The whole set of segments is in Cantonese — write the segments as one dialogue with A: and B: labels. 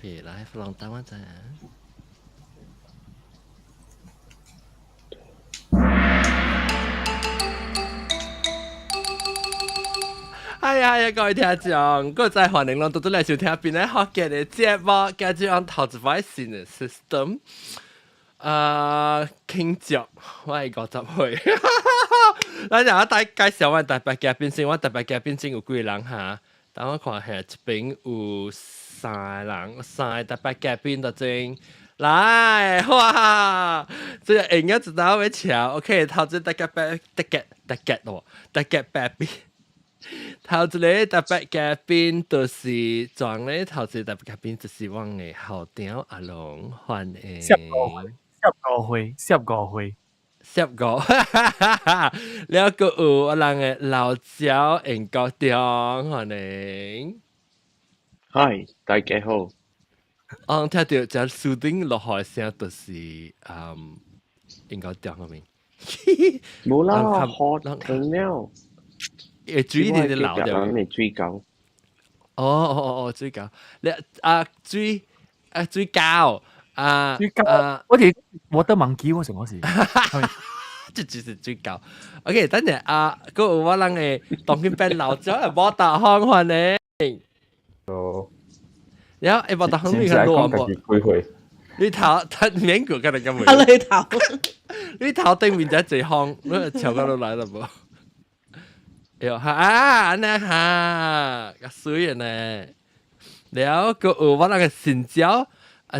A: OK，来，弗朗答案在。哎呀，各位聽眾，各位在歡迎到嚟收聽邊咧學嘅嘅節目，繼續用投資快線嘅 system。傾著我係50歲，咱就我介紹我特別嘉賓先，我特別嘉賓先有幾個人嚇，等我看下，這邊有三特別嘉賓就正。來，哇！這個應該知道要瞧 ，OK， 頭先特別嘉賓。頭一個特別嘉賓就是裝咧，頭一個特別嘉賓就是我嘅校長阿龍，歡迎。十個，了個有我人嘅老趙應國長，歡迎。
B: 嗨，大家好。
A: 聽到只樹頂落海聲，就是應國長嘅名。
B: 冇啦，學停了。
A: 水你哋流掉，
B: 你水狗。
A: 水狗，你水狗
C: 我哋water monkey 嗰時我是，
A: 這就是水狗。OK， 等陣嗰個我人嘅當佢變老咗，冇大行歡迎。然後冇大行你看攞冇？你頭免過跟人咁樣。你頭對面就一行，你跳到落來了冇？有安尼個水呢，了個我那個新椒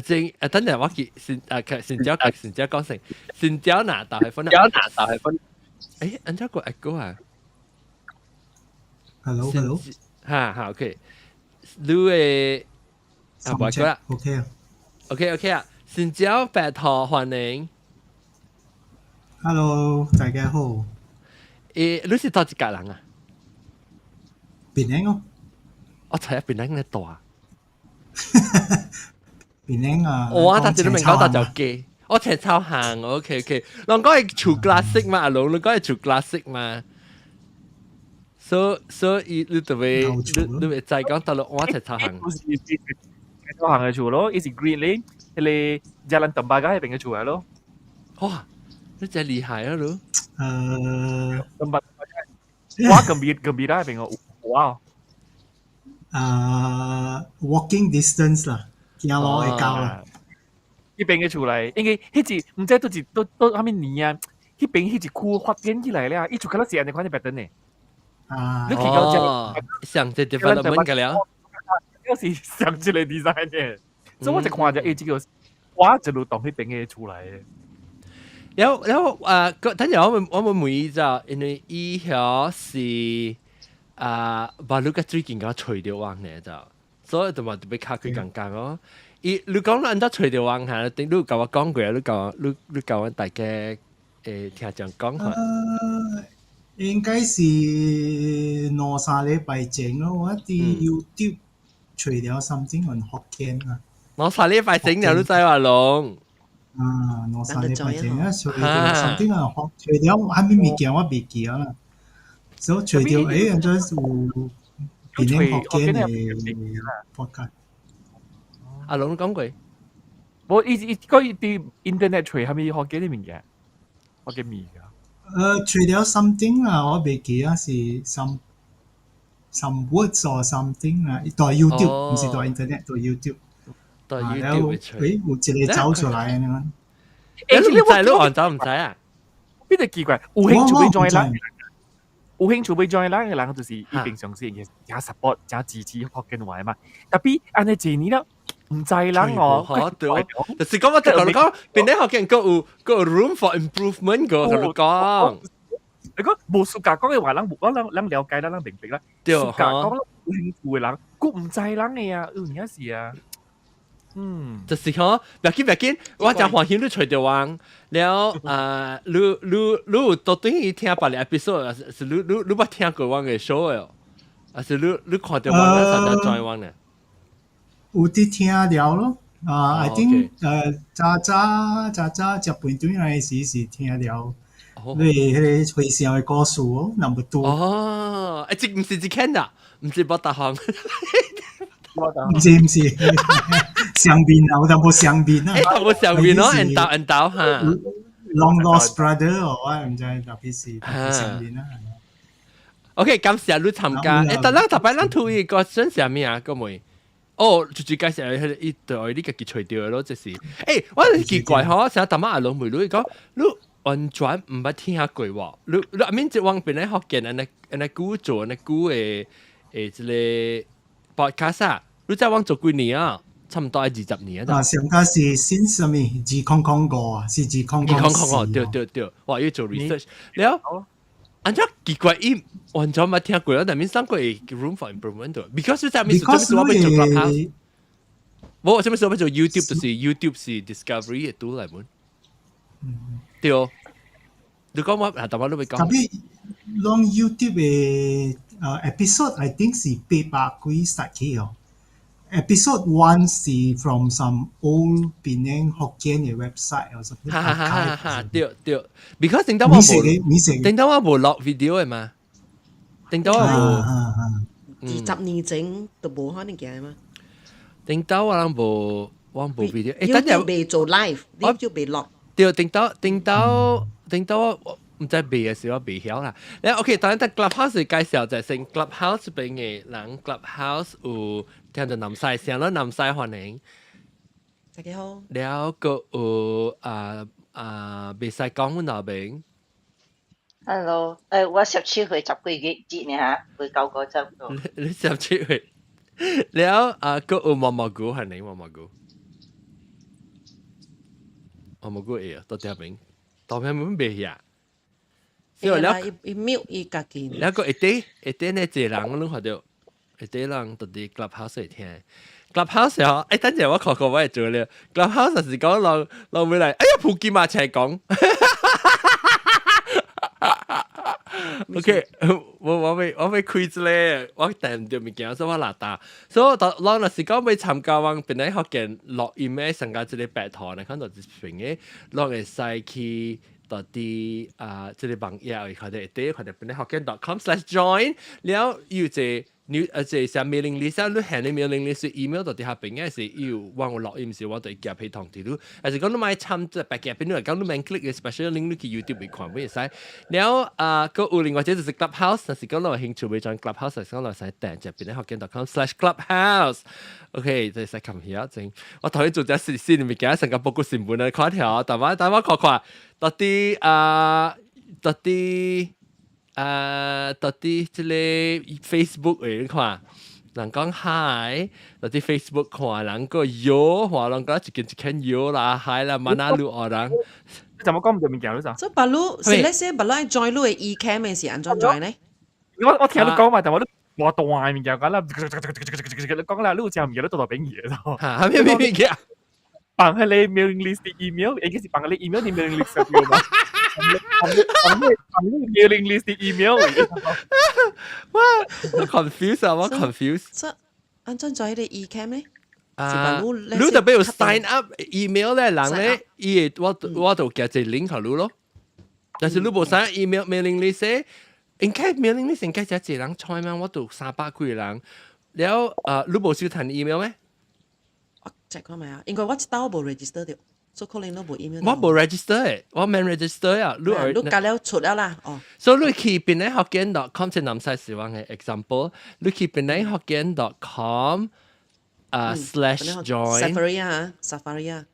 A: 正等陣我記新椒講成新椒拿豆係分，誒，安怎個echo啊
D: ？Hello，
A: 嚇 ，OK， 你誒唔係啦 ，OK 啊，新椒白頭歡迎
D: ，Hello， 大家好。
A: 你是多一個人啊？
D: 檳城哦，
A: 我睇下檳城咧大。
D: 檳城啊，
A: 我但係你明講到就機，我前抄行 ，OK， 人講係廚 classic 嘛，阿龍，你講係廚 classic 嘛，所以你特別你咪再講到咯，我前抄行。
C: 抄行嘅廚咯，一時 Green Lane， 你 Jalan Tembaga 入邊嘅廚嚟咯。
A: 哇，你真係厲害啊，你。
C: 哇，gembira 入邊嘅。哇
D: ！walking distance 啦，行路會到啦。
C: 呢邊嘅出嚟，因為迄時唔知都蝦米年啊，迄邊迄區發展起來咧，伊就可能是安尼款嘅 pattern 呢。
A: 你見到上隻 development 嘅了，
C: 嗰時上隻嚟 design 嘅，所以我就看咗呢個，哇，一路當迄邊嘅出嚟嘅。
A: 然後等陣我們每就因為以後是。把你個最近個除掉網呢就，所以就話特別卡佢尷尬咯。你講你都除掉網下，你有教我講過，你教我大家聽講講下。
D: 應該是兩三禮拜前咯，我啲 YouTube 除掉something on Hokkien 啊。
A: 兩三禮拜前就你知話龍。
D: 兩三禮拜前啊，除掉something on Hokkien，除掉係咪物件我未記啦。所以除掉人哋有檳城學嘅 podcast。
A: 阿龍講過，
C: 我啲 internet 除係咪學嘅啲物件？學嘅味㗎。
D: 除掉 something 啦，我未記啊，是 some words or something 啦，在 YouTube 唔是在 internet， 在 YouTube。
A: 在 YouTube 除。
D: 有一個走出來嘅嘛。
A: 你唔知你黃走唔使啊？
C: 邊度奇怪？有興趣去 join 啦。有興趣去 join 啦嘅人就是伊平常時嘅加 support 加支持學嘅話嘛。特別安尼一年啦，唔知人哦。
A: 就是講我就同你講，邊啲學嘅人個 room for improvement 個同你講。
C: 你講無暑假講嘅話，人了解啦，人明白啦。暑假講有興趣嘅人，佢唔知人嘅啊，有陣時啊。
A: 就是講，別緊，我就歡喜你除掉網，了你有到底去聽別個 episode， 是你捌聽過我嘅 show 嘅，還是你看到我嘅時候 join 我呢？
D: 有啲聽了咯，I think 早半段來時聽了，你迄個回聲嘅故事哦，number 2。
A: 哦，這唔是只 can 啊，唔是博大行。
D: 唔是，上面啊，有淡薄上面啊。
A: 淡薄上面咯，人斗嚇。
D: Long lost brother 我唔知特別是淡薄上面啊。
A: OK，感謝你參加。但係特別咱推一個選啥物啊？各位。哦，就介紹一對你家己吹掉咯，就是。我奇怪嗬，成日大媽阿老妹女講，你完全唔捌聽下過喎。你阿面即往邊咧學見安尼古做安尼古誒即個 podcast 啊，你再往做幾年啊？差唔多係20年啊。
D: 上家是先什麼200啊，是200
A: 對，我要做 research。了，按照奇怪伊完全冇聽過啦，但係三個係 room for improvement 度。Because 在面做我要做 clubhouse。我什麼時候要做 YouTube 就是 YouTube 是 discovery 嘅 tool 嚟本。對，你講我但我都會講。
D: 特別用 YouTube 嘅episode，I think 是800幾start 起哦。Episode 1是 from some old Penang Hokkien 嘅 website 或者
A: 對 ，because 頂到我冇落 video 嘅嘛，頂到我冇
E: 20年前都冇可能嘅嘛。
A: 頂到我冇 video，
E: 等陣未做 live， 你就未落。
A: 對，頂到唔知背嘅時候背曉啦。你 OK，當然喺 Clubhouse 介紹就係成 Clubhouse 邊嘅人 Clubhouse 有聽到南西聲咯，南西歡迎。
E: 大家好。
A: 了個有未使講阮那邊。
F: Hello，我17歲10幾日呢嚇，會9個差唔多。
A: 你17歲，了個有毛毛菇歡迎毛毛菇。毛毛菇誒，到啲邊？到邊邊未呀？
E: 所以咧，伊瞄伊家己。
A: แล้วก็ไอ้เนี่ยเจรังนึกว่าเดียวไอ้เจรังตัวดี Clubhouse 嚟聽 Clubhouse เหรอไอ้ตั้งใจว่าขอไว้做เลย Clubhouse 是講เราไม่嚟哎呀ภูกิมาแชร์講OK 我ไม่คุยเลย我แต่唔對物件所以我拿大所以เราน่ะ是講ไม่參加วังเป็นไอ้學嘅落 email 上加這裡白堂呢看到這邊嘅เรา會使去到啲即係網頁佢哋佢哋本嚟hokkien.com/join แล้ว要即係上 mailing list 你係你 mailing list email 到啲下邊嘅是要揾我落 email 時我哋夾喺同啲咯，但係講你買參即係白夾邊度嚟講你咪 click 嘅 special link 你去 YouTube 嚟看俾你使，แล้ว個有另外一個就是 clubhouse， 但是講你有興趣要 join clubhouse， 係講你使訂就邊嚟hokkien.com/clubhouse。OK， 就係咁樣正。我頭先做咗事先，你咪記得成個報告新聞啊，看條，但我看。到啲即係 Facebook 嚟你看，人講 hi， 到啲 Facebook 看人個有，話人講一件有啦 hi 啦，萬哪路學人。
C: 怎麼講唔對面講咗咋？
E: 所以白佬，是咧些白佬 join 路嘅 e-cam 嘅時，安怎 join 呢？
C: 我聽你講嘛，但我都話大面講啦，你講啦，你有聽唔記得到邊嘢咯？
A: 嚇，咩嘅？bằng
C: hay lên mailing list di email anh cái gì bằng lên email di mailing list sao mà bằng mailing list di email
A: wow 我 confuse 啊，我 confuse
E: 所以安怎 join 你 e-cam 呢？
A: 你特別要 sign up email 咧，人咧，伊我就夾隻 link 給你咯，但是你冇 sign up email mailing list 咧，應該 mailing list 應該就一人採嘛，我都300幾人，แล้ว你冇收睇 email 咩？check
E: 看咪啊，應該我一刀冇 register 掉，所以可能都冇 email。
A: 我冇 register 嘅，我未 register 啊。
E: 你加了出咗啦，哦。
A: 所以你去邊咧 hokkien.com 即係南西時話嘅 example， 你去邊咧 hokkien.com /join
E: Safari 啊 ，Safari 啊。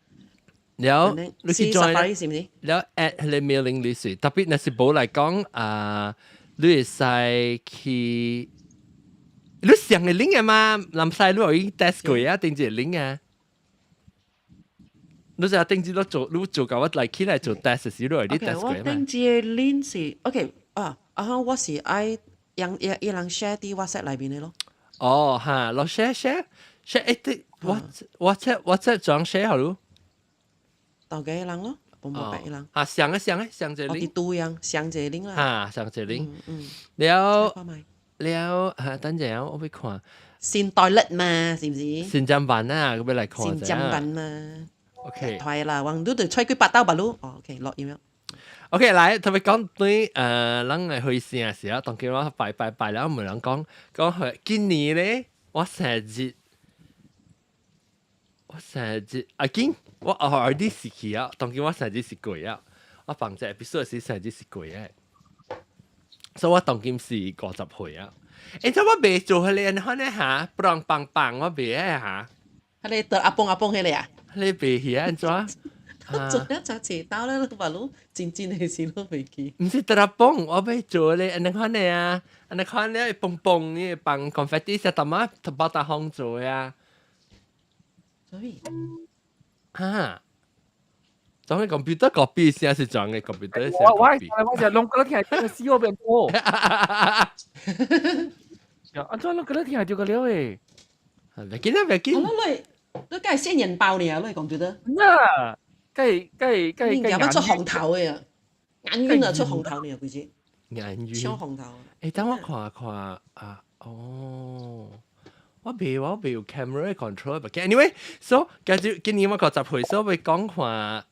A: แล้ว你去 join
E: 是唔是？
A: แล้ว add 喺你 mailing list， 特別那是冇嚟講你會使去，你上嘅 link 啊嘛，南西你可以 test 過啊，定住 link 啊。你就定住你做夠我嚟起來做 test 時，你有啲 test 過嘛？
E: 我定住 link 是 OK 我是愛讓人 share 啲 WhatsApp 裏邊嘅咯。
A: 哦嚇，我 share 一啲 WhatsApp 裝 share 好咯。
E: 到幾人咯？冇白人。
A: 上隻 link。
E: 我啲多人上隻 link
A: 啦。上隻 link。แล้ว等陣我會看。
E: 先代率嘛，是唔是？
A: 先正版啊，咁嚟看。
E: 先正版嘛。
A: OK，
E: 係啦，橫都對吹佢8刀吧咯。OK， 落 email。OK，
A: 嚟特別講對人嚟去試嘅時候，當佢話拜了，唔係人講佢今年咧，我成日我成日啊見我後啲時期啊，當見我成日是貴啊，我放隻 episode 時成日是貴嘅，所以我當見是50歲啊。誒，咁我未做佢哋可能嚇，不當棒棒我未嚇。
E: 你得阿蹦迄個啊？
A: 你未去安怎？
E: 做一隻遲到咧，你話你漸漸係時都未記。
A: 唔是得阿蹦，我未做咧，安尼看咧啊，安尼看咧蹦蹦呢，bằng confetti 實他媽包大紅做呀。
E: 所以
A: 嚇，裝嘅 computer copy 先係裝嘅 computer 先
C: copy。我就弄嗰啲係個 CEO 變多。安怎弄嗰啲係掉個料誒？
A: 別緊啊，別緊。
E: 你梗係仙人爆你啊！你講對得。
C: 啊，梗係
E: 有乜出紅頭嘅啊？眼冤啊，出紅頭你啊，佢知。
A: 眼冤。
E: 超紅頭。
A: 誒，等我看啊，哦。我未有 camera control 嘅 ，anyway，so 今年我50歲，所以會講話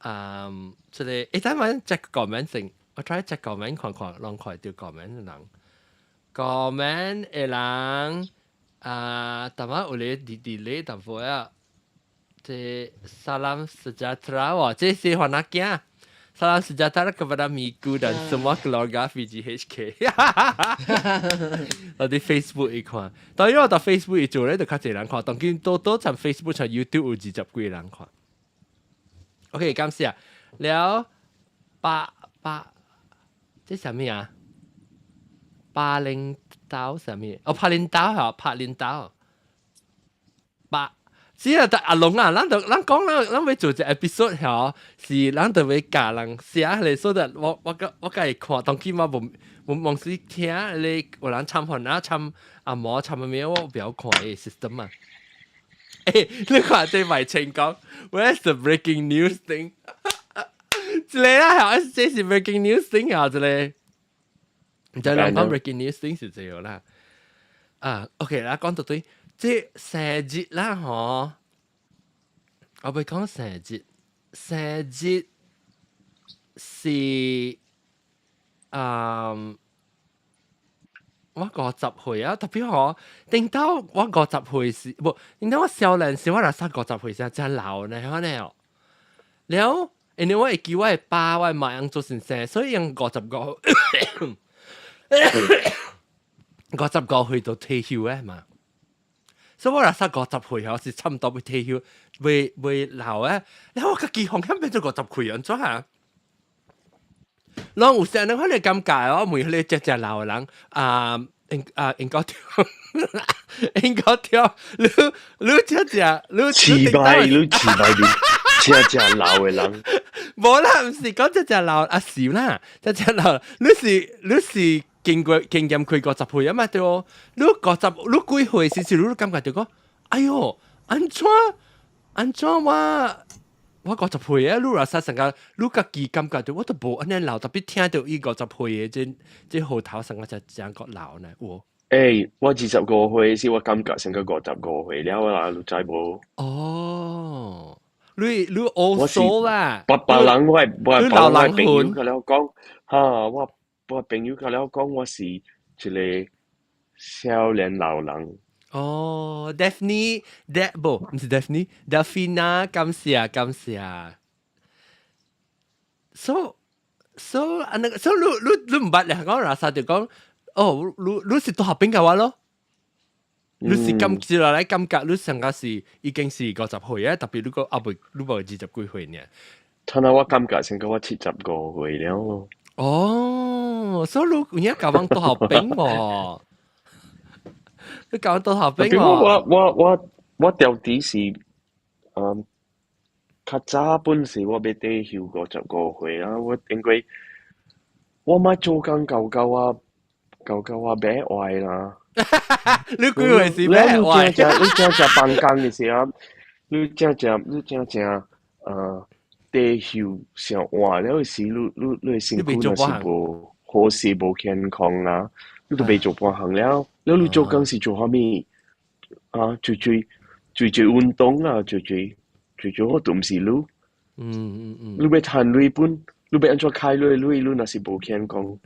A: 即係誒，等我 check comment 先，我 try check comment 看，讓看到 comment 嘅人 ，comment 嘅人但係有啲delay 淡薄啊，即 salam sejahtera 喎，即係話哪件？Salam sejahtera kepada Miku dan semua keluarga VGHK 我啲 Facebook 一看，當然我到 Facebook 一做咧，就較濟人看。當然多層 Facebook 層 YouTube 有20幾個人看。OK， 感謝。了即係咩啊？巴領島係咩？哦，柏林島係柏林島。只係阿龍啊，咱講咱要做隻 episode 嗬，是咱就要教人寫嚟，所以我家己看，當今我冇時聽你有人參訪啊，參阿嬤參咩，我不要看嘅 system 啊。誒，你看這賣情講 ，Where's the breaking news thing？ 一個啦，係這是 breaking news thing 啊，一個，就兩講 breaking news thing 是這樣啦。OK 啦，講到對。即生日啦，嗬！我會講生日是我50歲啊，特別嗬，定到我50歲時，唔，定到我少年時，我若生50歲時真老呢，可能哦。แล้ว因為我會記我嘅爸，我嘅媽樣做先生，所以用55歲到退休嘅嘛。所以我若生50歲後是差唔多要退休，未老誒，然後我家己風險變咗50歲安怎啊？然後有時人可能尷尬哦，每你只老人應該跳，應該跳，你
B: 期待你只老嘅人，
A: 冇啦，唔是講只老阿少啦，只老，你是。經驗佢50歲啊嘛，對哦。你幾歲時你感覺到講，哎喲，安怎我50歲啊？你若生成個，你家己感覺到我都無安尼老，特別聽到伊50歲嘅，即後頭成個就真個老呢。
B: 誒，我25歲時，我感覺成個55歲了啦，你知無？
A: 哦，你歐數啦，
B: 別人我係
A: 老人
B: 朋友佢了講，嚇我朋友佢了講我是一個少年老人。
A: 哦 ，Daphne，唔是 Daphne，Delphina，感謝。So，你唔捌咧？講嗱，實就講，哦，你是多學邊個話咯？你是咁接落來感覺你成個是已經是50歲啊，特別你個你無20幾歲呢？
B: 睇下我感覺成個我75歲了。
A: 哦，所以你而家教緊多學兵喎，你教緊多學兵
B: 喎。我到底是較早本時我要退休55歲啊，我因為我咪做工夠啊買壞啦。
A: 你幾歲時買壞？
B: 你正辦工嘅時候，你正退休上換了時，你身軀若是無好勢無健康啦，你都未做半行了。你做工是做啥物？最運動啊，最活動是你。你要賺錢本，你要安怎開錢？你若是無健康。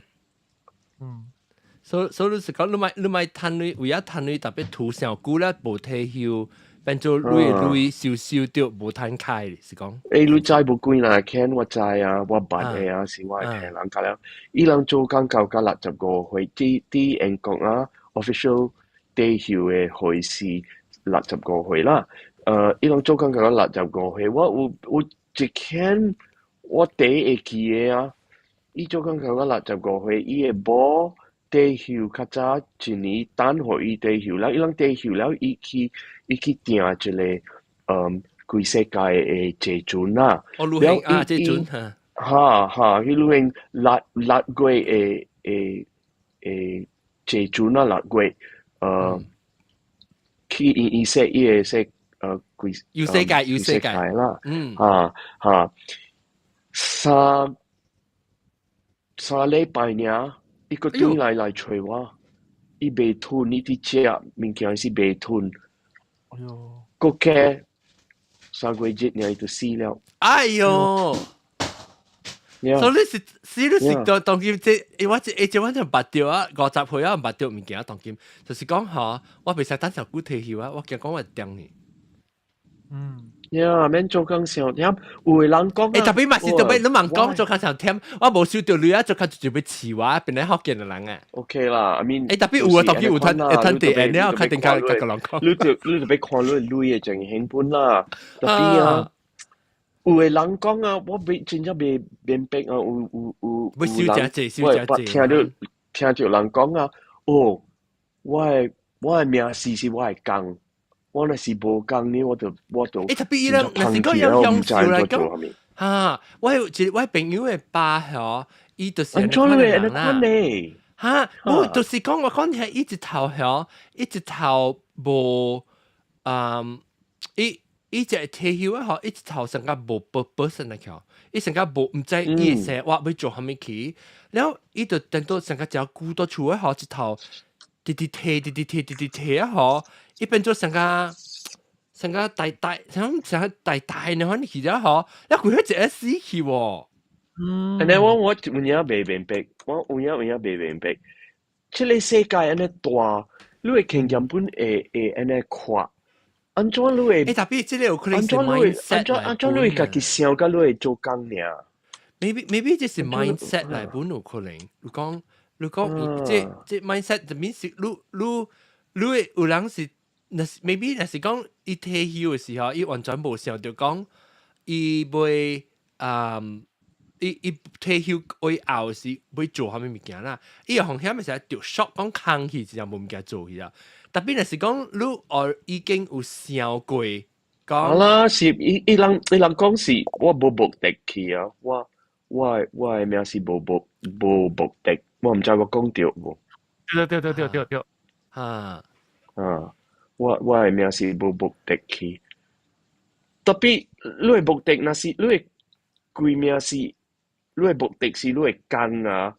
A: 所以你是講你咪賺錢，為咗賺錢特別圖上久咧，無退休變做累少少掉無攤開，是講。
B: 你知無幾啦？Ken 我知啊，我捌嘅啊，是我係聽人講了。伊人做工到65歲，啲人講啊 ，official 退休嘅歲是65歲啦。伊人做工到65歲，我一天我第一記嘅啊，伊做工到65歲，伊嘅某退休較早一年等互伊退休了，伊人退休了，伊去訂一個全世界嘅坐船啦。
A: 旅行啊，坐船
B: 去旅行6月嘅坐船啦，6月去伊說伊會說
A: 要世界
B: 啦，三禮拜呢，伊個轉來找我，伊賣吞，伊啲食物件是賣吞，個價3個月呢，伊就死了。
A: 哎呦！所以你是當今即我就捌着啊，50歲啊捌着物件當今，就是講嚇，我袂使等上久退休啊，我驚講我點呢。
B: 免做工上忝，有的人講
A: 特別嘛是特別你問講做工上忝，我無收到你啊，做工就要飼我，變嚟福建嘅人啊。
B: OK 啦，I mean，
A: 特別有啊，當今有吞地，你要確定個人講。
B: 你就要看你累嘅情形本啦，特別啊。有的人講啊，我真正未明白啊，有
A: 要收真濟，
B: 聽到人講啊，我的名字是我的工，我若是無工呢，我就
A: 特別人，若是講有享受來講，我朋友嘅爸嗬，伊就是安怎人啦，我就是講我講係一直頭嗬，一直頭無伊只退休啊，一直頭成個無本身嚟橋，伊成個無唔知伊成話要做蝦米去，然後伊就等到成個只顧到厝啊，一頭跌啊，伊變做成個大呢，可能其實嗬，一佢一直死去喎。
B: 安尼我有影未明白，我有影未明白，即個世界安尼大，你會傾根本會安尼看。安怎你會？
A: 特別即個有可能是 mindset
B: 安怎你會家己想甲你會做工爾
A: ？Maybe 這是 mindset 嚟本有可能。你講即 mindset 就 means 你會有人是，maybe 若是講伊退休嘅時候，伊完全無想到講伊會伊退休以後是要做蝦米物件啦。伊個風險咪成日掉 shop 講空氣就冇物件做去啊。特別若是講你已經有想過講
B: 啦，是伊人講是我無目的去啊，我嘅名是無目的，我唔知我講對無？
C: 對，
B: 我嘅名是無目的去，特別你嘅目的若是你嘅規名是你嘅目的是你嘅工啊。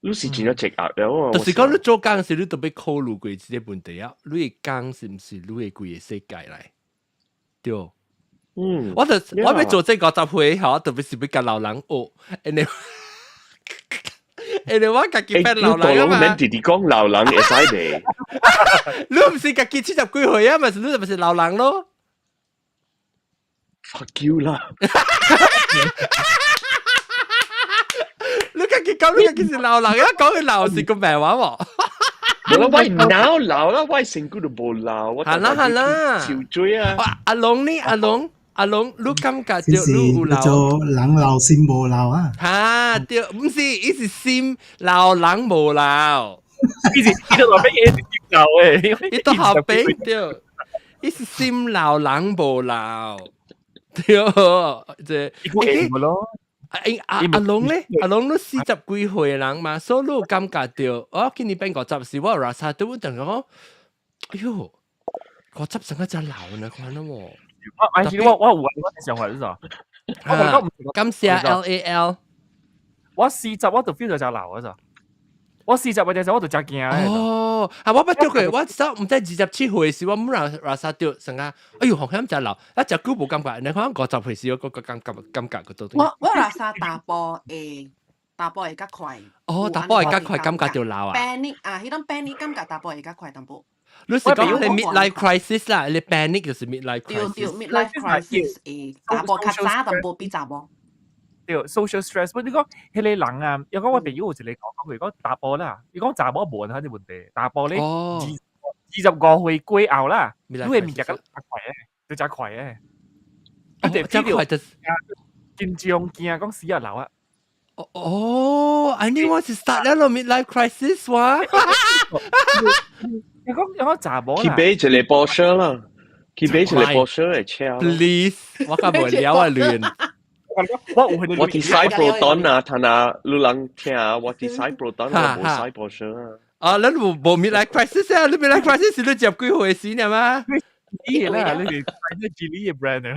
B: 你是真係積壓了，
A: 就是講你做工時，你特別考慮過呢個問題啊！你嘅工是唔是你嘅規個世界嚟？對，我要做這50歲後，特別是要甲老人學，因為我家己變老人啊嘛。
B: 免直直講老人會使嘅。
A: 你唔是家己70幾歲啊？咪是你咪是老人咯。
B: Fuck you 啦！
A: 你家己講，你家己是老人，一講佢老是個名話喎。
B: 冇啦，喂老啦，喂成個都冇老。
A: 係啦，
B: 潮水啊！
A: 阿龍呢？阿龍，你感覺到你有老？
D: 做人老心無老啊！
A: 嚇，對，唔是，伊是心老人無老。
C: 伊都話俾嘢是心老誒，
A: 伊都後邊對，伊是心老人無老。對，即係
C: 咯。
A: 阿龍咧，阿龍都40幾歲嘅人嘛，所以你感覺到，我今年變50時，我拉薩都等講，哎呦，50成個真老呢，看到冇？
C: 我有我想法是啥？
A: 感謝 LAL，
C: 我40我就 feel 到就老啊咋？我40嘅時候我就真驚
A: 哦，我不對佢，我實唔知27歲時，我冇拉薩掉成個，哎呦，好像真老，一隻腳冇感覺，你看50歲時嗰個感覺嗰度。
E: 我拉薩打波會較快。
A: 哦，打波會較快，感覺就老啊。
E: panic 啊，迄種 panic 感覺打波會較快淡薄。
A: 你是講你 midlife crisis 啦，你 panic 就是 midlife
E: 對
A: crisis。midlife
E: crisis 查甫較早淡薄比查某。
C: 對 social stress，不過你講迄個人啊，又講我朋友有一個講，佢講打波啦，佢講查某無呢啲問題，打波咧25歲過後啦，你嘅物件較快嘅，就真快嘅。
A: 真快就
C: 緊張驚講死啊流啊！I
A: knew what to start 了 midlife crisis 哇！
C: 又講查某啦，
B: 佢俾一個Porsche啦，佢俾一個Porsche嘅車。
A: Please，我咁無聊啊亂。
B: 我啲使 Proton 啊，睇下你人聽啊，我啲使 Proton 我冇使 Porsche 啊。
A: 啊，你冇 midlife crisis 啊？你 midlife crisis 你接幾回事呢嘛？
C: 咦啦，你哋買咗 Geely 嘅 brand 啊！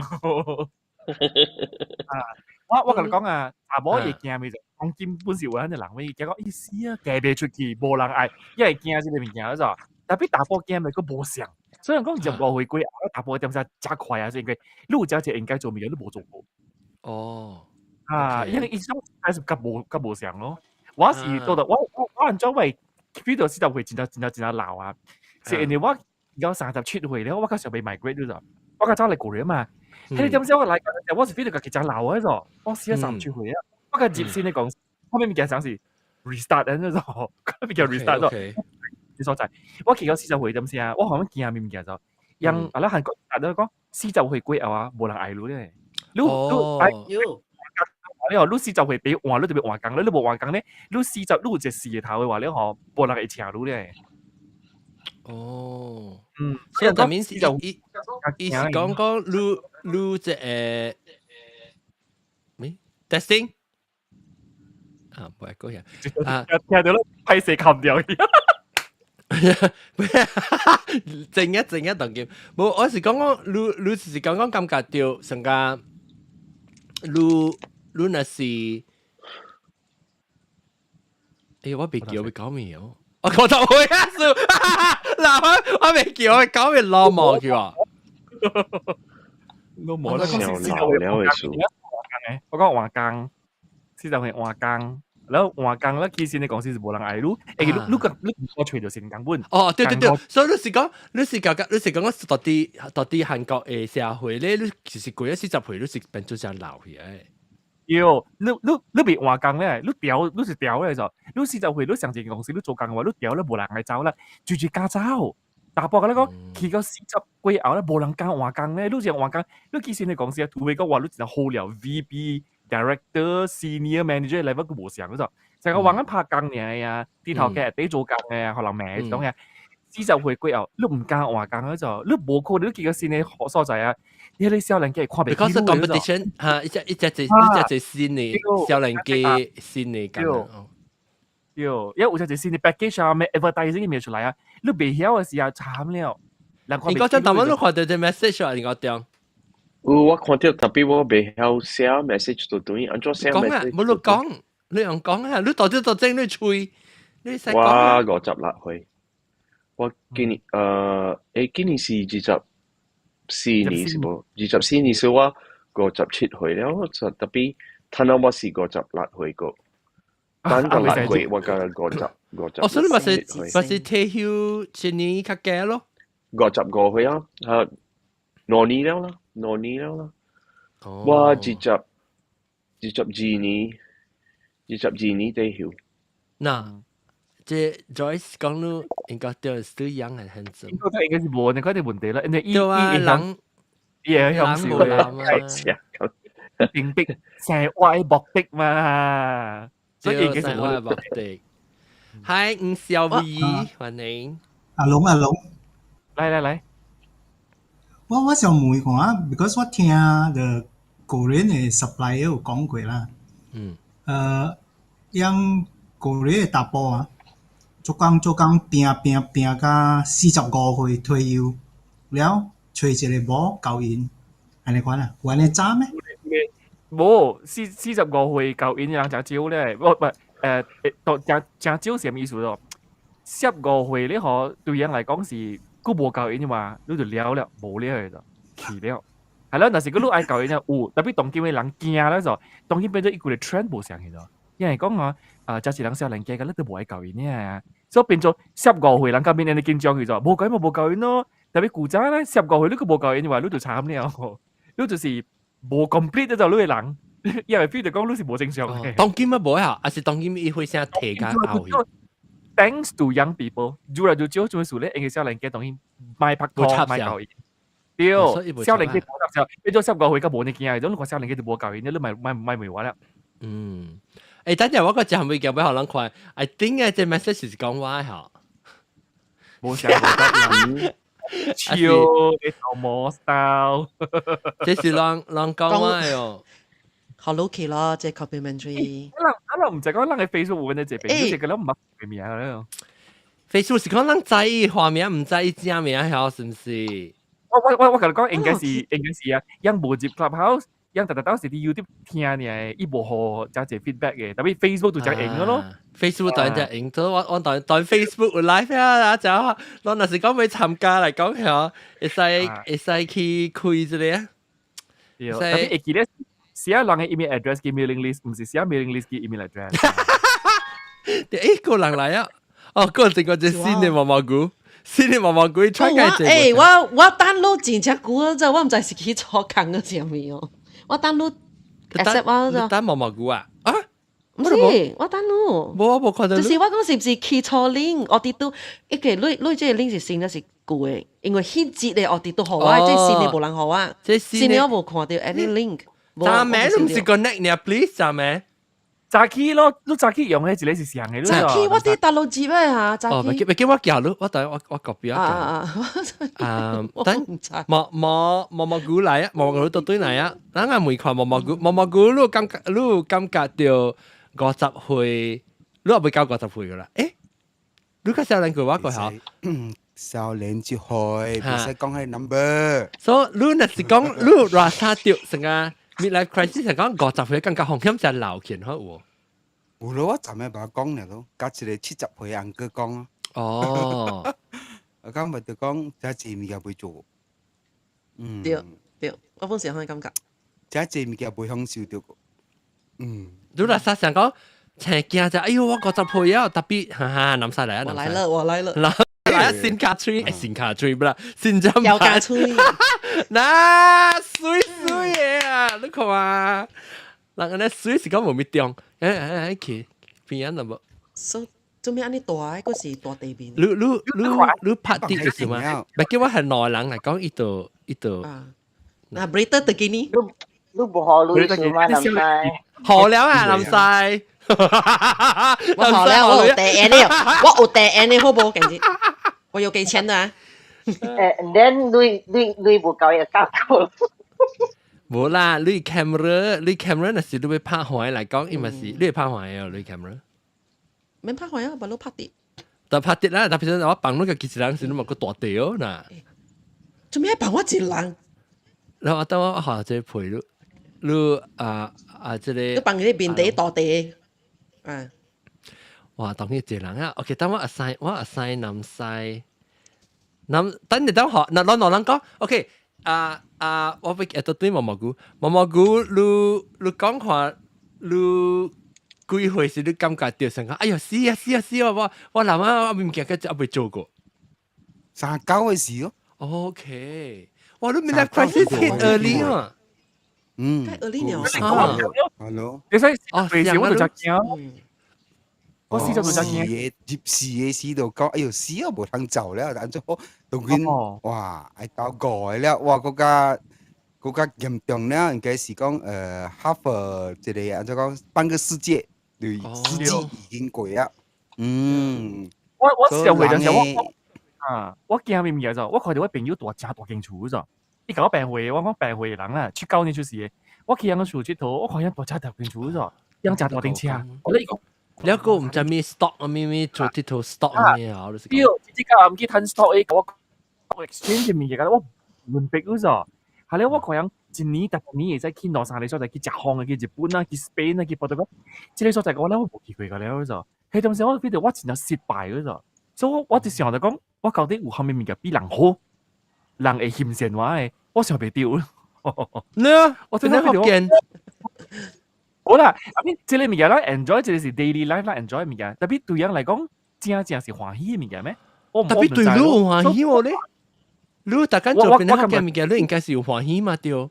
C: 我同你講啊，查某嘢驚咪就講根本是為咗人咪驚講意思啊，嫁唔出去無人愛，因為驚呢個物件咗。但係打波驚咪個無相，所以講25歲過後打波點解真快啊？所以佢你有隻應該做咩都冇做過。因為呢種係急無相咯。我是到到我按照為呢度40歲真鬧啊！是因為我有37歲咧，我嗰時候被 migrate 咗，我嗰陣嚟過嚟啊嘛。你點知我嚟嘅？我是邊度嘅其實鬧喺度，我試咗30歲啊！我嘅接先你講，後面咪講是 restart 喺度，嗰邊叫 restart 咗。你所在，我其實40歲點先啊？我後面見下面唔見咗，人啊咧韓國人都講40歲過後啊，冇人愛你咧。你話你40歲俾換，你特別換工咧，你冇換工咧，你40你有隻事頭嘅話，你可冇人會請你咧。
A: 所以當面是意思講你即係咩 testing 啊，唔係嗰樣啊，
C: 聽到咯，批死冚掉。
A: 靜一當劍，冇我是講你是講感覺到成個你那是，我未叫佢講咩哦。我覺得會啊，嗱，我未叫我講咩落寞嘅喎。
C: 都冇啦，
B: 少聊嘅數。
C: 我講換工，40歲換工，然後換工咧，其實你講是冇人愛你，你我除咗成根本。
A: 對，所以你是講到啲韓國嘅社會咧，你其實過咗40歲，你是變做成老嘅。
C: 要你別換工咧，你是調咧就，你40歲你上間公司你做工嘅話，你調咧冇人愛走啦，住家走。打波嘅咧講，去到40過後咧冇人敢換工咧，你只換工，你其實你公司啊，除非講話你真係好了 VP、Director、Senior Manager level 都冇上嗰度，成個換緊拍工嘅啊，啲頭嘅啲做工嘅啊，可能咩種嘅，40歲過後你唔敢換工嗰度，你冇可能你見個先你學所在啊。你啲少年機看唔起
A: because competition 嚇，一隻先嚟少年機先嚟咁。
C: 因為有隻先你 package 啊，咩 advertising 未出嚟啊，你未曉嘅時候慘了。
A: 你嗰陣台灣都看到啲 message 啊，你講點？
B: 我看到特別我未曉寫 message 到對，安怎寫 message？
A: 冇你講，你用講啊，你到整你吹，你使講。
B: 我56歲，我今年今年是24年是冇，24年是我57歲了，就特別睇到我是56歲個，但個6歲我個50。
A: 所以咪是退休一年較加咯。
B: 55歲啊，5年了啦。我22年退休。
A: 嗱。即 Joyce 講你應該對對樣係很準。
C: 應該是冇，你嗰啲問題啦。因為
A: 對啊，人
C: 嘢向少啦，定逼成歪目的嘛，所以其實
A: 歪目的。嗨，吳小薇，歡迎。
D: 阿龍，
C: 嚟。
D: 我想問講啊 ，because 我聽嘅Korean嘅 supplier 有講過啦。讓Korean 嘅打波啊。做工拼到45歲退休，了找一個某交因，安尼講啊，有安尼早咩？
C: 冇45歲交因人真少咧，唔真少什麼意思咯？15歲你可對人嚟講是佢冇交因嘛，你就了冇了就去了。係啦，但是佢你愛交因有，特別當今嘅人驚咧就，當今變咗一個trend 冇上去咗。因為講我就是人少年家嘅咧都冇喺舊年呢，所以變咗15歲人家邊你見咗佢就冇舊年冇舊年咯，特別古仔咧15歲呢個冇舊年就話呢度慘呢，呢就是冇 complete 就呢個人，因為 feel 就講呢是冇正常嘅。
A: 當今乜冇啊？還是當今伊會先提價拗去。
C: Thanks to young people，做嚟做少做咧，應該少年家當然買拍拖買舊年。對，少年家冇插手，你做15歲嘅冇你見啊，咁個少年家就冇舊年，你都買梅花啦。
A: 誒，等陣我個節目會叫俾學人看 ，I think 嘅隻 message 是講話嚇，
C: 冇想冇得超你頭冇 style，
A: 這是人講話喲。
E: 好 low-key 咯，即係 complimentary。
C: 可能唔就講人喺 Facebook 揾你這邊，你這個都唔係佢名啦。
A: Facebook 是講人在意畫面，唔在意正名，係是唔是？
C: 我同你講，應該是啊，因無接 Clubhouse，因特當時啲 YouTube 聽呢，伊無好加隻 feedback 嘅，特別 Facebook 就應嘅咯。
A: Facebook 當然就應咗，我當 Facebook 會 live 啊，就我若是講要參加嚟講係，會使去開之類啊。
C: 特別會記得寫人嘅 email address 嘅 mailing list，唔是寫 mailing list 嘅 email address。
A: 誒，個人嚟啊！哦，嗰陣個隻新嘅毛毛菇。新年毛毛菇出嘅
E: 啫。我 download 前隻股啫，我唔知是去錯坑嘅上面哦。我 download accept 啊啫。
A: 單毛毛菇啊？啊？
E: 唔是，我 download。
A: 冇看到。
E: 就是我講是唔是去錯 link？我哋都一個你這個 link 是新的是舊嘅，因為迄節嘅我哋都好啊，即係新嘅冇人好啊。新嘅我冇看到 any link。
A: 咋咩？都唔是 connect 你啊 ，please 咋咩？
C: 早期咯，你早期用嘅一個是上嘅咯。
E: 早期我啲大陸接嘅嚇，早期。
A: 咪叫我教咯，我copy 啊。等毛毛菇嚟啊，毛毛菇到對嚟啊。等下每看毛毛菇，你感覺到50歲，你又未夠50歲噶啦？誒，你個少年句話個好。
G: 少年就會，唔使講係 number。
A: 所以你若是講你話沙掉成個。midlife crisis 係講50歲更加風險就係老健好喎。
G: 有咯，我昨日把講嚟咯，加一個70歲阿哥講咯。
A: 哦，
G: 我講咪就講，真係物件會做。
E: 對，我本時可以感覺。
G: 真係物件會享受到。
A: 你若沙想講，請驚就哎呦我50歲啊，特別哈哈諗晒嚟啊！
E: 我來了。
A: 來新卡吹，新卡吹不啦？新針
E: 又卡吹。
A: 嗱，水嘅啊！你看啊，人哋水是講冇咩中，去邊樣冇？
E: 做咩安尼大？嗰是大地面。
A: 你拍啲嘅是嘛？咪叫我係內人嚟講，呢度。
E: 嗱 ，Brita 特見你。
F: 你唔好女士嘛，林西。
A: 好了啊，林西。
E: 我好了，我有帶 N 了，我有帶 N 的好不好？簡直，我有給錢的啊。
F: and then 你唔夠嘢交到。
A: 冇啦，你 camera 那時你要拍壞嚟講，因為是你會拍壞啊，你 camera。
E: 免拍壞啊，把你拍跌。
A: 但拍跌啦，特別我幫你個幾人先，你咪個大地哦嗱。
E: 做咩幫我一人？
A: 然後等我下隻陪你，即係。
E: 你幫你面地大地。
A: 哇，當然一人啊 ，OK， 等我 assign 南西，等你等學，嗱人講 ，OK， 我會誒對毛毛菇，你講話，你幾歲時你感覺到成個，哎呀死啊！我諗啊，我唔記得咗未做過
G: ，39嘅事咯。
A: OK， 哇，你 midlife crisis hit early 啊！
E: 太 early 了
G: 係咯。
C: 你使肥少我就驚。我試咗做
G: 嘢，接事嘢試到講，哎呦死啊冇通做咧，但係我當然哇，係搞改咧，哇嗰個嚴重咧，應該是講half 即係按照講半個世界，對世紀已經過啦。
C: 我試回嘅時候，我驚咩嘢就，我看到我朋友大勁粗咗，伊甲我病會，我講病會人啦，19年出事嘅，我去人個厝佚佗，我看人大勁粗咗，人揸大頂車，我咧講。
A: 你個唔知咩 stock 啊，咩做啲套 stock 咩啊？
C: 屌，即係唔記攤 stock 誒，我 exchange 嘅嘢，我換幣咗。係咧，我個人一年特年嘢，即係去羅山你所在，去日韓啊，去日本啊，去 Spain 啊，去波多個，即係所在我咧，我冇機會㗎咧，就係當時我覺得我真係失敗咗就，所以我就想就講，我究竟有後面物件比人好，人會嫌善話誒，我想被丟。
A: 呢，我真係好驚。
C: 好啦，I mean 即個物件啦 enjoy 即個是 daily life 啦 enjoy 物件，特別對人嚟講，正是歡喜嘅物件咩？
A: 特別對你有歡喜喎咧，你大家做邊啲嘅物件，你應該是有歡喜嘛對。
C: 我歡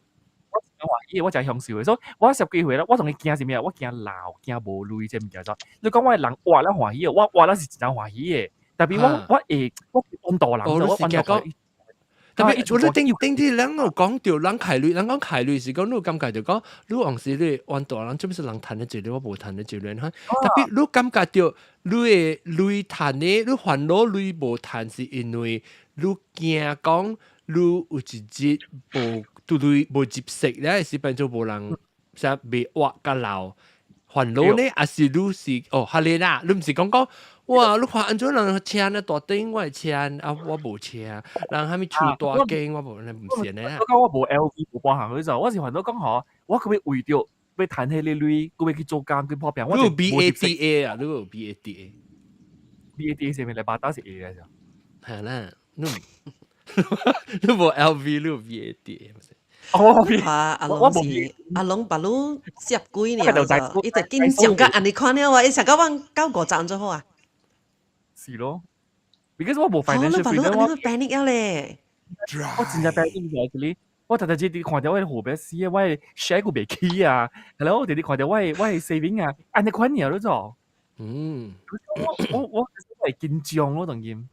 C: 喜，我就係享受嘅，所以我十幾歲啦，我同你驚是咩？我驚老，驚無累即物件咗。你講我係人活啦歡喜嘅，我活啦是真歡喜嘅，特別我按大人，我按大人。
A: 特別我哋頂啲人我講到人開慮，人講開慮時講，你感覺就講，你往時你按大人，做咩是人談得住你，我無談得住你哈。特別你感覺到你嘅累談咧，你煩惱累無談，是因為你驚講你有一日無對累無接觸咧，是變做無人實未活甲老。煩惱咧，也是你是哦，係你啦，你唔是講。哇！你看安怎人車呢大頂，我係車啊，我無車，人還咪厝大間，我無，唔是呢。
C: 我講我無 LV 無包行去就，我是煩惱講嗬，我可唔可以為着要賺起你鐳，佢要去做工去破病？
A: 你有 BADA 啊？你有 BADA？BADA
C: 是咪嚟把打是 A 嘅就？
A: 係啦，你無 LV，你有 BADA。
E: 我是阿龍把路接幾年就，一直經常個安尼看了話，一成個往9個賺咗好啊。
C: 是咯 ，because 我冇 financial freedom，
E: 我 panic 咗咧。
C: 我真係 panic 咗嗰啲，我特別看到我係河邊死啊，我係 share 個未起啊，係咯，我哋看到我係 saving 啊，安尼款嘢都做。我係緊張咯，當然。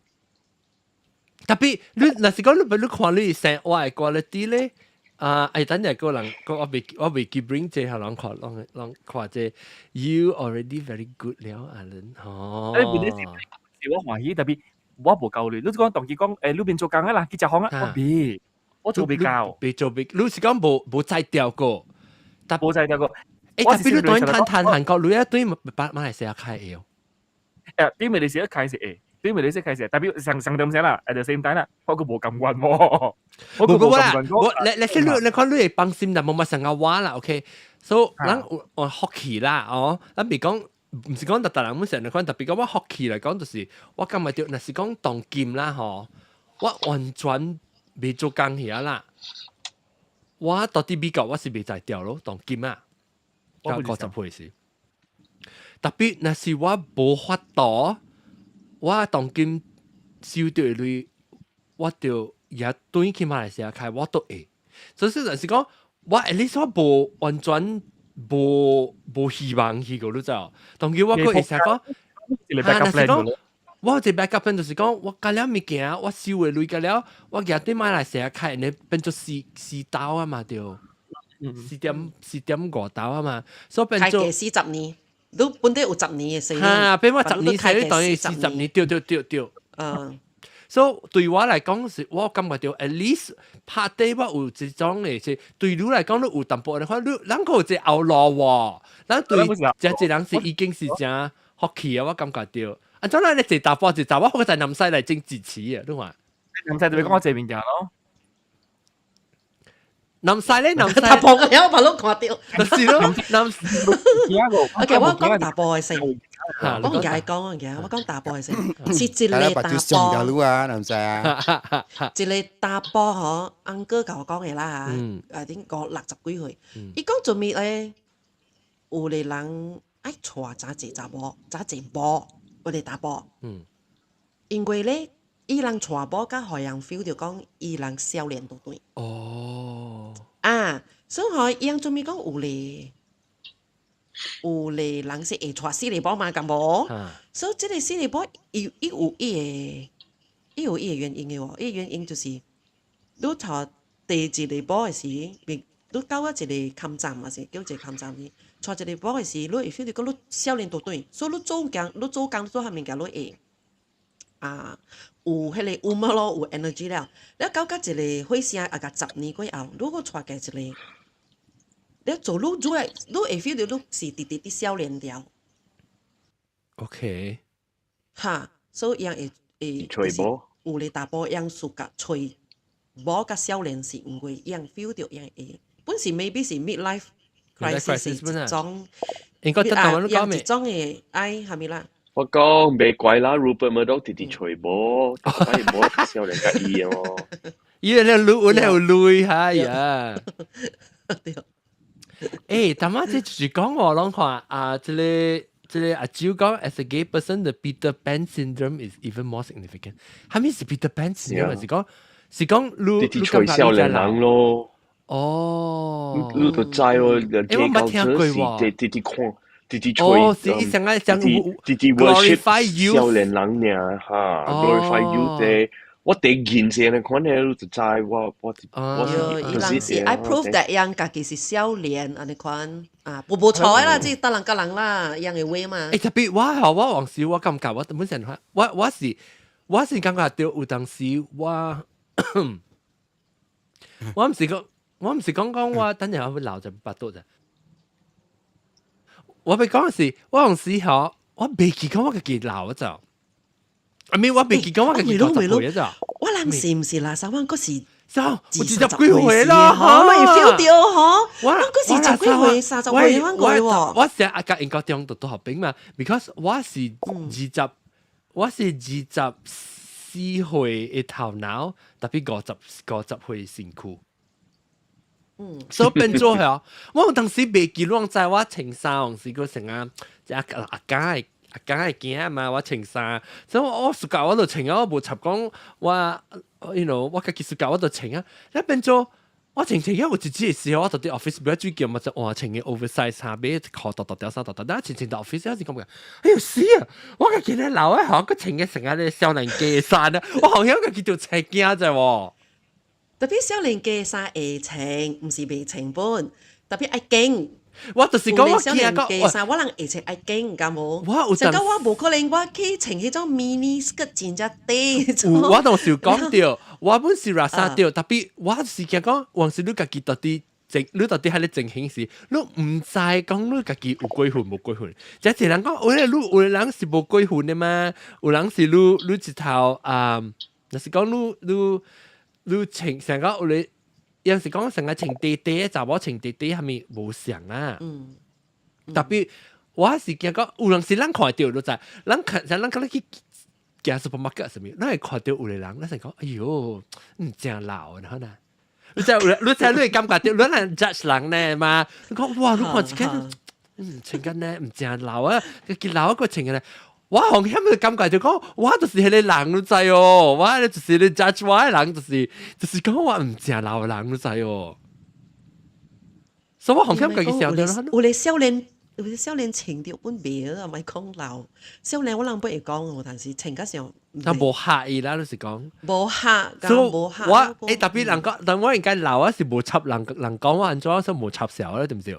A: 特別你嗱是講你看你生活嘅 quality 咧。等陣個人，我未記 bring 這下人看，看這 you already very good 了，阿倫。哦。
C: 我歡喜，特別我無夠你。你講當佢講，你邊做工啊啦，佢就講啊，我做未夠，
A: 未做未，你是講無再調過，
C: 但無再調過。
A: 特別你當談韓國女啊，對馬來西亞開嘅。
C: 對馬來西亞開是誒。對咪你識開始，特別上點寫啦 ，at the same time 啦，我個無咁運喎，我個無咁運。
A: 我你看你係放心啦，冇乜成個話啦 ，OK。So 咱我 hockey 啦，哦，咱別講，唔是講特人咁成日看，特別講我 hockey 嚟講，就是我今日掉，嗱是講當劍啦，嗬，我完全未做工嘢啦，我到底美國我是未在掉咯，當劍啊，90歲時，特別嗱是我無法度。我當今收到類，我就也對去馬來西亞開，我都會。所以就是講，我 at least 我無完全無希望去個，你知道？當然我個會成講，但是講，我有一 backup plan 就是講，我加了物件，我收嘅類加了，我日對馬來西亞開，你變做4刀啊嘛，對，4.5刀啊嘛，所以變做
E: 40年。都本地有10年嘅事。
A: 嚇，俾我10年睇，你當然40年，對。所以對我嚟講，是我感覺到 at least 拍低我有一種嘅，是對你嚟講，你有淡薄，你看你，咱個有一後路喎，咱對這人是已經是真 hockey 啊，我感覺到。啊，將來你一大波一集，我好在南西嚟正支持啊，你話？
C: 南西對你講我這邊嘅咯。
A: 南西咧，南西
E: 大波嘅有把佬看到，
A: 就是咯，南。
E: OK， 我講大波嘅先，我而家講，我講大波嘅先，是一個大波。
G: 南西啊，
E: 一個大波嗬，安哥甲我講嘅啦嚇，點講60幾歲，伊講做咩咧？有個人愛帶真濟查某，真濟波，我哋打波。因為咧。伊人傳播甲互人 feel 着講，伊人少年都對。
A: 哦。
E: 所以吼，伊人做咩講有咧人是會傳四粒波嘛，咁無？所以即個四粒波，伊有伊個原因嘅喎。伊個原因就是，你傳第一粒波嘅時，你到一個抗戰嘛是，叫一個抗戰嘅。傳一粒波嘅時，你會 feel 着講你少年都對，所以你做工做下物件，你會有迄個有乜咯，有 energy 了。你搞到一個火星甲10年過後，如果帶嘅一個，你做你會 feel 到你是啲少年條。
A: OK。
E: 所以樣會
B: 吹波，
E: 有咧大波樣數甲吹波甲少年是因為樣 feel 到樣會，本是 maybe 是 midlife crisis 是一種，
A: 應該得台灣都講咩？
E: 一種嘅愛係咪啦？
B: 我講未怪啦 ，Rupert Murdoch 直直吹波，反而冇少年家意哦。
A: 伊咧攏有累嚇呀。但係即係講我諗看啊，即係阿舅講 as a gay person the Peter Pan syndrome is even more significant。係咪是 Peter Pan syndrome？是講你
B: 吹少年人咯。
A: 哦，
B: 你就知咯，
A: 我冇聽過喎。
B: 啲看。吹
A: 哦，是一成日講
B: glorify youth 少年人呢嚇 glorify youth 嘅，我第一件事呢看呢你就知我
E: 伊人是 I prove that 人家己是少年安尼款啊，無錯啦，即係得人甲人啦，樣嘅話嘛。
A: 特別我往時我感覺我本身我是感覺到有當時我唔是講我等陣我會留就不多啫。我被講是，我當時我未記講我自己老咗，我未記講我自己50歲咗。
E: 我諗是唔是啦？三萬嗰時
A: 我20幾歲啦，
E: 我咪 feel 到嗬。我嗰時10幾歲、30歲翻過喎。
A: 我成日甲英國中讀學兵嘛 ，because 我是24歲嘅頭腦，特別50歲身軀。所以變咗係，我當時未記錄在我穿衫，是個成啊阿家嘅驚嘛，我穿衫，所以我暑假我就穿啊，我無插講我我家己暑假我就穿啊，一變咗我穿啊，我自己嘅時候，我到啲 office 比較最叫咪就換穿嘅 oversize 衫，俾褲度掉衫度，但係穿到 office 有時咁嘅，哎呀死啊！我家己咧留一行，佢穿嘅成日咧少年嘅衫啊，我好像家己條赤驚啫喎。
E: 特別少年嘅衫會穿，唔是未穿本，特別愛驚。
A: 我就是講我
E: 少年嘅衫，我人會穿愛驚，敢冇？成個我無可能，我去穿迄種 mini skirt 真正短。
A: 我當時講掉，我本是拉沙掉，特別我是講，往時你家己到底你到底喺你正興時，你唔知講你家己有幾分冇幾分。即係人講，有人是冇幾分嘅嘛，有人是你一頭就是講你穿成個你有時講成個穿地地，查某穿地地係咪冇像啊？特別我是見講有人是咱看到就知，咱去行 supermarket 上面，咱係看到有個人，咱係講哎呦，真老啊，可能。你會感覺到，你係 judge 人呢嘛？你講哇，你看一個穿緊呢唔正老啊，佢老一個穿嘅咧。我好像就感覺就講，我就是迄個人你知哦，我就是你 judge 我嘅人，就是講我唔正老嘅人你知哦。所以我好像自己想到啦。
E: 有啲少年穿到本袂啊，咪講老。少年我人不會講，但是穿嗰時候，
A: 但無客意啦，你是講。
E: 無客，
A: 無客。我特別人講，但我應該老啊是無插人講我安怎，所以無插小咧，對唔對？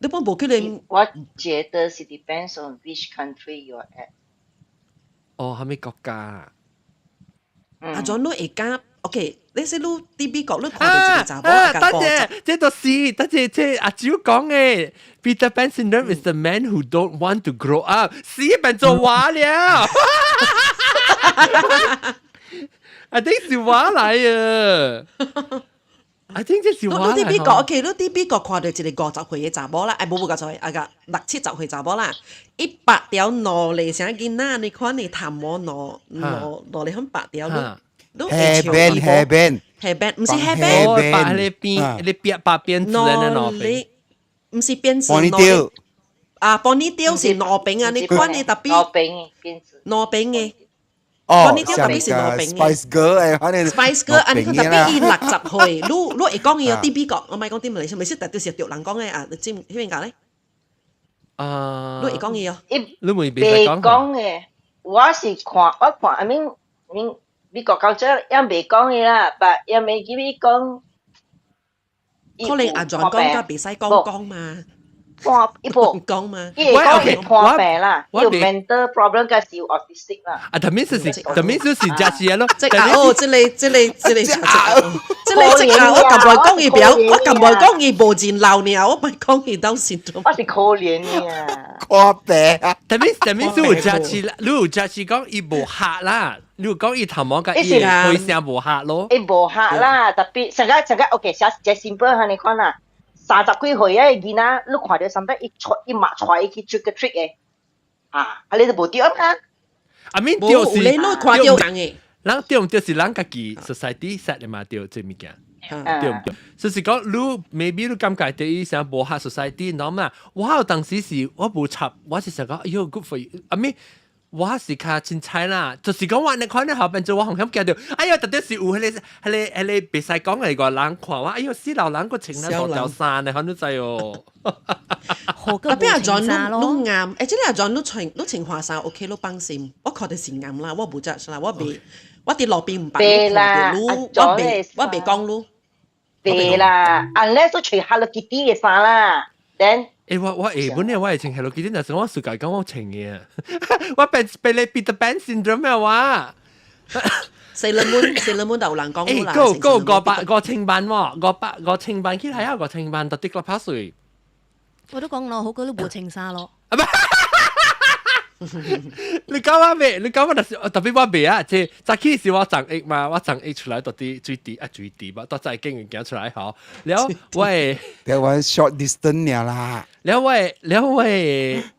E: 你冇冇可能？
F: 我覺得是 depends on which country you're at。
A: 哦，係咪國家？
E: 阿咗你會講 ，OK， 你是你啲美國你看到一個查某啊？
A: 多謝，這就是多謝即阿舅講嘅 ，Peter Pan syndrome is the man who don't want to grow up。死變做話了，啊，啲是話嚟啊！I think 這是我啦。
E: 你啲美國 OK， 你啲美國看到一個50歲嘅查某啦，冇50歲，個60、70歲查某啦，100條攞嚟成囡仔，你看你頭毛攞嚟響白條，你
G: hair band，
E: 唔是 hair band，
A: 把你邊把辮子咧攞嚟，
E: 唔是辮子
G: ，ponytail，
E: 啊 ponytail 是攞柄啊，你看你特別
F: 攞柄嘅，
E: 攞柄嘅。
G: 哦，像個 Spice Girl 誒，可能
E: Spice Girl，啊，你佢特別伊60歲，你會講伊有啲美國，我咪講啲馬來西亞，咪識特別是條人講嘅啊，你知唔知邊個咧？你會講伊哦？
A: 你未
F: 講嘅，我是看，I mean 美國教者也未講嘅啦，但也未叫你講。
E: 可能阿 John 講甲別使講嘛。
F: 一部
E: 講嘛，
F: 因為講係破病啦，有 mental problem 嘅是 autistic 啦。
A: 啊，頭面就是假事咯。
E: 即係哦，即係我咁耐講佢表，我咁耐講佢無盡流呢，我咪講佢到時做。
F: 我是可憐嘅啊，
G: 破病啊！
A: 頭面是有假事啦，你有假事講伊無客啦，你有講伊頭毛甲伊會聲無客咯。
F: 伊無客啦，特別成個 OK， 寫 simple 嚇你看啦。30幾歲啊，囡仔，你看到甚至一抹出去trick個 trick 嘅，你就無對啊嘛。
A: 阿面對是，
E: 你看到人嘅，
A: 人對唔對是人家己 society set 嘅嘛對這物件。對唔對？就是講你 maybe 你感覺對於成無下 society，喏嘛，我當時是我無插，我是想講，哎呦 good for you，I mean。我是較凊彩啦，就是講我你看你後邊做我紅響見到，哎呀，特別是有迄個比賽講嘅個人看我，哎呦死老人個穿那大條衫，你看你知哦。
E: 特別阿 John 你啱，即係阿 John 你穿花衫 OK 你放心，我確定是啱啦，我冇質啦，我啲路邊唔白你看到你，我未講你。
F: 對啦，unless 都穿 Hello Kitty 嘅衫啦，then。
A: 我本嚟我係穿 Hello Kitty，但係我世界講我穿嘅，我被你 Peter Pan syndrome 咩話
E: ？Sailor Moon 就難講啦。
A: 個清班喎，個清班，佢係一個清班，特啲個拍水。
H: 我都講咯，好過你冇清沙咯。
A: 你講我未？你講我特別我未啊！即係早期時我長 A 嘛，我長 A 出來到啲最低吧，到再經驗行出來好。了喂，
G: 台灣 short distance 啦。
A: 了喂，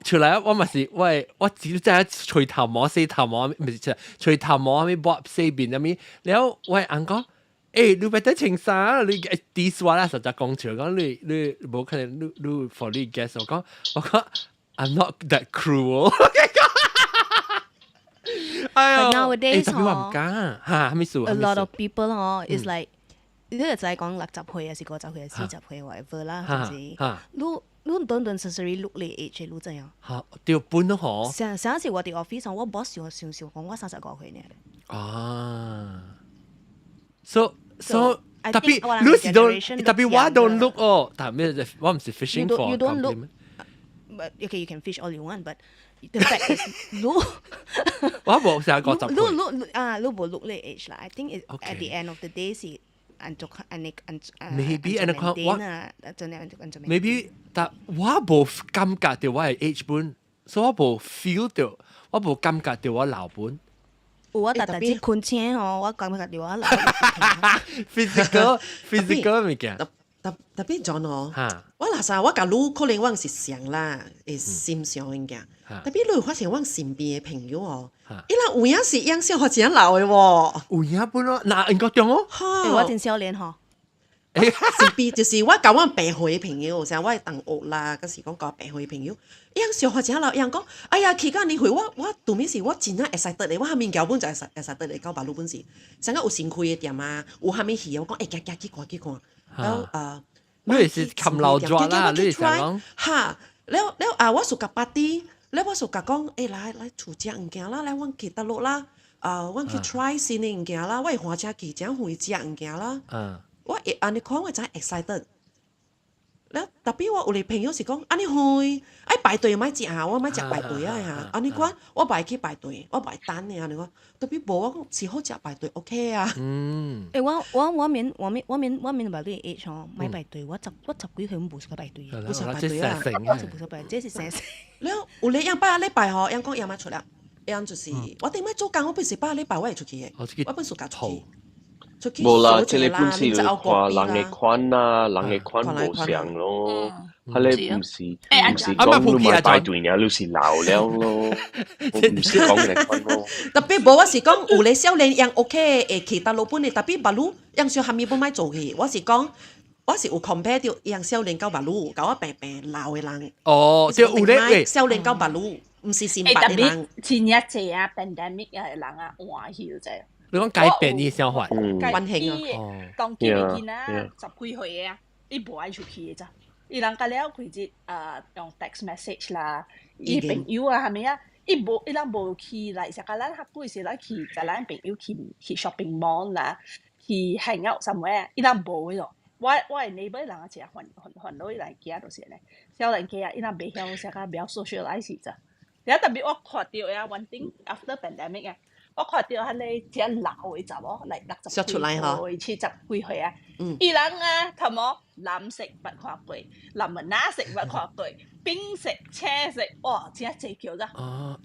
A: 出來我咪是喂，我只係隨頭摸四頭摸，唔係隨頭摸咪搏四邊咁咪。了喂，人講，你咪得清沙，你啲話啦，實在講笑講你冇可能你 for 你 guess 我講。I'm not that cruel 哎呦
H: But nowadays,
A: 特別話唔敢嚇，咩事
H: a lot of people is like，呢個就係講60歲啊，是50歲啊，40歲 whatever 啦，係咪先？你don't necessarily look 你 age，你怎樣？
A: 嚇，掉半都好。
H: 上一次我哋 office 我 boss 少講，我30個歲呢。
A: 啊 ，so 特別你是都特別我 don't look 哦，但係咩？我唔係 fishing for
H: compliment。But okay, you can fish all you want, but the fact is, look.
A: 我冇成個集。
H: look 冇 look 你 age 啦。I think it at the end of the day 是
A: maybe 安講我 maybe 但我冇感覺到我係 age 本，所以我冇 feel 到，我冇感覺到我老本。
H: 我特別困錢哦，我感覺到我老。
A: physical 物件。
E: 特別John哦，我嗱曬我甲你可能我是想啦，會心上嘅件。特別你發現我身邊嘅朋友哦，伊拉有影是樣小學真老嘅喎。
A: 有影本咯，嗱英國中哦，
H: 我真少年嗬。
E: 身邊就是我甲我白歲嘅朋友，成我係同學啦，嗰時講甲白歲嘅朋友，樣小學真老，樣講，哎呀，期間你回我度面時我真係會使得你，我下面腳本就會使得你到馬路本時，成個有新開嘅店啊，有下面戲我講，夾去看。然後
A: 你是冚老抓啦，你是講
E: 嚇，แล้ว我屬甲巴啲，แล้ว我屬甲講，來厝食物件啦，來阮去倒落啦，阮去 try 新嘅物件啦，我花車去正會食物件啦，我安尼看我真 excited。แล้ว特別我有啲朋友是講，安尼去愛排隊買食啊，我買食排隊啊嚇，安尼講我排去排隊，我排單嘅安尼講，特別無我講是好食排隊 OK 啊。
H: 我免話你 age 哦，買排隊，我十幾歲冇使排隊，
E: 冇使排隊啊，
H: 我就冇使排隊，這是成成。
E: แล้ว有啲樣拜禮拜嗬，樣講樣買出嚟，樣就是我哋買做工，我本時拜禮拜我係出去嘅，我本暑假出去。
B: 冇啦，即係你本時要看人嘅款啊，人嘅款冇上咯，係你唔是講你買排隊呀，你是老了咯，唔是講嘅款咯。
E: 特別無我是講有啲少年樣 OK 誒，其他老本嘅特別馬路樣少下面本買做嘅，我是講我是有 compare 到樣少年到馬路，搞我病老嘅人。
A: 哦，即係有啲
E: 少年到馬路，唔是善白嘅人。
I: 前一陣啊 pandemic 嘅人啊，換曉啫。
A: 你講改變啲想法，
E: 溫馨啊！
I: 當見你見啊，十幾歲啊，你無愛出去嘅咋？伊人家了佢只用 text message 啦，伊朋友啊係咪啊？伊人無去嚟，成個咱學過時來去，就咱朋友去 shopping mall 啦，去 hang out somewhere，伊人無嘅咯。我係你俾人啊，成日換到嚟家到時咧，少年家啊，伊人未曉成個比較 socialize 咋。有特別我看到啊，one thing after pandemic 啊。我看到係你只老嘅集喎，嚟60歲、70幾歲啊！伊人啊，頭毛藍色不看對，藍拿色不看對，冰色、青色，哇！真係最叫咋！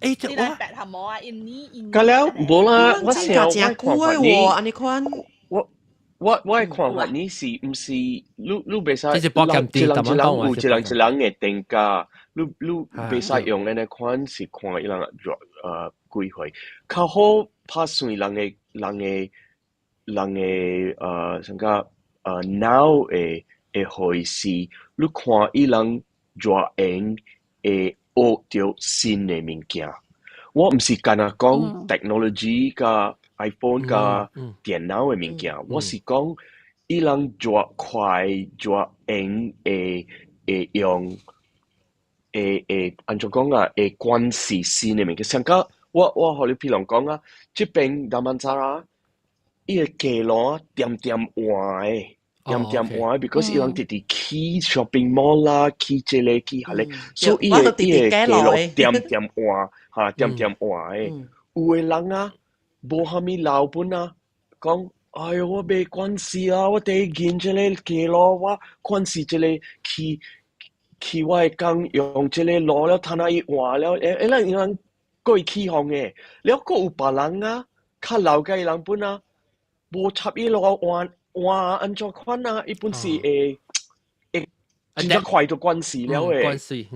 I: 你嚟白頭毛啊，印尼。
B: 咁了冇啦，我成日我
E: 看法你，安尼看。
B: 我係看法你是唔是？你袂使，
A: 即係博金啲，咁樣講
B: 有一人嘅定價，你袂使用呢款是看伊人幾歲，較好拍算人嘅，什個 now 嘅回事，你看伊人怎樣會學到新嘅物件。我唔是干那講 technology 甲 iPhone 甲電腦嘅物件，我是講伊人怎快怎樣會用按怎講啊？會關係新嘅物件。像個我互你譬如講啊，這邊大曼扎拉，伊個街路點點換誒。點點換 because 伊人直直去 shopping mall 啦，去這裡去下裡，所以伊個街路點點換嚇，點點換誒。有個人啊，無蝦米老本啊，講哎呦我沒關係啊，我第一見這裡街路，我關係這裡去我係講用這裡路了，睇下伊換了，伊人過去向誒，了個有別人啊，較老嘅人本啊，無插伊路換。哇！按照款啊，一般是真正快到關係了誒。
A: 關係，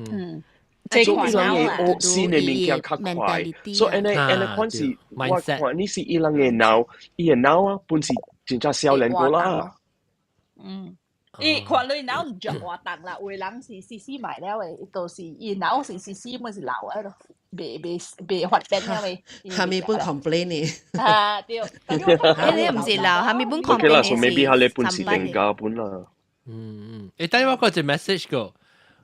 B: 所以伊人會學新嘅物件較快。所以安款是我看你是伊人嘅腦，伊嘅腦啊，本是真正少年過啦。
I: 伊看你腦唔着活動啦，有人是試買了誒，就是伊腦是試咪是老啊咯。被發展了未？
E: 下面本 complain 呢？
I: 啊對，
H: 你唔是老，下面本 complain
B: 嘅事。maybe 下你本是定價本啦。
A: 等我個隻 message 個，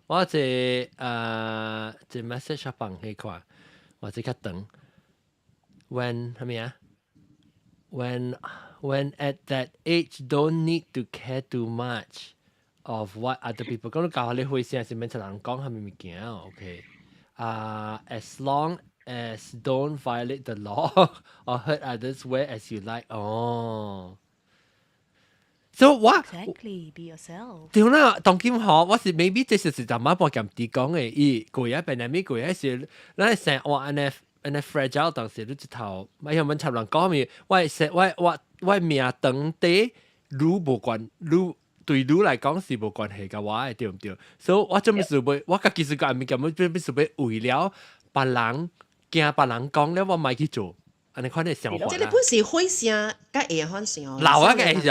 A: 我隻message 放起看，我即刻等。When 係咪啊 ？When at that age don't need to care too much of what other people 講，你教下你會先係免出人講係咪物件 ？OK。as long as don't violate the law or hurt others where as you like. Oh. So what?
H: Exactly, be yourself.
A: 對啦，當今好，我是 maybe 這是就冇幫咁啲講嘅，伊過一pandemic過一時，咱成話安尼 fragile 當時你一頭，咪有問插人講咪，我命當地愈無關愈。對你來講是無關係嘅話，對唔對？所以我做咩事會，我家己是個咪咁，咩事會為了別人驚別人講了，我咪去做，安尼款嘅想法。
E: 即係你本時開聲，甲會看上。
A: 老啊嘅就，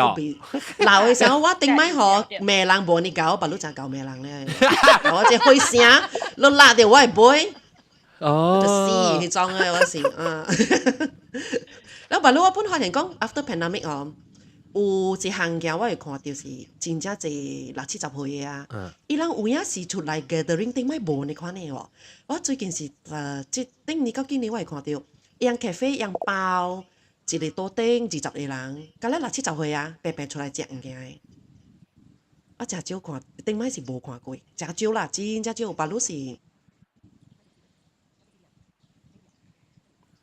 E: 老嘅時候我頂擺學罵人無你搞，白佬就搞罵人咧。我即開聲，你拉掉我係背，就死去裝嘅我是，แล้ว白佬我本發現講 after pandemic 哦。有一項嘢我會看到是真正濟60-70歲嘅啊，伊人有影是出來 gathering 頂擺無呢款嘅喎。我最近是即頂年到今年我會看到，伊人 cafe 伊人包一個桌頂20個人，甲咧60-70歲啊，白白出來食物件嘅。我真少看，頂擺是無看過，真少啦，真正少，白佬是。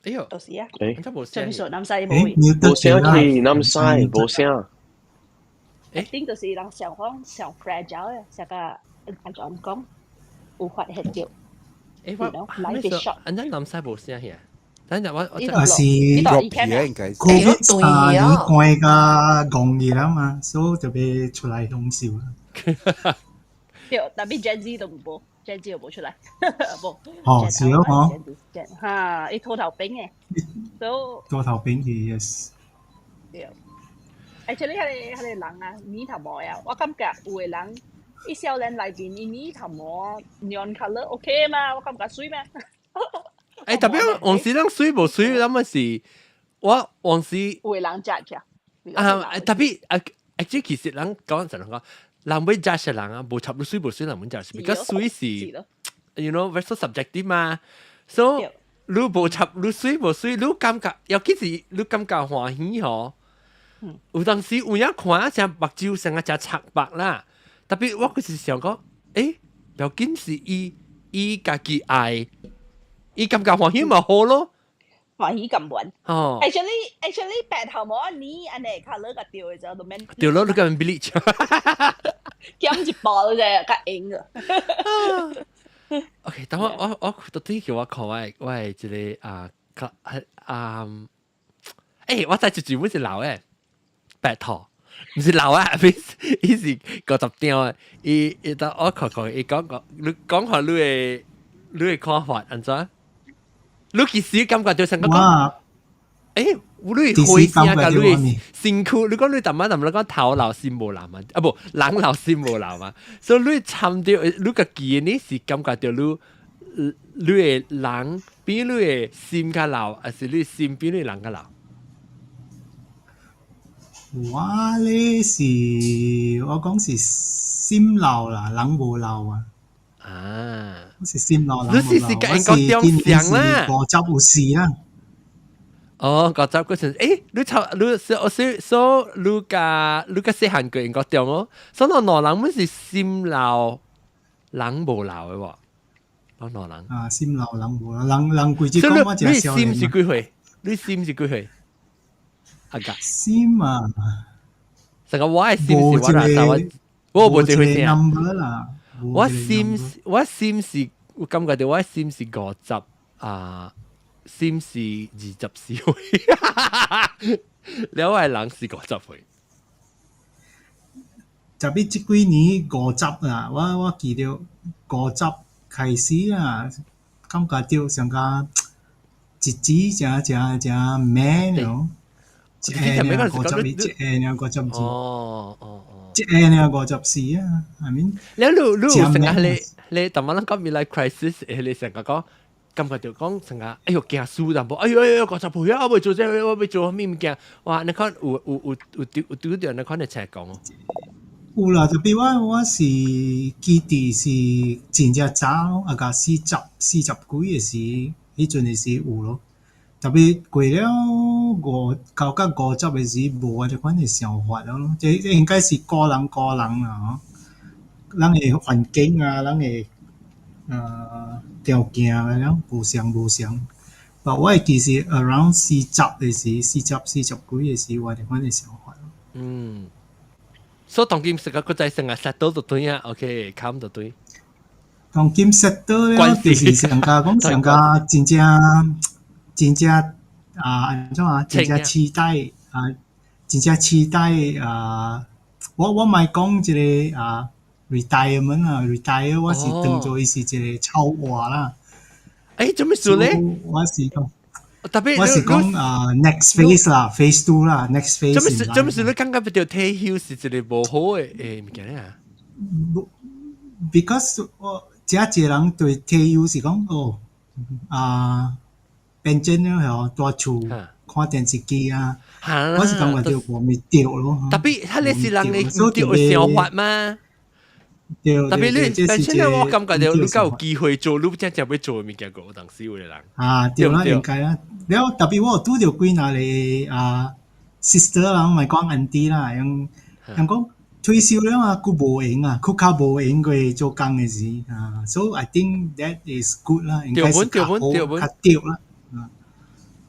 A: 哎呦，
I: 到時啊，
A: 冇聲，
I: 上南西冇，
B: 冇聲去南西，冇聲。
I: 頂就是人上講上 fragile 嘅，成個按怎講，無法協調。
A: life is short。安怎南西冇聲嘅？等陣我
D: 是
G: 應該是。
D: Covid 要關個工業啦嘛，所以就被出來享受啦。
I: 對，但係 Gen Z 都唔播。Gen Z 又冇出嚟，冇。
D: 哦，是咯，
I: 嗬。嚇，你拖頭餅嘅，都。
D: 拖頭餅嘅 yes。
I: 對。actually 係人啊，呢頭毛啊，我感覺有個人，一少年裏邊，伊呢頭毛 neon colour OK 嘛，我感覺水咩？
A: 特別往時人水無水，咁嘅是，我往時。
I: 有個人扎嘅。
A: 特別即其實人講成講。人會 judge 人啊，無插到水無水人會 judge，because 水是 ，you know very so subjective 嘛。so 你無插你水無水，你感覺尤其是你感覺歡喜嗬。有當時有影看啊，隻目睭成個隻赤白啦。特別我嗰時想講，要緊是伊家己愛，伊感覺歡喜咪好咯。
I: 歡喜咁穩。
A: 哦。
I: actually 白頭毛呢，安尼 colour 個掉嘅就都免。
A: 掉咯，你咁 bleach。
I: 減一包啫，較硬嘅。
A: OK， 等我到底叫我看我係一個我睇住本是老嘅白頭，唔是老啊，伊是50張啊。伊等我看，伊講下你嘅看法，安怎？你其實感覺就成個講。你回聲㗎，你身軀，你講你淡你講頭流心無流嘛，啊不，人流心無流嘛，所以你參到你個記呢是感覺到你嘅人比你嘅心較流，還是你心比你人較流？
D: 我咧是我講是心流啦，人無流啊。我是心流，人無流。我是今年是50有事啦。
A: 50嗰陣，你個細漢個應該中哦，所以羅人們是心流，人無流嘅喎，羅人。
D: 啊，心流人無流，人規隻講我只少年。
A: 你心是幾歲？你心是幾歲？啊個
D: 心啊，
A: 成個我係心是我啦，但我冇一回事。我心是，我感覺到我心是50啊。心是24歲，兩位人是50歲。
D: 特別這幾年50啊，我記得50開始啊，感覺到上個日子正 man 咯，一下呢51，一下呢52，一下呢54啊，I mean。
A: 你成日你特晚講 midlife crisis， 你成日講。感覺到講成個，哎呦驚輸淡薄，哎呦50歲啊，我未做這，我未做咩物件，哇！你看有拄着，你看你才講哦。
D: 有啦，特別我是記得是真正早，啊個40幾嘅時，迄陣嘅時有咯。特別過了到50嘅時，無我哋款嘅想法咯。這應該是個人啦，嗬。咱嘅環境啊，咱嘅條件了無相。但我記是 around 40嘅時，40幾嘅時，我哋款嘅想法咯。
A: 所以當今成個國際成個 settle 就對啊 ，OK， calm 就對。
D: 當今 settle 了，就是上個講上個真正安怎啊？真正期待我咪講一個retirement 啊 ，retire 我是當做伊是一個超話啦。
A: 做咩事咧？
D: 我是講 next phase 啦 ，phase 2啦 ，next phase。
A: 做咩事？你感覺到退休是一個無好嘅物件啊
D: ？Because 我這個人對退休是講變真了大厝看電視機啊，我是感覺到無咪掉咯。
A: 特別係你是人你掉嘅想法嘛？特別你，但係我感覺到你夠有機會做，你真正要做嘅物件個有當時會嘅人。
D: 對啦，應該啦。แล้ว特別我拄到幾那裡sister 啦，唔係講 auntie 啦，人講退休了啊，佢無用啊，佢較無用過做工嘅事so I think that is good 啦，應該是較好較對啦。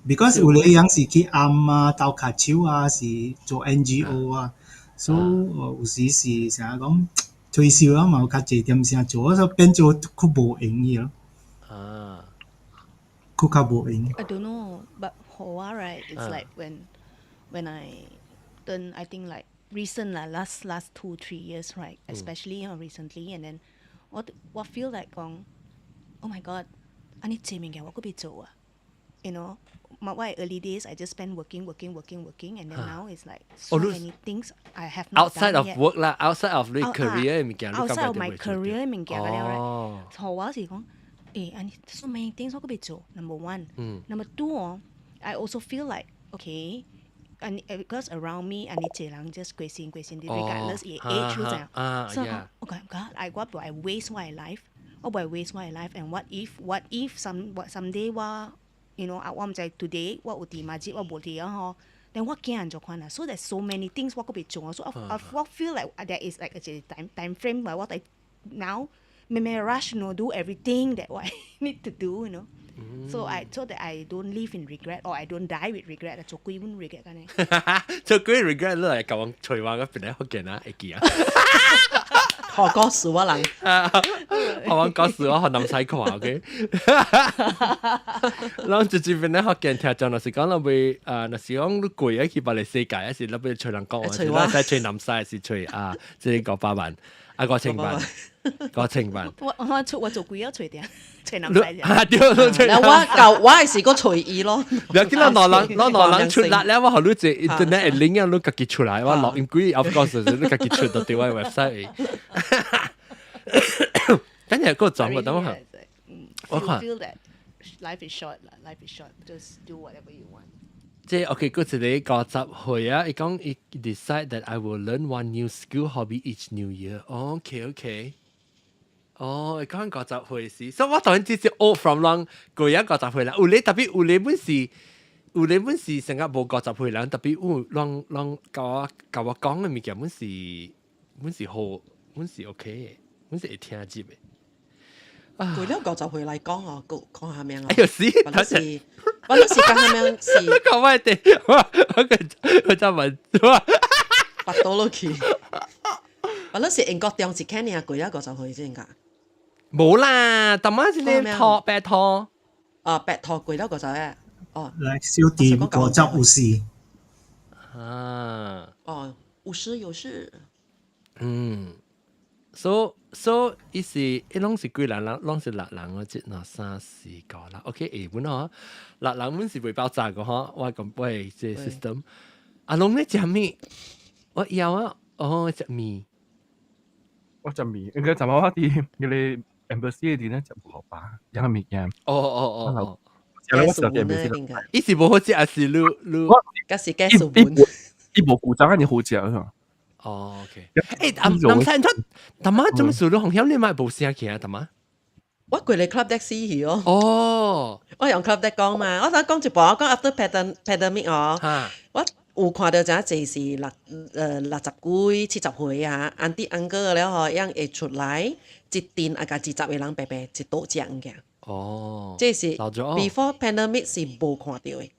D: because 有啲人是去暗啊，鬥卡手啊，是做 NGO 啊，so 有時是成日講。退休啦嘛，有較濟點先做，所以變做佢無用嘅咯。佢較無用。
H: I don't know, but Hoa right, it's like when I turn, I think like recent last 2-3 years, right, especially recently, and then what feel like 講 ，oh my god， อันนี้เจมิงแกว่าก็ไป做啊 ，you know。My early days, I just spent working, and then now it's like so many things I have not
A: outside
H: done
A: of
H: yet.
A: work 啦 ，outside of 你 career 嘅物件，
H: outside of my career 嘅物件嗰啲，我是講，อันนี้ so many things 我都要做。Number one, number two, I also feel like okay, and because around me, อันนี้เจริญ just 貴先 regardless age รู้จัก so okay, God, what do I waste my life? What do I waste my life? And what if someday ว่าyou know 我唔知 today 我有啲乜嘢我冇啲啊嗬，但我驚人做款啊 ，so there's so many things 我個別做啊 ，so I feel like there is like a time frame like what I now may rush you know do everything that what I need to do you know， so that I don't live in regret or I don't die with regret 做鬼唔 regret 嘅呢？
A: 做鬼 regret 都係講隨話嗰邊咧，好勁啊，會記啊！
E: 學歌詞我人，
A: 學我歌詞我學南西看 ，OK。咱直接邊咧學見聽眾，若是講咱會若是講你貴去別個世界，還是咱要隨人講，還是咱使隨南西，還是隨即個8萬啊個情辦，個情辦。
H: 我做幾多隨點，隨男仔
A: 啊對對。
E: 嗱我係是個隨意咯。
A: 你見到攞人出嚟咧，我後尾就 internet link 啊，你自己出來，我落in 幾 of course 你自己出到對我 website。等陣嗰個狀況等我下。
H: 我看 feel that life is short 啦 ，life is short， just do whatever you want。
A: 即係 OK，嗰時你50歲啊，伊講伊 decide that I will learn one new skill hobby each new year。OK。哦，伊講50歲時，所以我當然只是 old from long 過一50歲啦。有你特別有你本是成日無50歲人，特別有啷教我講嘅物件，本是好，本是 OK 嘅，本是會聽入嘅。
E: 過了50歲嚟講哦，講下名哦。
A: 哎呦死！
E: 我那時講下名是。
A: 講咩地？我就問咗。
E: 拔到落去。我那時英國中是看你啊，過了50歲先㗎。
A: 冇啦，特晚是你拖白拖。
E: 白拖過了50歲。哦。
D: 嚟小店50
A: 啊。
E: 50有事。
A: So 伊是一攏是幾人啦，攏是6人我即嗱3、4個啦。OK， 下本嗬，6人本是未爆炸個嗬，我講喂即 system。阿龍你食咩？我要啊，食麵。
C: 我食麵，應該尋晚啲你哋 embassy 啲咧就唔好吧，有個麵嘅。
A: 哦。
C: 有我食嘅 embassy。
A: 伊是無好食，還是你？
E: 嗰時計數本。
C: 伊無古早你好食啊。
A: OK。林生出，大媽做咩事？你紅曉你買部聲起啊，大媽。
E: 我過嚟 club deck 試去哦。
A: 我
E: 用 club deck 講嘛，我講一部，我講 after pandemic 哦。我有看到真係是60幾70歲啊，auntie uncle 了嗬，樣會出來一店啊，甲20個人白白一桌食嘅。即是 before pandemic 是無看到嘅。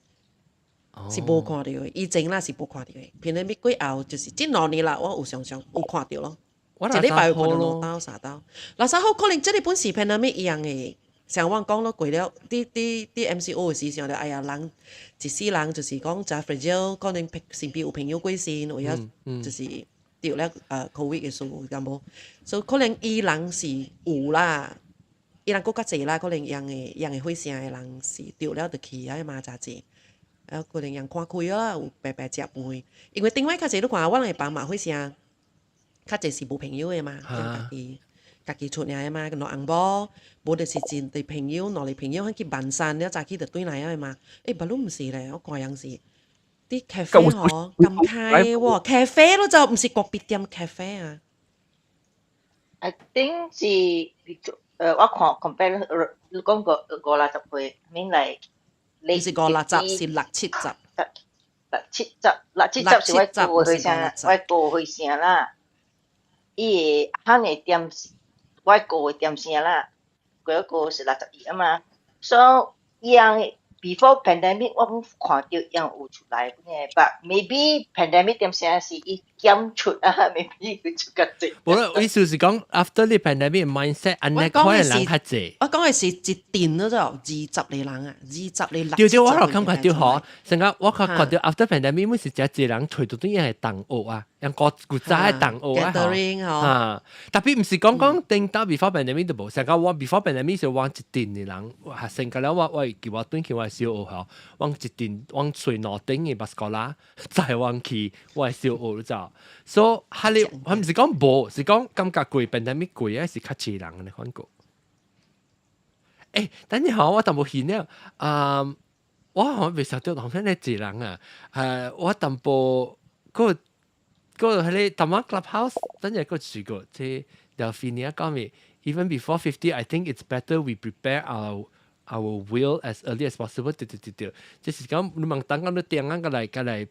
E: 是無看到嘅，以前啦是無看到嘅。pandemic 過後就是這2年啦，我有常有看到咯。一禮拜有可能2刀3刀。30號可能這裡本是 pandemic 一樣嘅。像我講咯，過了啲 MCO 嘅時時，我哋哎呀人一世人就是講就 fragile， 可能身邊有朋友過身，或者就是掉咧COVID 嘅數咁冇，所以可能伊人是有啦，伊人更加濟啦，可能樣嘅會聲嘅人是掉了就去啊嘛，真濟。可能人看開啦，有白白食飯，因為另外較濟你看，我哋幫嘛會聲，較濟是無朋友嘅嘛，家己出嚟嘛，攞紅包，無就是真對朋友，攞嚟朋友去辦山，了早起就對嚟啊嘛。不嬲唔是咧，我講樣是啲咖啡嗬咁開喎，咖啡咯就唔是個別店咖啡啊。
F: I think 是我看 compare 你講50歲，mean like
E: 你是50是60、
F: 70是我過去聲啦，伊個慳嘅店。我過嘅點先啦，嗰個是62啊嘛，所以樣 before pandemic 我冇看到樣有出來嘅，but maybe pandemic 點先是伊減出啊 ，maybe 佢出較濟。
A: 冇啦，意思是講 after the pandemic mindset，安尼可能人較濟。
E: 我講嘅是一店嗰度20個人啊，20個
A: 對對，我就感覺到嗬，成個我覺到 after pandemic 每時只濟人隨到啲嘢係同學啊。yang古早嘅同學啊，特別唔是講定到 before pandemic 都冇，成個我 before pandemic 就往一店嘅人，學生個了我叫我轉去我小學校，往一店往最north頂嘅巴斯哥啦，再往去我小學就，所以係你我唔是講冇，是講感覺貴 pandemic 貴啊，是較濟人嘅感覺。等陣好，我淡薄顯了，我好像未想到好像你濟人啊，我淡薄嗰個喺你淡晚 clubhouse， 等陣個住過，即係 Delphine 講咩 ？Even before 50, I think it's better we prepare our will as early as possible。即係講你問等講你點樣嚟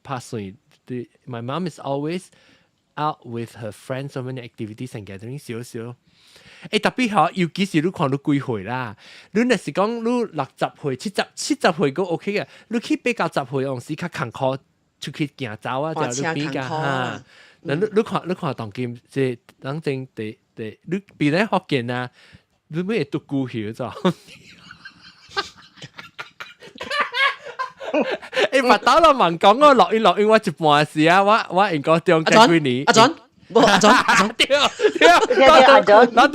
A: 拍算？My mom is always out with her friends so many activities and gathering 少。特別好，尤其是你看你幾歲啦，你若是講你60歲、70歲都 OK 嘅，你去80歲嗰陣時較坎坷。出去行走啊，就你邊個嚇？你看當今即等陣地，你別人學見啊，你咩都顧曉咗。發到啦，問講我落音，我一半時啊，我應該中幾年。
E: 阿準，我
A: 特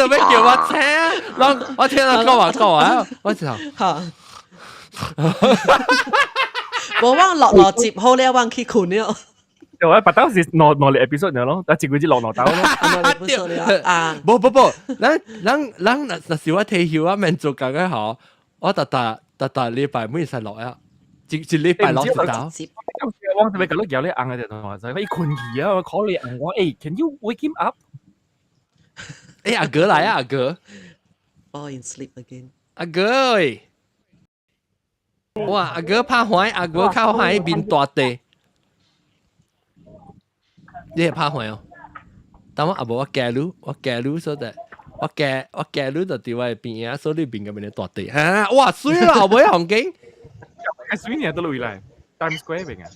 A: 别叫我车啊，我聽到講啊，我就
E: 嚇，我忘落接好了，忘去困了。
C: 我把當時攞嚟 episode 咗咯，但係自己落刀咯。
E: 啊，
A: 不，咱那時我退休啊，免做工嘅嗬，我特禮拜每日落啊，一禮拜落一刀。
C: 我特別覺得有啲硬嘅同學仔，佢困兒啊，我 call 你硬我，誒 ，can you wake him up？
A: 誒，阿哥嚟啊，阿哥
E: ，fall in sleep again。
A: 阿哥喂，哇，阿哥怕壞，阿哥靠壞面大地，你係怕壞哦？但我阿無我假如所以我假如就伫我邊啊，所以邊個邊大地嚇，哇，水啦，後尾行景，
C: 係水呢都落嚟。Times Square 邊啊？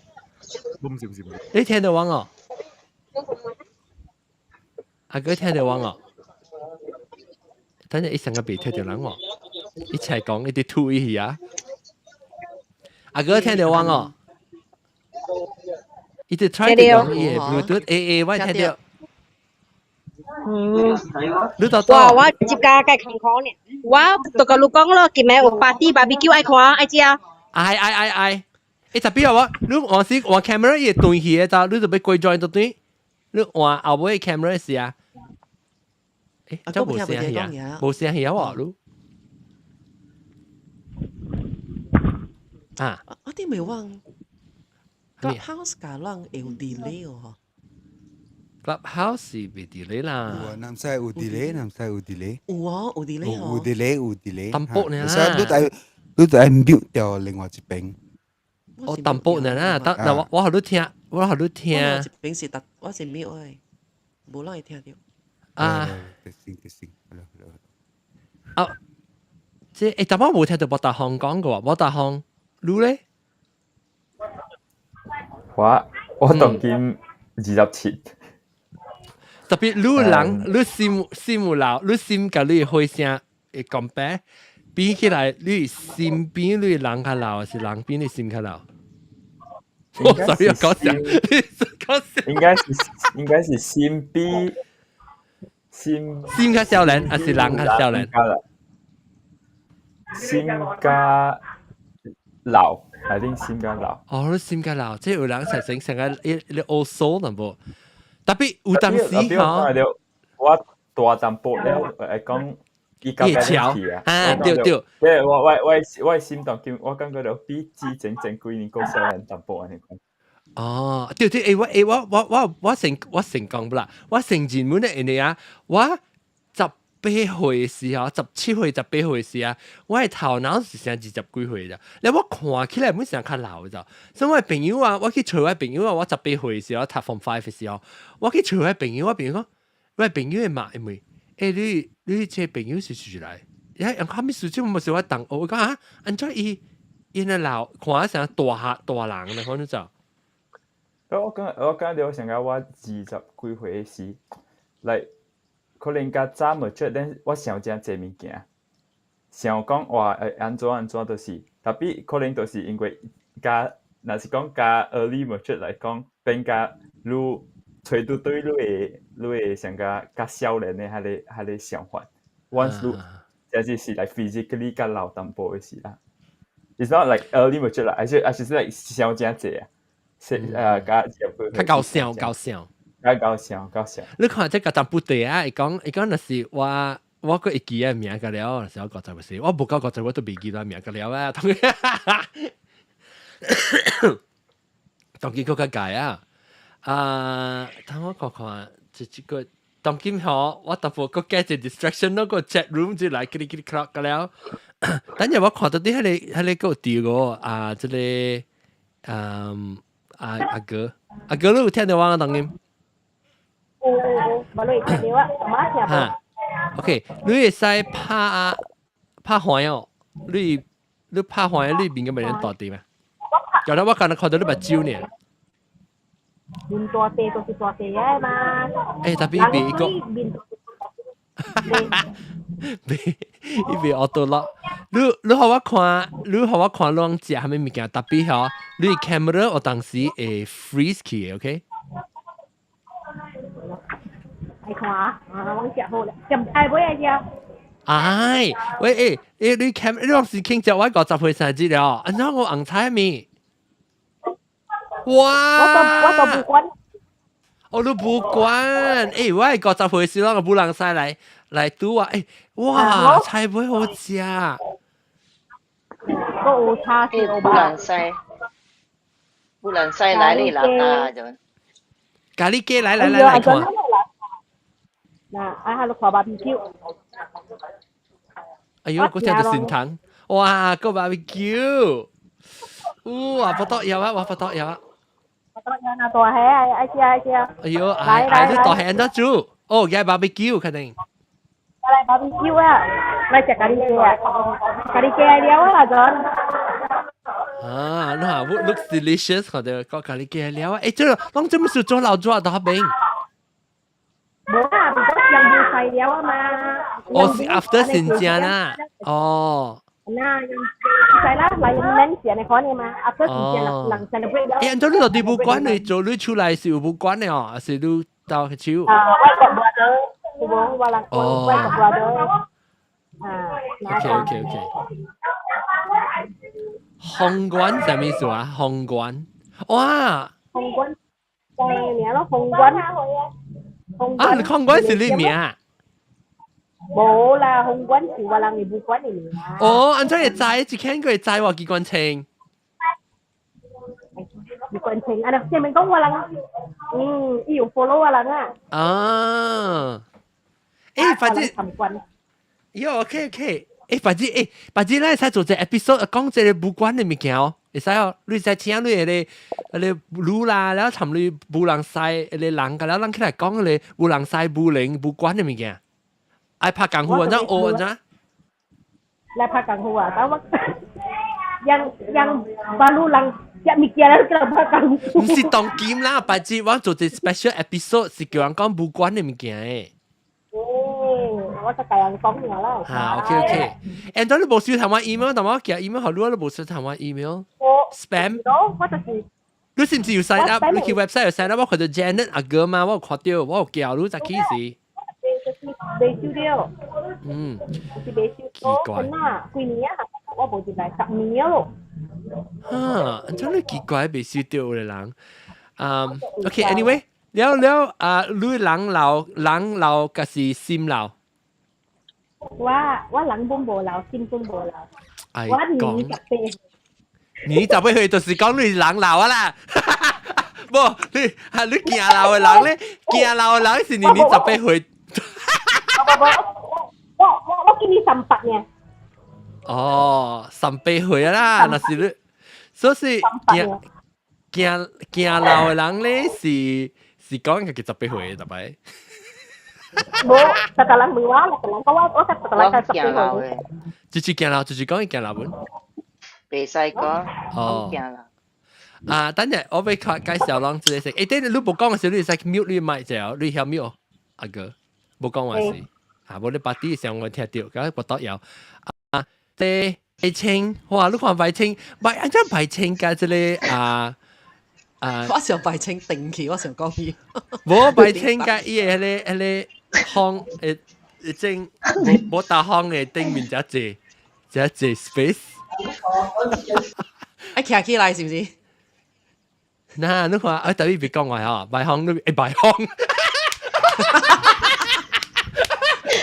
C: 唔少。
A: 你聽到我哦？阿哥聽到我哦？等陣一成個鼻聽到人喎，一齊講一啲吐一下。阿哥聽到我哦？一直 try 講嘢 Bluetooth AA 我聽到。你到
J: 哇！我接架計看看呢，我都甲你講咯，今日有 party barbecue 愛看愛食。
A: ai 誒，特別啊！你換 camera 嘢對起嘅咋？你就俾貴咗到對，你換後尾 camera 試啊！誒，真冇聲氣啊！冇聲氣啊！喎，你啊！
E: 我啲未忘 Clubhouse 架啷有 delay 哦
A: Clubhouse 是未 delay 啦。
G: 南西有 delay。
E: 有啊，有 delay 哦。
G: 有 delay。
A: 淡薄呢？
G: 所以你都係 mute 掉另外一邊。
A: 我淡薄呢啦，得嗱我好多聽。
E: 平時我是秒誒，冇人會聽到。
G: 啊，
A: 啊，即係但我冇聽到博大行講嘅喎，博大行你咧？
K: 我當見27。
A: 特別你人，你心有老，你心甲你開聲會講白，比起來你心比你人較老，還是人比你心較老？我 sorry 搞笑，
K: 應該是心比
A: 心較少年，還是人較少年？
K: 心較老，I think 心較老。
A: 哦，你心較老，即係有人成個你 old soul 淡薄。特別有當時嗬，
K: 我大淡薄了，係講伊較
A: 別啊，對。
K: 即係我心當叫我感覺到比之前幾年個少年淡薄安尼講。
A: 哦，對，我成功不啦？我成前門咧，人哋啊，我18歲時候，17歲、18歲時啊，我係頭腦是成20幾歲咋。你我看起來每成較老咋。所以我朋友啊，我去找我朋友啊，我18歲時候，讀 Form 5嘅時候，我去找我朋友，我朋友講，我朋友係問咪，你這朋友是誰來？人後面事情冇事我等我講啊，安怎伊係老，看成大人咧，可能就。
K: 我講到成個我20幾歲時，嚟。可能較早冇出，但我想真濟物件，想講話安怎都是，特別可能都是因為加，若是講加 early 冇出嚟講，變加你揣到對你會成個較少年嘅迄個想法 ，once 你即是like physically 較老淡薄嘅事啦。It's not like early 冇出啦，而是 like 想真濟啊，
A: 較搞笑。
K: 搞笑。
A: 你看這個淡薄地啊，伊講那是我個會記嘅名個了，那是我50歲，我無夠50歲我都未記到名個了啊，當今個個解啊，等我看這個當今嗬，我淡薄個 get 隻 distraction 嗰個 chat room 就來嘰哩clock 個了，等陣我看到啲迄個調個啊，這個阿哥你有聽到我當今？
J: 冇嚟聽到啊，馬聽
A: 嚇 ，OK， 你會使拍環哦，你拍環你邊個咪人大啲咩？有啦，我剛才看到你目睭呢。
J: 面大地都是大地嘅嘛。
A: 誒，特別別個，伊別我到啦。你學我看兩隻係咪物件？特別嗬，你 camera 我當時會 freeze 起嘅 ，OK？
J: 你看啊，我食好了，咁大杯啊只。
A: 唉，喂你 cam 你當時傾就我50歲生日了，安怎我紅菜咪？哇！
J: 我都不管。
A: 我都不管，我係50歲時咯，我不能曬來賭啊！哇，菜杯好食。
J: 個有叉燒吧？
F: 不能西來你老大就。
A: 咖喱雞來看。
J: 嗱，喺度烤 BBQ。
A: 哎呦，嗰隻就善騰，哇，個 BBQ，哇，不得有啊，我不得有啊。
J: 那大蝦啊，愛食。
A: 哎呦，哎，你大蝦得住？哦，嘅 BBQ 肯定。
J: 嚟 BBQ 啊，嚟食咖喱雞啊，咖喱雞料啊，John。
A: 啊，你話 looks delicious，我哋個咖喱雞料啊，這個，當真係做老咗到邊？
J: 冇啊，唔得上要細料啊嘛。
A: 哦，是 after 新疆啦。哦。
J: Nah, yung isa lang, lain siya na kung ma. After siya lang celebrate daw.
A: Anh cho nó đi bu quán này, cho nó出來是有bu quán này à,是都到去超。
J: Welcome brother, ubong walang welcome brother.
A: OK。紅館係咩意思啊？紅館，哇！
J: 紅館，名咯，紅館。
A: 啊，你紅館是你名啊？
J: 冇啦，紅館是話人哋不管你名。
A: 哦，安怎會知？一聽佢會知喎，機關稱。
J: 機關稱，啊，前面講話人，伊有 follow 話人啊。
A: 啊，反正，OK，反正咱使做隻 episode 講這個不管的物件哦，會使哦，你使聽你個路啦，然後尋你不能使個人㗎，然後咱起來講個不能使不靈不管的物件。愛拍功夫啊，怎學怎？
J: 來拍功夫啊，但我yang baru lang siap mikir lah kalau拍功夫。
A: 唔是當劍啦，白節我做隻 special episode 是叫人講無關的物件誒。
J: 我就介人講嘢啦。
A: 嚇 ，OK。誒，當你冇收台灣 email，但我寄 email 後，你冇收台灣 email。spam。
J: 我就是。
A: 你是唔是要 sign up？你去 website 有 sign up，我看到 Janet 阿哥嘛，我有看到，我有叫你就起事。
J: 未收到。是未收到。
A: 奇怪。
J: 幾年啊？我冇進來10年咯。
A: 真係奇怪，未收到嘅人。OK，anyway，了你人老個是心老。
J: 我人本無老，心本無老。我28。
A: 28歲就是講你人老啊啦。不，你驚老嘅人咧，驚老嘅人是你28歲。
J: 我今年38年。
A: 哦，38歲啦，那是你，所以驚老嘅人咧是講佢18歲特別。
J: 冇，特人唔話，特人講我特人係18歲。
A: 就是驚老，就是講佢驚老本。
F: 袂使講，我驚啦。
A: 等陣我俾介紹啷之類食。等你冇講嘅時候，你使 mute 你麥就，你曉 mute 阿哥，冇講話事。冇你把啲上我聽到，咁不得有。即白青，哇！你看白青，安怎白青嘅即個
E: 我想白青定期，我想講嘢。
A: 冇白青嘅伊個項正冇大項嘅頂面一隻 space。
E: 企起來是唔是？
A: 嗱，你看特別別講話嚇，白項你白項。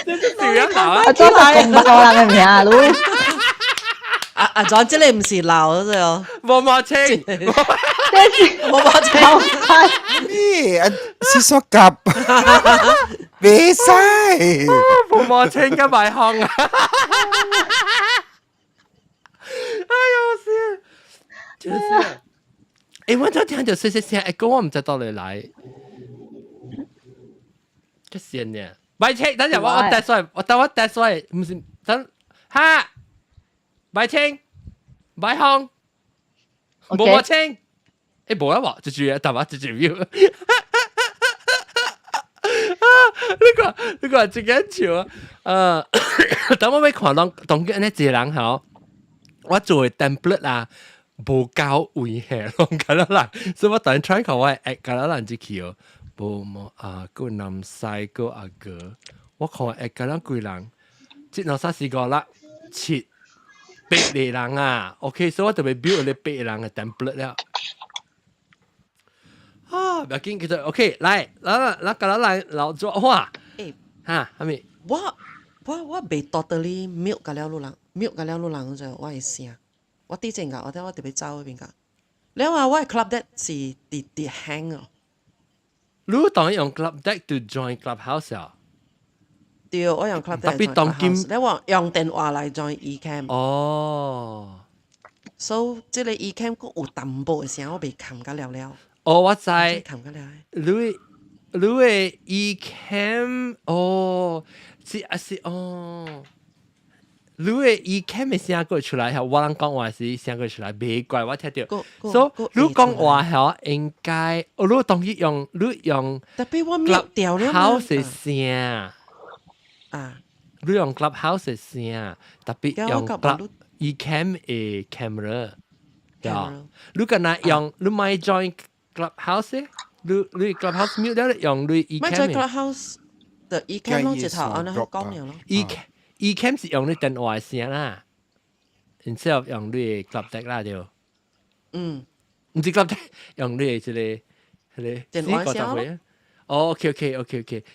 L: 我真係咁多人嘅名啊，你。
E: 阿莊，即係唔是鬧咗啫？
A: 冇清，
E: 冇清。
G: 咩？廁所夾，別晒。
A: 冇清嘅白項啊！哎呦，真是。我就聽到細細聲，講我唔知道你嚟，這線呢？白青，等陣我帶出來，我帶出來，唔是等哈，白青，白紅，冇青，冇啦喎，就住但話就住要，呢個係真緊潮啊！等我俾看當佢呢隻人好，我做 template 啊，冇夠危險，咁啦，所以我等 try 佢我 act 咁啦，就叫。無個南西個阿哥，我看會個人幾人，即係三四個啦，78個人啊 ，OK， 所以我特別 build 你8個人嘅 template 了。啊，不要緊，其實 OK， 來，來老做哇，嚇，係咪？
E: 我未 totally mute 㗎了路人 ，mute 㗎了路人就我係聲，我啲正㗎，我特別走嗰邊㗎。你話我 club deck 是啲 hang 哦。
A: 你當用 club deck to join clubhouse 啊？
E: 對，我用 club deck
A: 特別當今，
E: 你話用電話嚟 join ecam。
A: 哦。
E: So 即係 ecam 個有淡薄嘅聲，我未冚㗎了。
A: 哦，我知。
E: 冚㗎了。
A: 你嘅 ecam 哦，是哦。你嘅 ecam 嘅聲過出來，我人講話是聲過出來，袂怪我聽到。所以你講話係應該，你當然用，
E: 特別我滅掉了
A: Clubhouse 嘅聲
E: 啊，
A: 你用 Clubhouse 嘅聲，特別用 ecam 嘅 camera，你咁樣用，你咪 join Clubhouse 你 Clubhouse mute 了，用你 ecam。
E: 咪 join Clubhouse，就 ecam 咯，直頭按你講了咯。
A: ecam 是用你電話聲啦，然之後用你 club deck 啦就，唔知 club deck 用你係
E: 電話聲咯。
A: 哦 ，OK，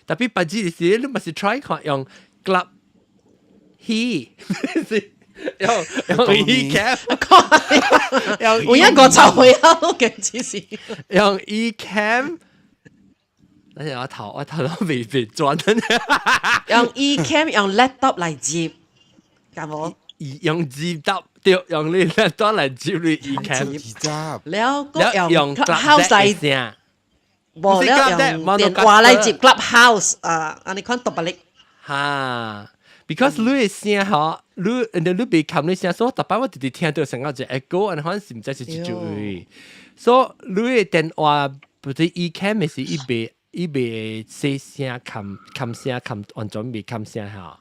A: 特別不知時你咪是 try 看用 club he， 用 ecam，
E: 用一個就會有嘅指示，
A: 用 ecam。那時我頭都未轉，
E: 用 ecam 用 laptop 嚟接，咁我
A: 用接搭對，用你 laptop 嚟接你 ecam，
E: แล้วก็用 clubhouse 嚟
A: 聲，
E: 冇แล้ว用電話嚟接 clubhouse อันนี้看獨白力
A: 嚇。Because 你嘅聲嚇，你被冚你聲，所以特別我直直聽到成個就 echo， 然後是唔知是幾句嘅，所以你嘅電話不是 ecam 係一被細聲冚聲冚完全未冚聲嚇。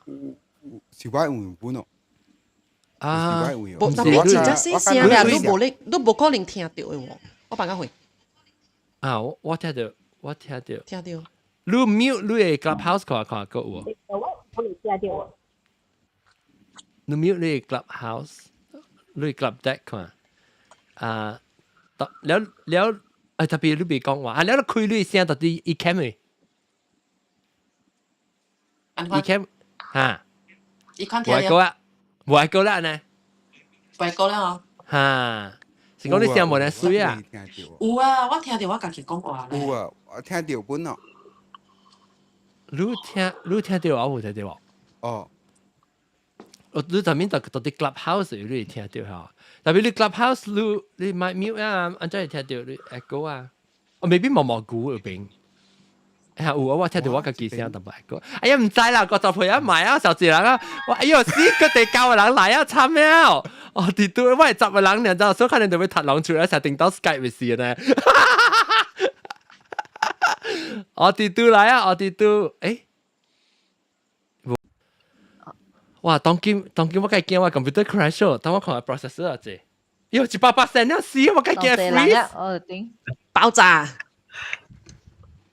G: 是我用本咯。
E: 啊，特別真正細聲咧，都冇可能聽到嘅喎。我辦個會。
A: 啊，我聽到。你 mute 你嘅 clubhouse 看個喎。
J: 我嚟聽到。
A: 你 mute 你嘅 clubhouse， 你嘅 club deck 看。แล้ว特別你別講話，แล้ว開你聲到啲 ecam 嘅 ecam 嚇
E: ecam
A: 聽到，外國啦呢，
E: 外國啦哦
A: 嚇，是講你聲冇得水啊？
E: 有啊，我聽到我家己講話咧。
G: 有啊，我聽到本咯。
A: 你聽到我冇聽到？
G: 哦。
A: 你就面到啲 clubhouse 你聽到嚇，特別你 clubhouse 你咪 mute 啊，安怎會聽到你 echo 啊？我未必毛菇嗰邊，我聽到我個機聲特別 echo。哎呀唔知啦，個就陪一埋啊，小姐人啊，哎呦死個地教嘅人嚟啊，慘咩？我哋都喂10個人然之後，所以可能就會突狼出來，成定到 Skype 嘅事呢。我哋都嚟啊，我哋都誒。哇！當今我計見我 computer crash 咗，當我看 processor 啊啫，喲100%了死，我計見 freeze，
L: 我頂
E: 爆炸。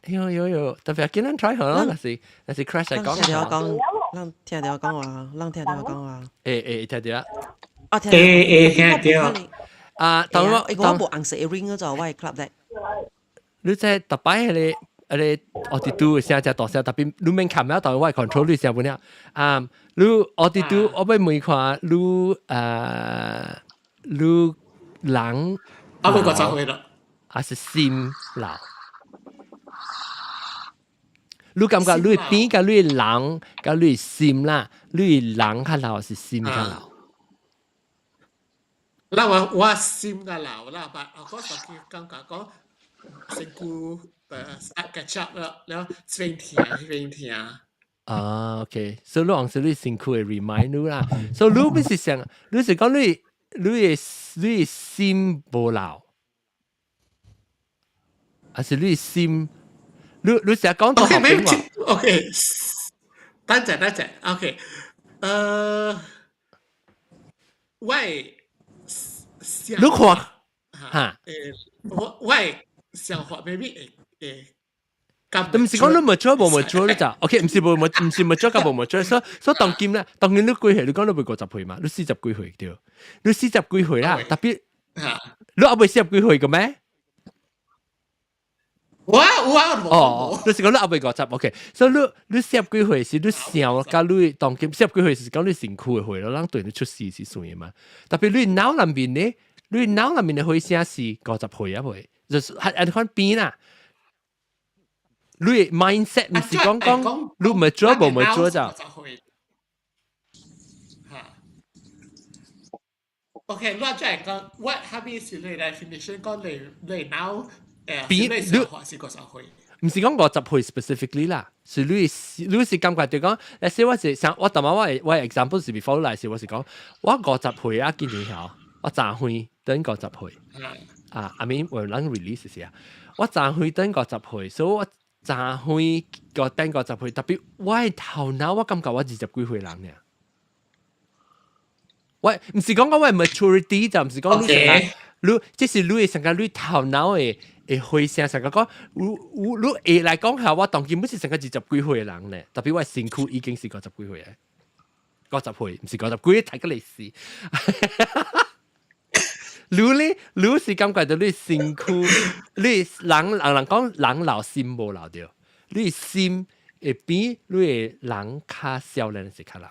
A: 喲，特別見人 try 下咯，那是 crash 嚟講。
E: 聽到我講，人聽到我講話，聽到我講話。
A: 誒，聽到啊！
E: 我聽到。
M: 聽到。
E: 啊，當我冇按時 ring 嗰陣，我係 club 咧。
A: 你即係特別係你。我哋都聲只大聲，特別你免冚了，當我 control 你聲本了。你我哋都我俾每看你人，
M: 我冇個就會啦，
A: 還是心老。你感覺你邊個你人，個你心啦，你人較老是心較老。
M: 嗱我心較老啦，但我嗰時感覺講成個。catch up แล้วเสียงเถียง
A: OK， 所以你你辛苦嘅 remind 你啦，所以你不是想，你是講你心無老，還是你心，你成日講到學邊話
M: ？OK， 等陣 ，OK， 喂，
A: 你看嚇，
M: 喂，想法 maybe
A: 但唔是講你冇做冇冇做你就 OK， 唔是冇做甲冇冇做，所以當今咧，當今你幾歲？你講你未50歲嘛？你40幾歲對？你40幾歲啦，特別你阿未40幾歲嘅咩？哦，你是講你阿未50 OK， 所以你40幾歲時，你想甲你當今40幾歲是講你身軀嘅歲咯，人對你出事是算嘅嘛？特別你腦入面咧，你腦入面嘅歲聲是50歲啊未？就是係看邊啦。你 mindset 唔是講你唔做冇唔做就。
M: OK， 亂再講 ，what 下面是你 definition 講你腦
A: 比
M: 你想法是50歲。
A: 唔是講50歲 specifically 啦，是你是感覺對講，例如我是想我頭晚我 example 是 before 來時，我是講我50歲啊，今年曉我賺歲等50歲啊，I mean 我諗 release 時啊，我賺歲等50歲，所以我。賺開個等50歲，特別我係頭腦，我感覺我20幾歲人呢。喂，唔是講我 maturity 就唔是講你成個，你即是你成個你頭腦嘅回聲，成個講，你嚟講下，我當基本是成個20幾歲嘅人呢。特別我身軀已經是50幾歲嘅，50歲唔是50幾，睇個歷史。你是感覺到你身軀，你人講人老心無老掉，你心會比你人較少年時較老。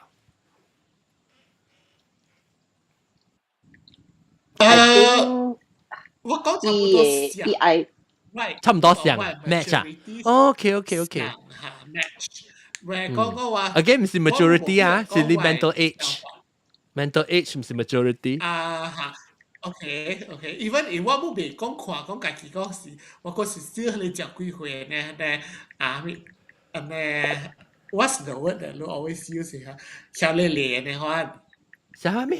M: 我講差唔多像
A: match 啊 ？OK。
M: match。喂，講話
A: ，again 唔是 majority 啊，是你 mental age 唔是 majority。OK，even
M: 我冇被講看講家己講是，我嗰時少你食幾歲呢？what's the word that you always use 嚇？小咧咧呢話？
A: 啥咩？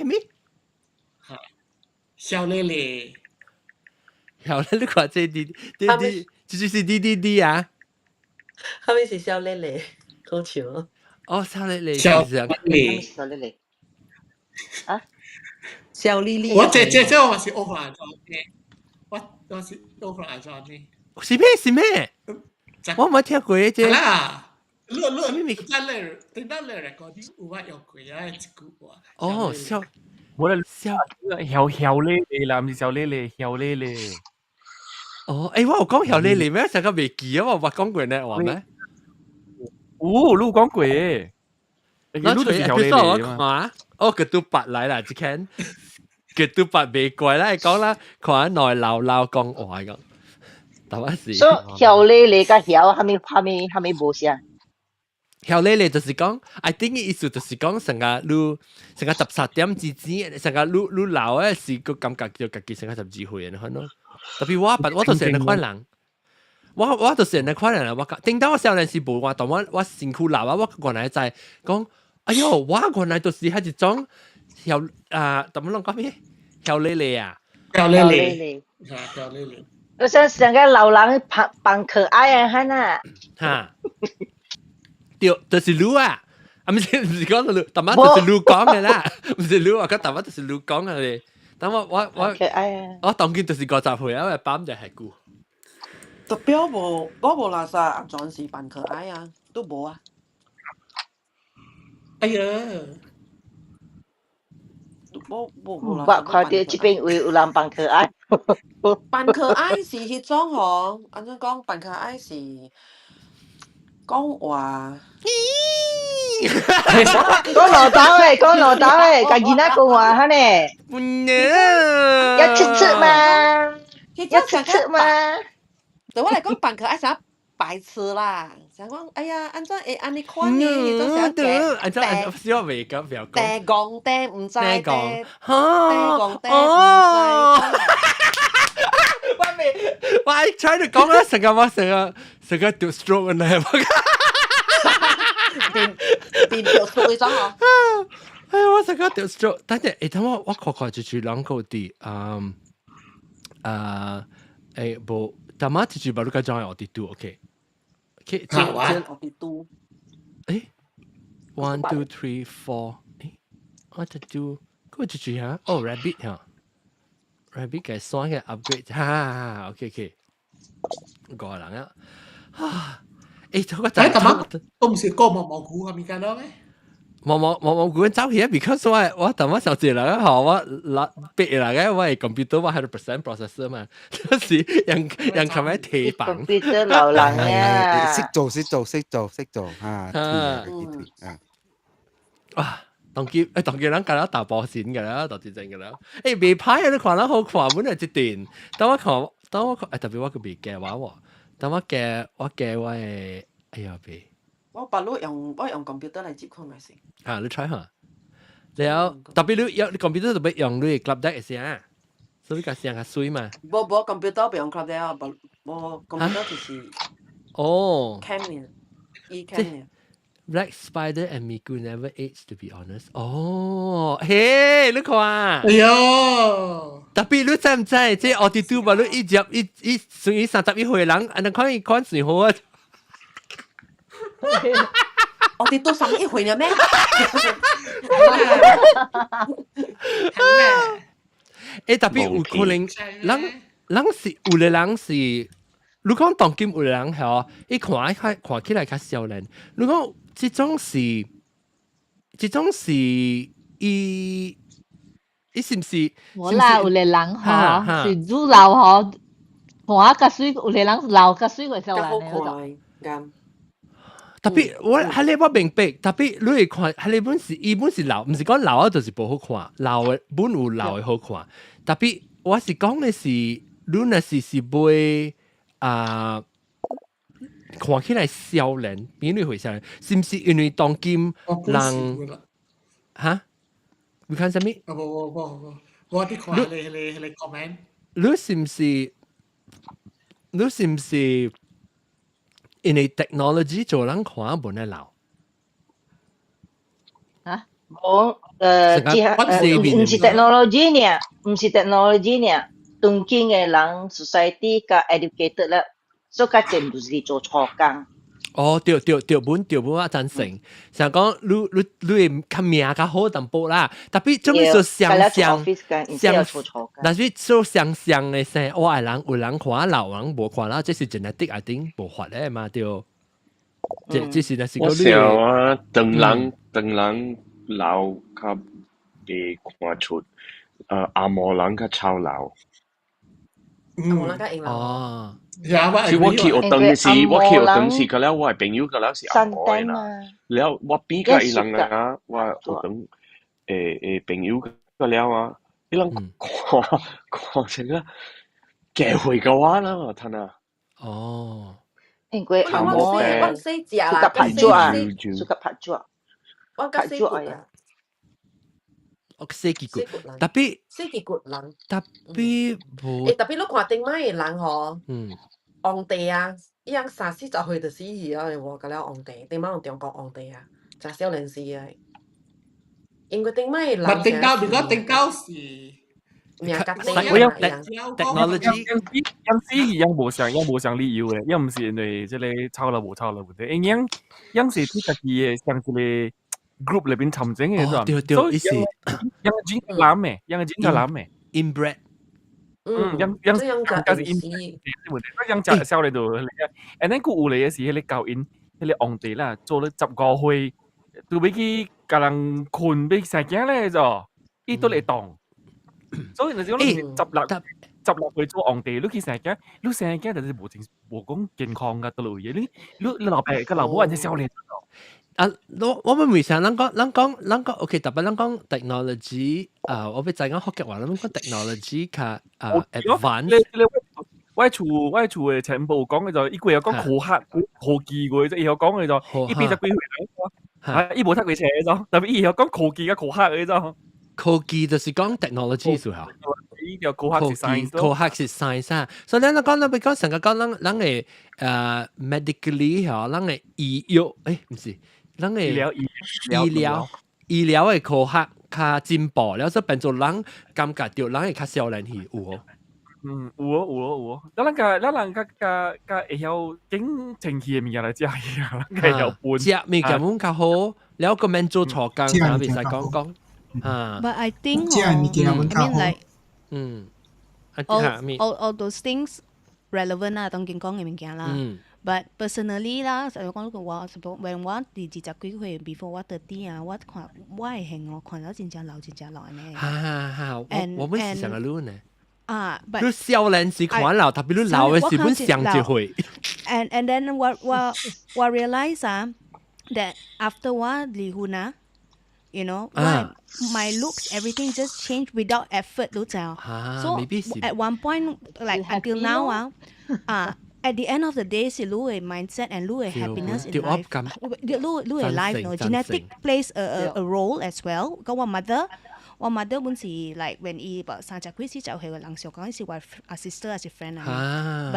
M: 小咧咧。
A: 小咧，你看這就是DDD 啊？
E: 係咪是小咧咧？講笑。
A: 哦，小咧咧。
M: 小咧咧。
E: 啊？小麗麗，
M: 我這我是歐克蘭莊嘅，我是歐克蘭莊嘅。
A: 是咩？我冇聽過嘅啫。
M: 啦，你真係聽到你嚟講啲話有鬼啊，一句話。
A: 哦，小，
C: 我哋小咧咧啦，唔是小咧咧，小咧咧。
A: 哦，誒，我有講小咧咧咩？成個未記啊，我講過呢話咩？
C: 哦，你有講過嘅。
A: 那除咗我看，我個都白嚟啦，只看。佢都白未怪啦，講啦，看內流講話咁，頭一時。
F: 所以曉咧咧個曉，係咪無聲？
A: 曉咧咧就是講 ，I think 意思就是講成個13點之前，成個你老嘅時個感覺就自己成個12歲嘅可能。特別我就是那款人，我就是那款人啊！我聽到我少年時無話，但我身軀老啊，我原來在講，哎呦，我原來就是係一種。曉怎麼講咩？曉咧咧啊！
M: 曉咧咧，曉咧咧。
F: 我想成個老人扮可愛啊，係呐。
A: 嚇，對，就是你啊！唔是講到你，但係就是你講嘅啦，唔是你話佢，但係就是你講嘅咧。但我
F: 可愛啊！
A: 我當見就是50歲啊，因為扮就係古。
E: 特別我冇垃圾阿莊是扮可愛啊，都冇啊。
M: 哎呀！
F: 我看到這邊有人扮可愛，
E: 扮可愛是迄種吼，安怎講？扮可愛是講話，
F: 講老豆誒，家己那講話哈呢？要吃吃嗎？要吃吃嗎？
E: 對我嚟講，扮可愛啥？白痴啦！想講，哎呀，安怎會安尼看呢？迄種小嘅，
A: 安怎小未講不要講。
E: 地講地唔知地，地講地唔知。
A: 我係 try to 講啦，成個掉 stroke 呢，
E: 變掉 stroke 咗嗬。
A: 哎呀，我成個掉 stroke，等陣，等我看住兩個啲，無，但係住巴魯加莊係我哋都 OK。Okay， 1 2 3 4， 我哋do，嗰隻住嚇，哦 rabbit 嚇 ，rabbit 嘅雙嘅 upgrade，哈 ，OK，個人啊，嗰個就
M: 都唔是個蘑菇係咪㗎咯？
A: 冇估走起，because 我頭先上次嚟嘅我別嚟嘅我係 computer 我100% processor 嘛，嗰時人咁樣貼板。
F: computer 流能啊！
G: 識做啊！
A: 啊！當佢人搞到大波線嘅啦，當真嘅啦。未拍你看得好看，本來一段。當我看，特別我個未嘅話喎，當我嘅係，哎呀別。
E: 我把我用 computer 嚟接看咪先。
A: 你 try 下。แล้ว特別你computer 特別用你 club deck 嘅先，所以個聲較水嘛。
E: 冇 computer 唔用 club deck 啊，冇 computer 就是。cam 嘅，cam 嘅。
A: Black Spider and Miku never age to be honest. 嘿，你看啊！
M: 哎呀！
A: 特別你知唔知？即我哋都話你一屬於31歲人，你看時候啊！
E: 我哋都31歲了咩？
A: 特別有可能，人是有的人是，你講當今有的人係，一看起來較少年。你講這種是，伊是唔是？
L: 我啦，有的人嗬是煮老嗬，看較水，有的人老較水個少年嗰種。
A: 特別我明白，特別你會看，伊本是老，唔是講老啊，就是無好看，老嘅本有老嘅好看。特別我是講嘅是，你若是買看起來少年，邊類會少年？是唔是因為當今人嚇？你看啥物？
M: 我啲看你 comment。
A: 你是唔是？因為 technology 做人看冇得老。
F: 我唔是 technology 呢，唔是 technology 呢，當今嘅人 society 較 educated 啦，所以較全部是做錯工。
A: 對本我贊成。成講你較命較好淡薄啦，特別做咩做相，但是做相嘅先，我係人有人看老人無看啦，這是 genetic I think 無法嘅嘛對。這是那是個你。
B: 我想啊，當人老較未看出，阿摩人較超老。
M: 是
B: 我去學當時個了，我係朋友個了是阿摩嘅啦。แล้ว我比較伊人啊，我學當朋友個了啊，伊人看成個結會個話啦，我睇啊。
F: 因為阿摩誒，suka拍照啊，suka拍照。
E: 我較細個啊。
A: 我細幾個，特別
E: 細幾個人，
A: 特別無。
E: 特別你看頂擺嘅人嗬，皇帝啊，伊樣30-40歲就死去啊，我個了皇帝，頂擺用中國皇帝啊，真少年死啊。因為頂擺嘅人，
M: 如果頂到是
E: 命較低啊，
C: 有 technology，樣無上理由嘅，樣唔是因為即係抄了無抄了問題，樣是佢自己嘅像一個。group 裏邊尋整嘅啫，
A: 所以
C: 樣剪個攬嘅，樣剪個攬嘅
A: ，inbred，
C: 樣就是 inbred，樣就少嚟到嚟嘅，and then 佢有嚟嘅時，佢哋教因，佢哋皇帝啦，做咗15歲，都俾佢教人困俾成驚咧就，伊都嚟當，所以你講你執落去做皇帝，你其實嘅，你成驚就係無講健康嘅多類嘢，你老爸個老母人就少嚟。
A: 我們為啥人講 OK，特別人講 technology，我俾再講學嘅話，人講 technology 較advance。
C: 我厝嘅全部講嘅就，伊個又講科技嘅啫，伊又講嘅就，伊變咗幾歲伊無讀過冊嘅啫，特別伊又講科技嘅科學嘅啫。
A: 科技就是講 technology 數下。
C: 伊叫科學是 science，
A: 科學是 science 啊。所以咱講咱講成個講咱嘅medically 嚇，咱嘅醫藥唔是。咱嘅醫療嘅科學較進步，了所以變做人感覺到人會較少年去有哦。
C: 有。咱人較會曉經清氣嘅物件來食嘢，咱會曉搬。
A: 食物件本較好，了個免做錯工，嗱，別使講。
H: But I think
D: I
H: mean like all those things relevant 啦，當見講嘅物件啦。But personally 啦，就講我when 我哋二十幾歲 before 我30啊，我看我係型我看到真正老呢。
A: 我們是上個路呢。
H: but
A: 你少年時看老，特別你老嘅時本上就會。
H: And then 我 realize that after 我離婚啊。You know, my looks, everything just changed without effort, 都知道。So at one point, like until now, at the end of the day, 是你嘅 mindset and 你嘅 happiness in life. 你嘅 life, no, genetic plays a role as well. 個我 mother 本是 like when 伊30幾歲就係個人想講是我 sister 係 friend 啊。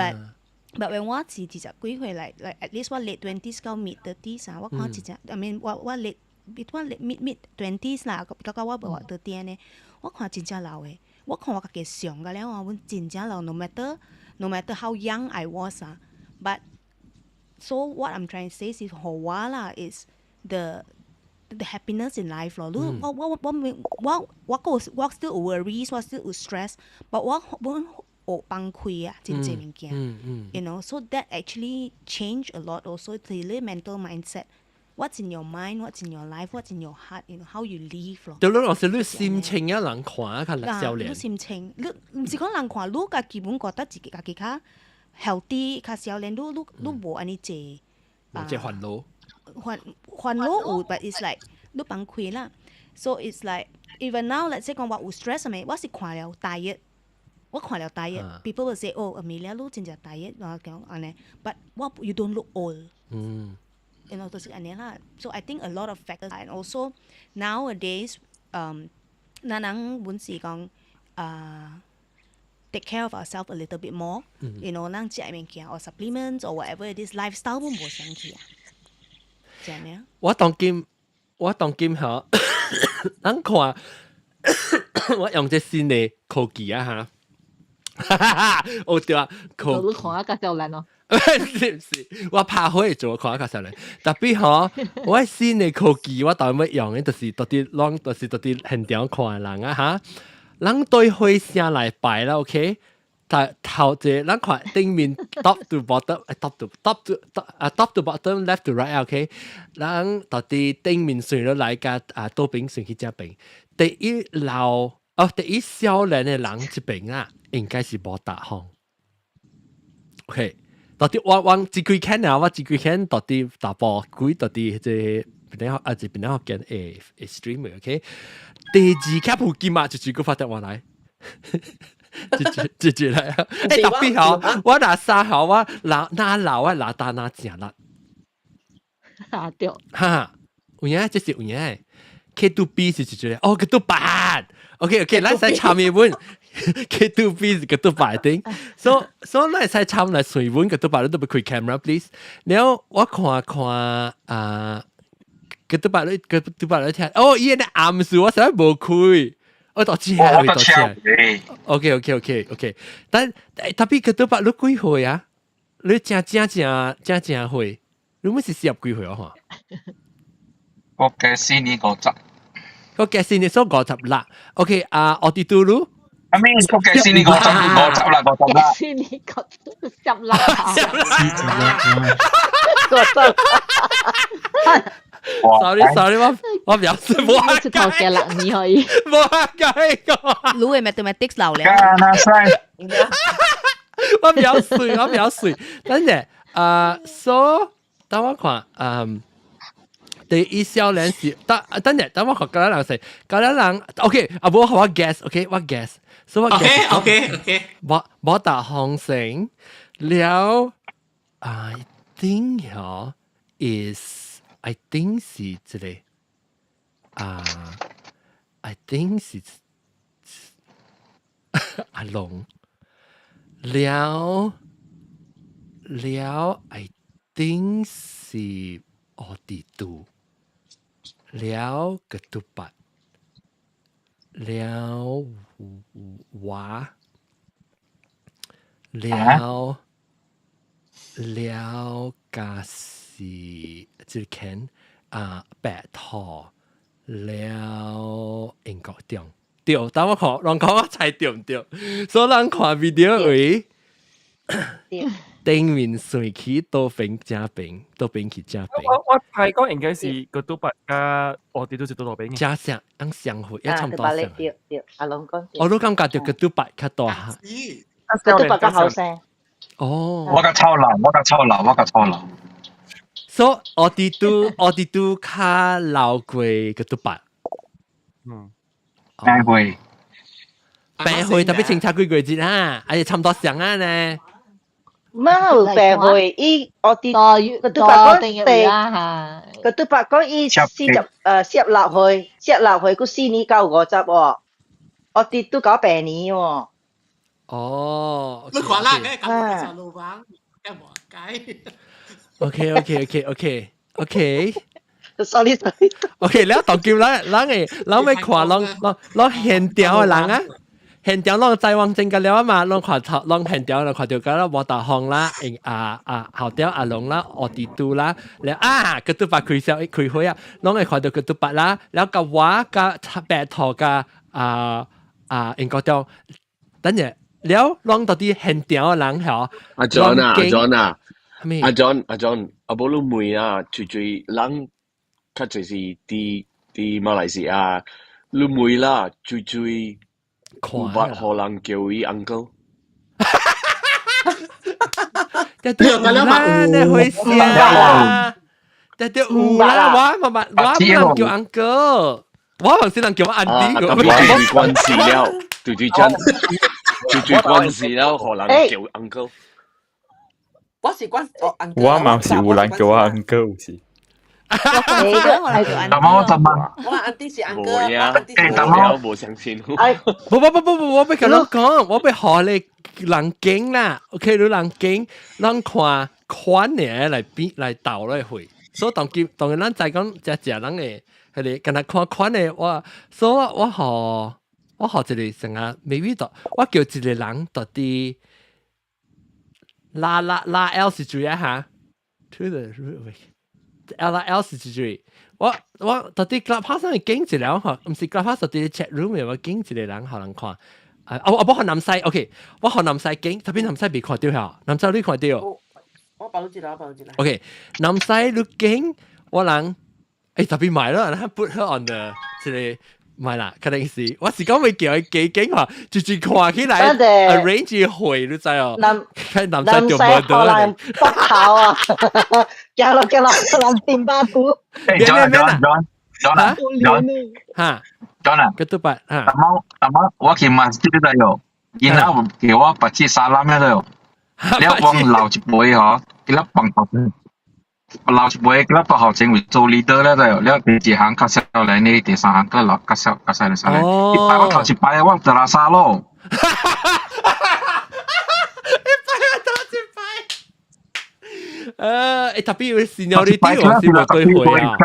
H: But when 我是20幾歲 like at least 我 late 20s 到 mid 30s 啊，我講真正 I mean 我 late between mid 20s 啦，個我無得啲呢，我看真正老嘅，我看我家己上個了，我真正老 no matter how young I was but so what I'm trying to say is 好話啦 is the happiness in life 咯。我 still worries， 我 still stress， but 我崩潰啊，真正物件。You know, so that actually change a lot also to the mental mindset。What's in your mind? What's in your life? What's in your heart? You know how you live 咯。
A: 對，老師，你心情有人看啊，較少年。
H: 你心情，你唔是講人看，你家基本覺得自己較 healthy， 較少年，你無安尼濟。
A: 即係煩惱。
H: 煩惱有 ，but it's like 你崩潰啦。So it's like even now， let's say 講我有 stress 咪，我是看了 diet。我看了 diet，people will say oh Amelia 你真正 diet， 我講安尼 ，but you don't look old。You know, 就是咁樣啦。So I think a lot of factors and also nowadays， 人本是講take care of ourselves a little bit more。You know， 人食物件 or supplements or whatever it is lifestyle 都冇想起啊。就係咩啊？
A: 我當今嚇，人看我用隻新嘅科技啊嚇。我對啊，
L: 你看一個少年咯。
A: 是，我拍可以做看一個少年，特別嗬，我新嘅科技我當然要用嘅，就是到啲啷，就是到啲現場看人啊嚇，人對會聲來擺啦 ，OK， 但頭隻人看頂面 top to bottom，top to bottom，left to right，OK， 人到啲頂面順咗來個多邊順去這邊，第一少年嘅人這邊啊。應該是冇大行 ，OK。到底我自己看啊，我自己看到底大波幾到底即邊學見streamer，OK。第二級普及嘛，就個發得我來，就嚟啊！特別好，我拿三號我拿老啊拿大拿正啦，
L: 啊對，
A: 哈，有影即是有影 ，K2B 是就嚟，哦，佢都辦 ，OK， 咱使參與本。K2B 個都擺定，所以你使參來水文個都擺，你都唔開 camera please。然後我看個都擺你聽，哦，伊個暗數我實在冇開，我到知係到知。OK，但特別個都擺你幾歲啊？你正歲，你唔是40幾歲啊？嚇？
N: 我嘅4年50，
A: 我嘅4年所50啦。OK，我哋到咯。
N: I mean， 我嘅4年50啦。
L: 4年50啦。
A: Sorry，我表示冇客
L: 氣。頭嘅6年可以。
A: 冇客氣個。
H: 你嘅 mathematics 流了。
A: 我表示，等陣，so 等我看，第一少年是，等我看嗰人，OK， 冇我 guess，OK， 我 guess。So
M: OK，
A: 冇大行情了。I think I think 是這裡I think 是阿龍了 I think 是我哋度了個都八了話了家是即係白頭了英國對，但我看人講我猜對唔對，所以人看 video 為頂面水起多邊加邊，多邊去加邊。
C: 我睇講應該是個都白加，我哋都是多多邊嘅。
A: 加上啱上回一差唔多上。
F: 對，阿龍講。
A: 我都感覺到個都白較大下。
F: 個都白較後生。
A: 哦。
N: 我個超老。
A: 所以我哋都較老過個都白。
N: 白會。
A: 白會特別清楚幾個節啊，哎呀差唔多上啊呢。
F: 冇白會，我哋個都白講地，個都白講攝落去個4年9個集喎，我哋都搞8年喎。
A: 哦，
M: 你講啦，梗係咁就老闆，梗係冇人計。
A: OK。
F: sorry。
A: OK，แล้ว當叫เราไม่ขวาลองเห็นเดียวหลังอ่ะเห็นเดียวลองใจวางจริงกันแล้วมาลองขวาลองเห็นเดียวเราขวาเดียวกันแล้ววอตาห้องละเองหาเดียวลงละออติตูละแล้วกระตุ้ปะคุยเสียคุยหัวลองไอ้ขวาเดียวกระตุ้ปะละแล้วก็ว่าก็แปะทอกับเองก็เดียว等陣แล้วลองตัวที่เห็นเดียวหลังเหรอ
B: 阿 John 阿保魯妹啊，最人較就是啲馬來西亞，你妹啦，最有捌互人叫伊 uncle。
A: แต่เดี๋ยวละในหอยเสียแต่เดี๋ยวละว่ามัน叫 uncle ว่าบางสิ่ง叫อันดี้ก็
B: ไม่ได้關事了，最關事了，互人叫 uncle。
E: 我是關uncle。
K: 我嘛是有人叫我 uncle 是。
N: 大媽，
E: 我阿弟是 uncle，
B: 大媽冇相信。
A: 我俾佢講，我俾學你人經啦，OK，你人經，人看款嘢嚟導嚟回，所以當然咱在講只人嘅，係你跟他看款嘅，所以我學一個成日未必到，我叫一個人到啲拉 L 是注意下 ，to the root L 是注意。我到啲 clubhouse 上面經一兩下，唔是 clubhouse 到啲 chat room 入面經一個人可能看。我學南西 ，OK， 我學南西經，特別南西未看到嚇，南西你看到？
E: 我報咗啦。
A: OK， 南西你經我人，特別買咯，然後 put her on the 即係買啦，肯定是，我是講未叫佢記經話，住看起來 arrange 會，你知哦？南西叫 murder 啦，
F: 北頭啊，行落南店巴股。
N: John 啊，Ketupat Tama我去masjid都有，然後叫我不吃沙拉咩都有，你幫留一杯嗬，佢粒幫頭先，留一杯佢粒幫頭先會做 leader 咧都有，你第2行介紹嚟呢，第3行佢留介紹嚟晒咧，一擺我頭一擺我就拉沙咯。
A: tapi seniority 我是冇對會啊。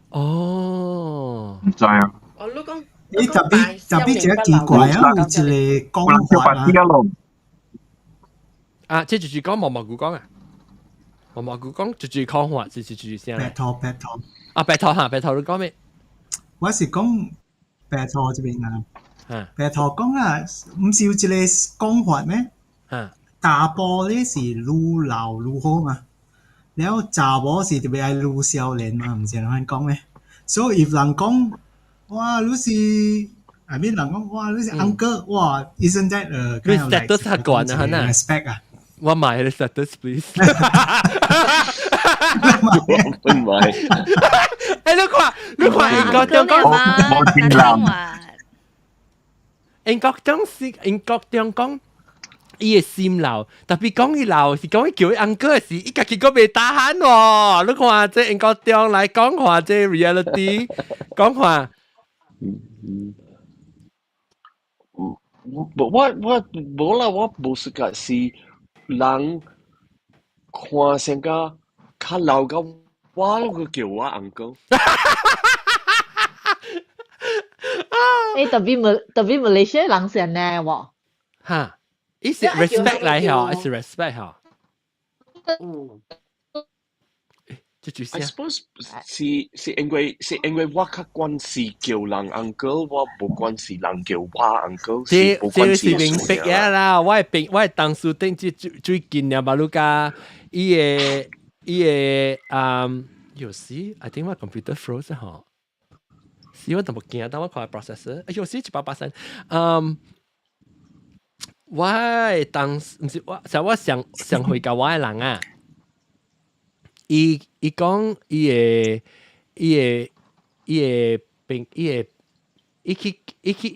A: 哦，
N: 唔知啊。
E: 我老公，
D: 特別只奇怪啊，有一個講法
A: 啊，即係住講毛毛古講啊，毛毛古講住講法，住聲。
D: 白頭。
A: 啊，白頭你講咩？
D: 我是講白頭這邊啊，白頭講啊，唔是有一個講法咩？大波呢是愈老愈好嘛，แล้ว查某是特別愛愈少年嘛，唔是人講咩？所以if 人講哇，你是I mean 人講哇，你是 uncle 哇 ，isn't that kind of like respect 啊？
A: 我買你 status please。
B: 唔係。
A: 你看，英國中講，英國中講。伊個心老，特別講伊老是講伊叫伊 uncle 時，伊家己個未打喊喎。你看這英國中來講話這 reality， 講話。
B: 我冇啦，我冇識㗎，是人看成個較老個，我個叫我 uncle。
L: 特別 Malaysia 人成呢喎。
A: 嚇。Is it respect 嚟嗬？ Is it respect 嗬？
B: I suppose 是因為我較慣是叫人 uncle， 我冇慣是人叫我 uncle， 是冇慣是
A: 明白嘅啦。我係當初頂最近啊，馬路加伊個有時 I think 我 computer froze 嗬，是我都冇見，但我看 processor， 有時783，我當唔是我上回教我嘅人啊。伊講伊去，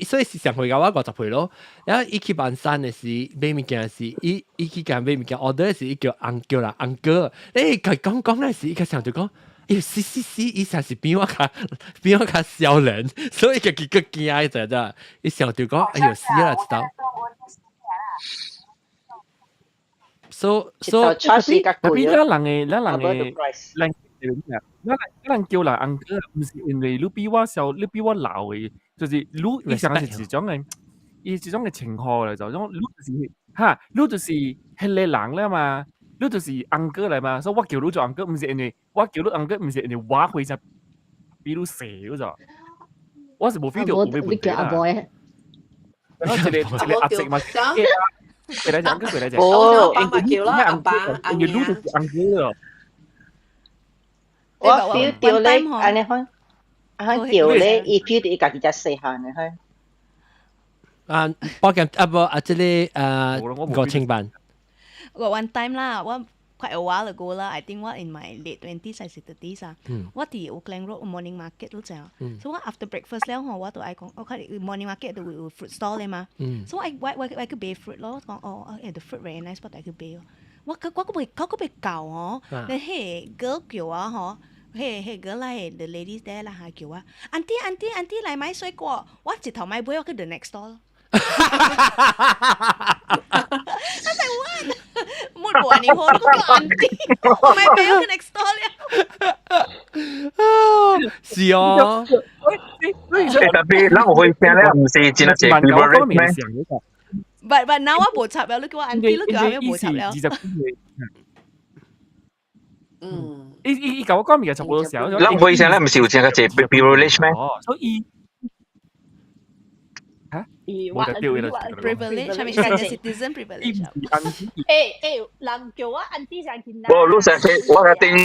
A: 所以是上回教我50歲咯。然後伊去萬山嘅時買物件時，伊去揀買物件 order 嘅時，伊叫人 uncle。你佢講嘅時，伊個上就講，是，伊成是比我較少人，所以佢驚就啫。伊上就講，哎呦死啦，知道。So
C: 特別咱人叫人 uncle， 唔是因為你比我小，你比我老嘅，就是你以前是一種嘅情況嚟，就種你就是係你人啦嘛，你就是 uncle 嚟嘛，所以我叫你做 uncle， 唔是因為我叫你 uncle， 唔是因為我會就比你細嗰種，我是冇 feel 到會唔叫阿 boy， 然後一個阿直嘛。佢嚟講，
F: 哦，
I: 阿爸叫啦，阿爸阿
C: 娘。
F: 我 feel 到咧，安尼看，叫咧，伊 feel 到伊家己只細漢嘅
A: 去。包括即個個清班。
H: 我 one time 啦，我 quite a while ago 啦 ，I think 我 in my late 20s 還是 30s 啊，我喺 Oakland Road morning market 都正，所以我 after breakfast แล้ว我都愛講，我睇 morning market 都會有 fruit stall 咧嘛，所以我去買 fruit 咯，講the fruit very nice，我去買，我佢被教哦，你係 girl 叫啊嗬，係 girl 啦係 the ladies there 啦係叫啊 ，auntie 嚟買水果，我直頭買杯我去 the next stall。I was like, what? Mood buat ni hon ko ke auntie. My bayo ke next door dia.
A: 是哦。
N: tapi lang 我會聽咧，唔是真係係 favorite 咩
H: ？But now 我冇插了，你叫我 auntie， 你叫我冇插了。
C: 伊教我講嘢差不多時候。
N: lang 會聽咧，唔是有真係係 favorite 咩？
C: 所以。
H: privilege， 係咪citizen privilege？
I: 人叫我 auntie 上見啦。
N: 我成日我嘅定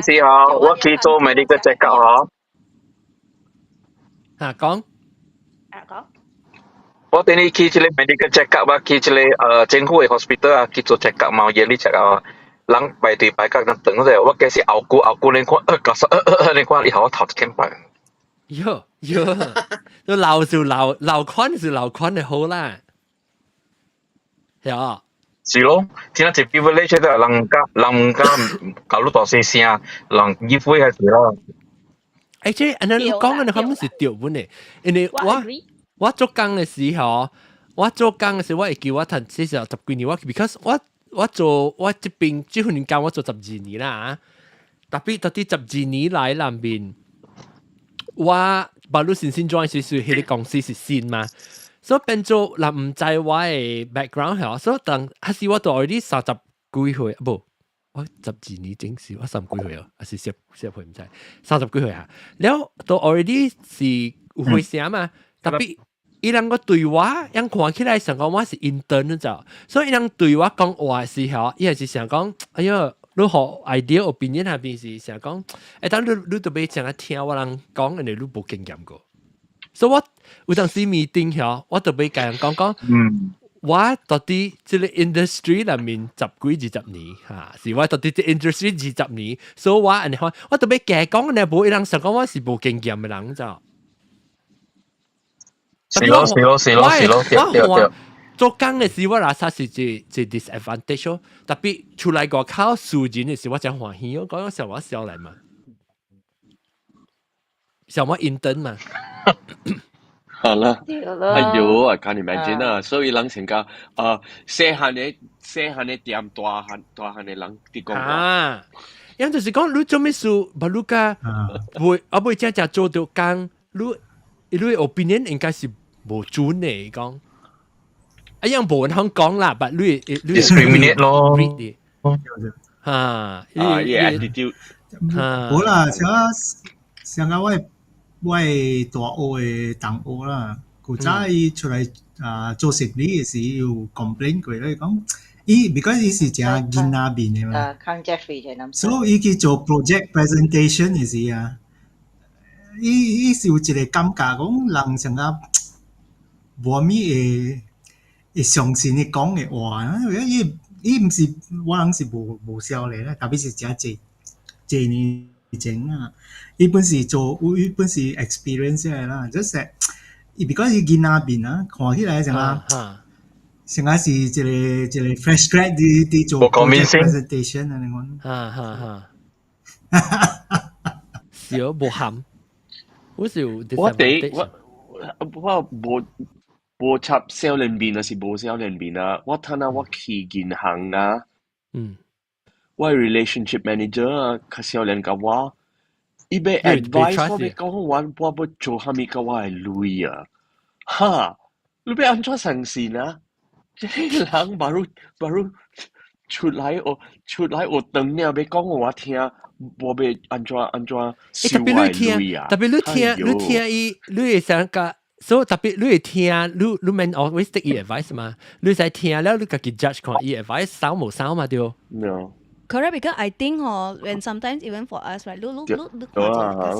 N: 時候，我去做 medical check up
A: 嚇。講。
N: 我等你去這個 medical check up 啊，去這個政府嘅 hospital 啊，去做 check up 嘛，yearly check up 啊，人排隊排甲咁等咗，我嘅是後顧你看，你看以後我頭一天排。
A: 喲，都留寬是留寬就好啦，係啊。
N: 是咯，只係 privilege 都係人家搞到大細聲，人議會係咯。
A: 即係安尼你講嘅，你根本是對本嘅，因為我做工嘅時候，我會叫我趁至少10幾年，because 我這邊這份工我做12年啦，特別12年來南邊。我巴魯新 join 時迄個公司是新嘛，所以變做人唔知我嘅 background 係，所以當還是我到 already 30幾歲，不，我12年整時我30幾歲啊，還是10歲唔知30幾歲啊，然後到 already 是有會聲嘛，特別伊人個對我，人看起來想講我是 intern 咗，所以伊人對我講話嘅時候，伊係是想講，哎呀。你好 idea opinion 下邊是成日講，當你都俾成日聽我人講，人哋都冇經驗過，所以我有陣時 meeting 嚇，我就俾家人講，我到底即個 industry 裏面10幾20年嚇，是我到底即 industry 20年，所以我人哋講，我就俾家講，人哋冇人想講我是冇經驗嘅人咋。
N: 是咯。
A: 做工嘅時我嗱實是最 disadvantage 咯，特別出來個靠數錢嘅時我真歡喜咯，講上我少嚟嘛，上我 intern 嘛。
B: 好啦，哎呦，我看你們真啊，所以人成個細漢嘅店大漢嘅人啲講話。
A: 因就是講你做咩事，不如個會真做到工，你 opinion 應該是冇準嘅講。一樣冇人肯講啦，但你
N: discriminate 咯，
A: 嚇，attitude
D: 冇啦，上個我大學嘅同學啦，佢早伊出來做生意嘅時有 complain 過咧，講because 伊是正囡仔面嘅嘛，
F: 康 Jeffrey 就諗，
D: 所以伊去做 project presentation 嘅時啊，伊是有一個感覺講人上個無咪會相信伊講嘅話，伊唔是我人是無效嚟咧，特別是真濟年前啊，伊本是 experience 嚟啦，就是 because 伊囡仔面啊，看起來成個是一個 fresh grad 啲做 presentation 啊，你講，
A: 少無含，好少。
B: 我無插少年面啊，是無少年面啊，我睇下我去銀行啊，我 relationship manager 啊，佢少年甲我，伊要 advice 我要講我要做蝦米甲我係累啊，哈，你要安怎相信啊？這人巴如出來學堂了，要講我聽，我要安怎收我累啊？
A: 特別你聽伊，你會想個。所以特別你會聽，你免 always take 伊 advice 嘛？你使聽了，你家己 judge 看伊 advice 少冇少嘛？對。
B: No.
H: Correct, because I think when sometimes even for us, right, look,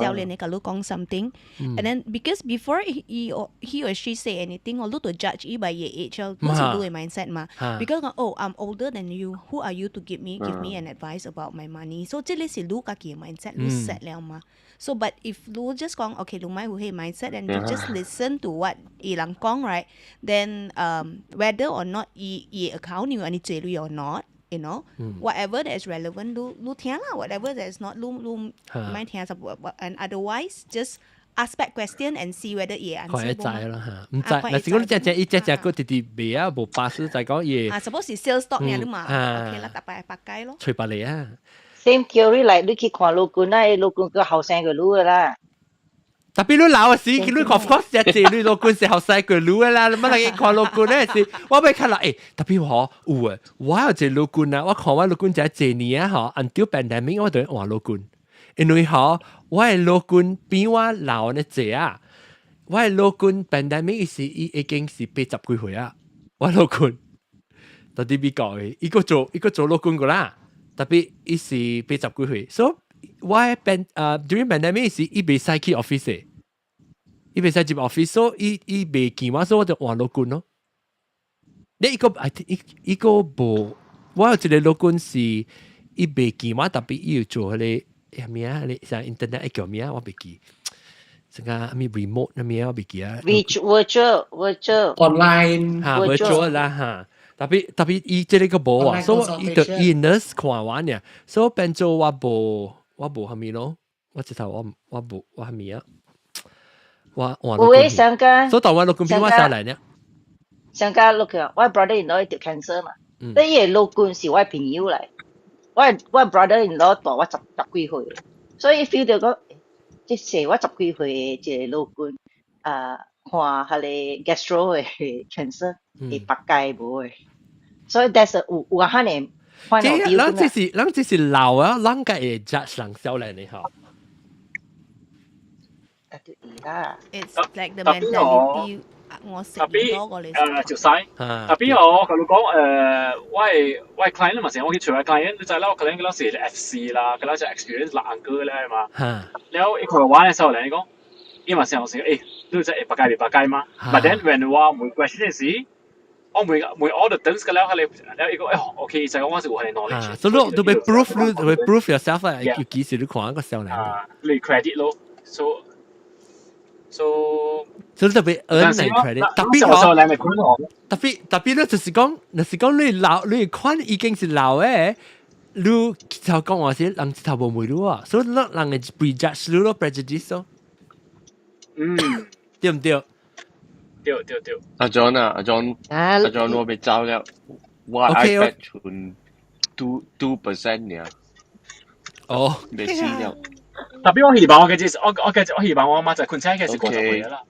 H: 少年你個講 something, and then because before he or she say anything, or look to judge you by your age, or most of the mindset 嘛。Because I'm older than you, who are you to give me an advice about my money? So 這裡是你家己 mindset, 你 set 了嘛。So but if you just 講 okay，你買會 mindset and you just listen to what 伊人講 right, then whether or not 伊 account 你你做你 or not. You know, whatever that is relevant, 你聽啦 whatever that is not, 你咪聽 and otherwise just ask back question and see whether 伊 answer
A: 快知啦嚇，唔知。嗱，如果你隻個直直未啊，無巴士就講嘢。
H: suppose 是 sales stock 呢嘛 ，OK 啦，大把百佳咯。
A: 隨白你啊。
F: Same theory 嚟，你去看老官啦，老官個後生個女噶啦。
A: 特別你老時，你 of course 一隻你老官是後生個女啦，你乜嚟看老官咧？是我咪看啦，特別我有啊，我有隻老官啊，我看我老官就係年啊，嗬 ，until pandemic 我對換老官，因為嗬，我係老官比我老呢隻啊，我係老官 pandemic 是已經是80幾歲啊，我老官，到底邊個嘅？一個做老官個啦，特別伊是80幾歲，所以。我during pandemic 是伊袂使去 office 嘅，伊袂使入 office， 所以伊袂見我，所以我就換老官咯。你一個無，我有一個老官是伊袂見我，特別伊要做迄個咩啊？你上 internet 叫咩啊？我袂記，成個咩 remote 咩啊？我袂記啊。
F: virtual
M: online
A: 嚇 virtual 啦嚇。特別伊即個無啊，所以伊就伊 nurse 看完呀，所以變做我無蝦米咯，我直頭我蝦米啊，我
F: 上家，
A: 所以當我老公比我少嚟呢。
F: 上家錄嘅，我 brother-in-law 得 cancer 嘛，但係老公是我朋友嚟，我 brother-in-law 大我十幾歲，所以 feel 到講，即係我10幾歲嘅即係老公看下你 gastro 嘅 cancer 係白介無嘅，所以 that's 有可能。
A: 咱這是老啊，咱個會 judge 人少年的嗬。
H: It's like the mentality 我食多過你。
C: 就曬。特別我同你講我係 client 嘛，成日我去隨位 client，你知啦，我 client 嗰時係 FC 啦，嗰時係 experience 啦，uncle 咧係嘛。然後一佢玩嘅時候咧，你講，因為成日我成你真係白介嘛。But then when 我問 question 嘅時。我每 all the things 嘅咧，你一個OK 就係我係有 knowledge。
A: 所以你會 prove yourself 啊，要幾時你看一個少年。
C: 你 credit 咯，so
A: 特別 earn credit， 特別咧就是講你老你看已經是老嘅，你就講話是人頭無梅咯啊，所以人嘅 prejudge 咯 prejudice 咯。對唔對？
C: 對。
B: 阿 John 我被招了，我 iPad 存2% 呢。
A: 哦，
B: 未死了。
C: 特別我希望我希望我媽就困醒嘅時過就會啦。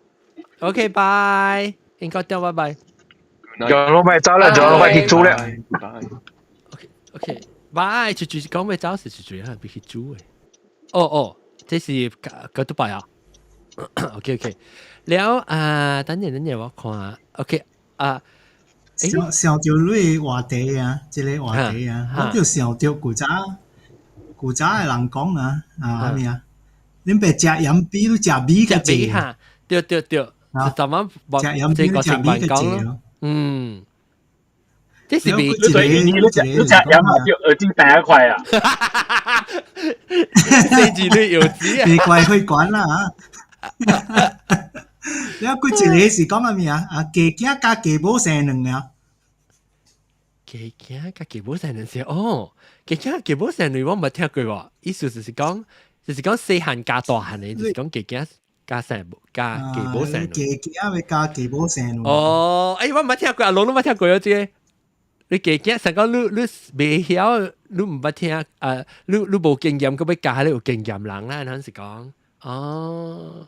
A: OK， 拜，應該掉拜拜。
N: John 我被招了，John 我被踢出了。
A: OK， 拜，住講被招是住啊，被踢出嘅。哦，這是嗰都拜啊。OK，了等陣我看下 ，OK
D: 想到你話題啊，即個話題啊，我就想到古早嘅人講啊，係咪啊？你別食鹽比，你食米嘅濟
A: 哈，對，就咁樣
D: 食鹽比，你食米嘅濟
A: 嗯。这是
C: 你食鹽啊，就耳機第一塊啊！
A: 四字率有字啊！
D: 別怪去管啦嚇！你佢一個是講咩啊？啊，雞囝加雞母生卵啊！
A: 雞囝加雞母生卵是哦，雞囝加雞母生卵我冇聽過喎。意思就是講細漢加大漢嘅，就是講雞囝加雞母生卵。
D: 雞囝要加雞母生卵。
A: 哦，我冇聽過，阿龍都冇聽過有啲。你記驚成個你未曉，你唔捌聽你無經驗，咁要教你有經驗人啦，嗰陣時講哦，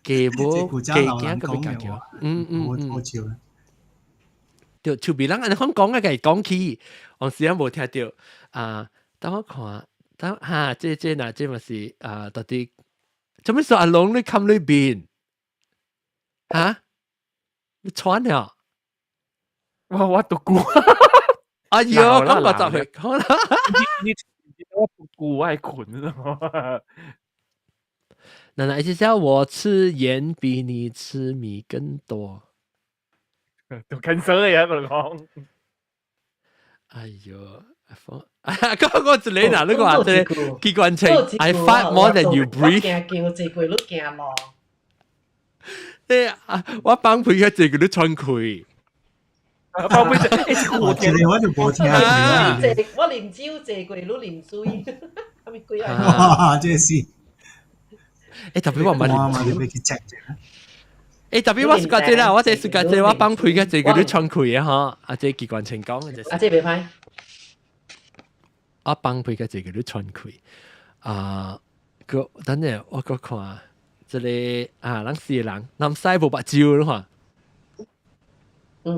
A: 記冇記驚咁要教佢，就厝邊人香港嘅講起，我時間冇聽到等我看，等嚇，這嗱，這咪是到底做咩說阿龍你冚裏邊嚇？你穿了？
C: 我讀過，
A: 哎呦，咁我就去，好啦，
C: 你我讀過，我係困咯。
A: 奶奶是叫我吃鹽比你吃米更多，
C: 讀緊書嘅我講。
A: 哎呦，嗰個一個嗱，你話即機關槍 ，I fight more than you breathe。
E: 叫這句都驚咯。
A: 我幫佢嘅這句都穿佢。
C: 包妹仔，
D: 我就冇聽。
E: 我連招借過都連水，係咪鬼啊？
D: 哇！真係。
A: 特別我唔係
D: 你俾佢 check 啫。
A: 特別我暑假節啦，我這暑假節我幫佢嘅這個都穿佢啊嚇，這機關情講嘅就是。
E: 這未歹。
A: 我幫佢嘅這個都穿佢個等陣我個看，這裡人是人，南西無白蕉咯嚇。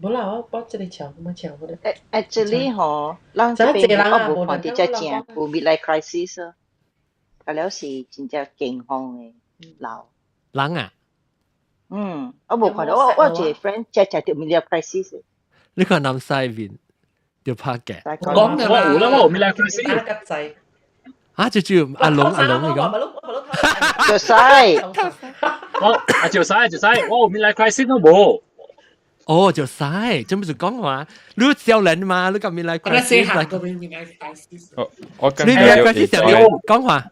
E: 冇啦，我這裡搶，冇搶嗰啲。
F: Actually 嗬，咱這邊我冇看到只正有 midlife crisis 啊，係了是真正健康嘅老
A: 人啊。
F: 我冇看到，我一個 friend 只到 midlife crisis。
A: 你看南西邊就拍嘅。
C: 講嘅我有啦，我有 midlife crisis。
A: 就阿龍你講。
F: 就曬。
C: 就曬，我有 midlife crisis 都冇。
A: 哦，就曬，咁就講話，你少人嘛，你咁面嚟講，
M: 你
A: midlife crisis 就要講話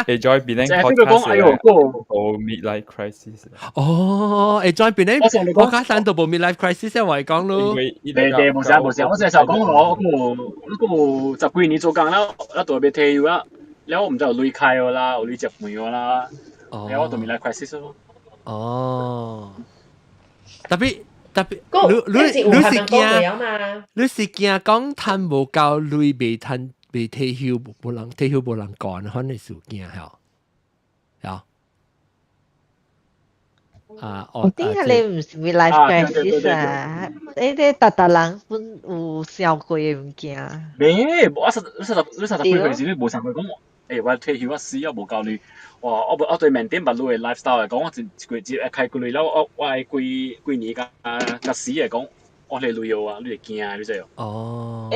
A: ，enjoy
K: being podcast 個 midlife crisis。
A: 哦，enjoy being，我家散到部 midlife crisis 話講咯。
C: 你冇事，我成日講我嗰個10幾年做工啦，一度俾退休啦，然後我唔就累開咗啦，我累接朋友啦，然後我到 midlife crisis 咯。
A: 哦，特別。你是驚講趁無夠累未退休無人趕，可能是驚係
L: 點解你唔是 midlife crisis 啊？你啲人本有笑過嘅物件。
C: 咩？我實幾歲時你冇想過講，我退休我死我無夠累。我對 maintain 不老嘅 lifestyle 嚟講，我一個月開幾累啦，我係幾年加死嚟講，我係累咗啊，你係驚啊，你知
A: 哦。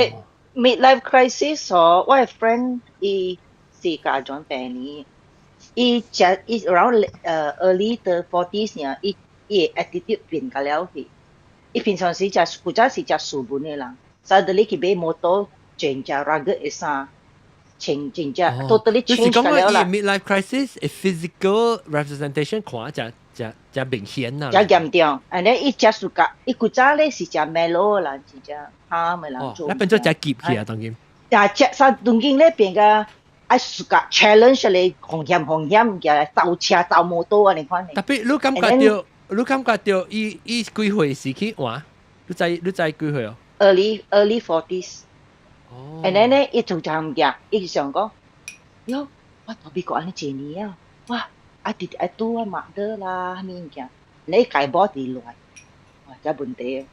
F: midlife crisis 我嘅 friend 伊是家長病呢，伊 around early the 40s 呢，伊 attitude 變咗了去，伊平常時古早是食素本嘅人 ，suddenly 佢買摩托轉隻 rugged 嘅衫。change totally change 咗啦。
A: midlife crisis is physical representation 看就明顯啦。
F: 就嚴重，and then 伊只暑假，伊古早咧是只 mellow 啦，是只喊嘅人做。
A: 那變咗只急起啊，當然。
F: 但係只當然咧變個愛暑假 challenge 你紅險嘅鬥車鬥摩托啊，你看。
A: 特別你感覺到伊幾歲時期哇？你知幾歲哦
F: ？Early 40s。And then 咧，伊做參嘅，伊想講，喲，我特別講安尼幾年啊，哇，I do 啊 mother 啦，咩嘅，你改 body 來，哇，真問題。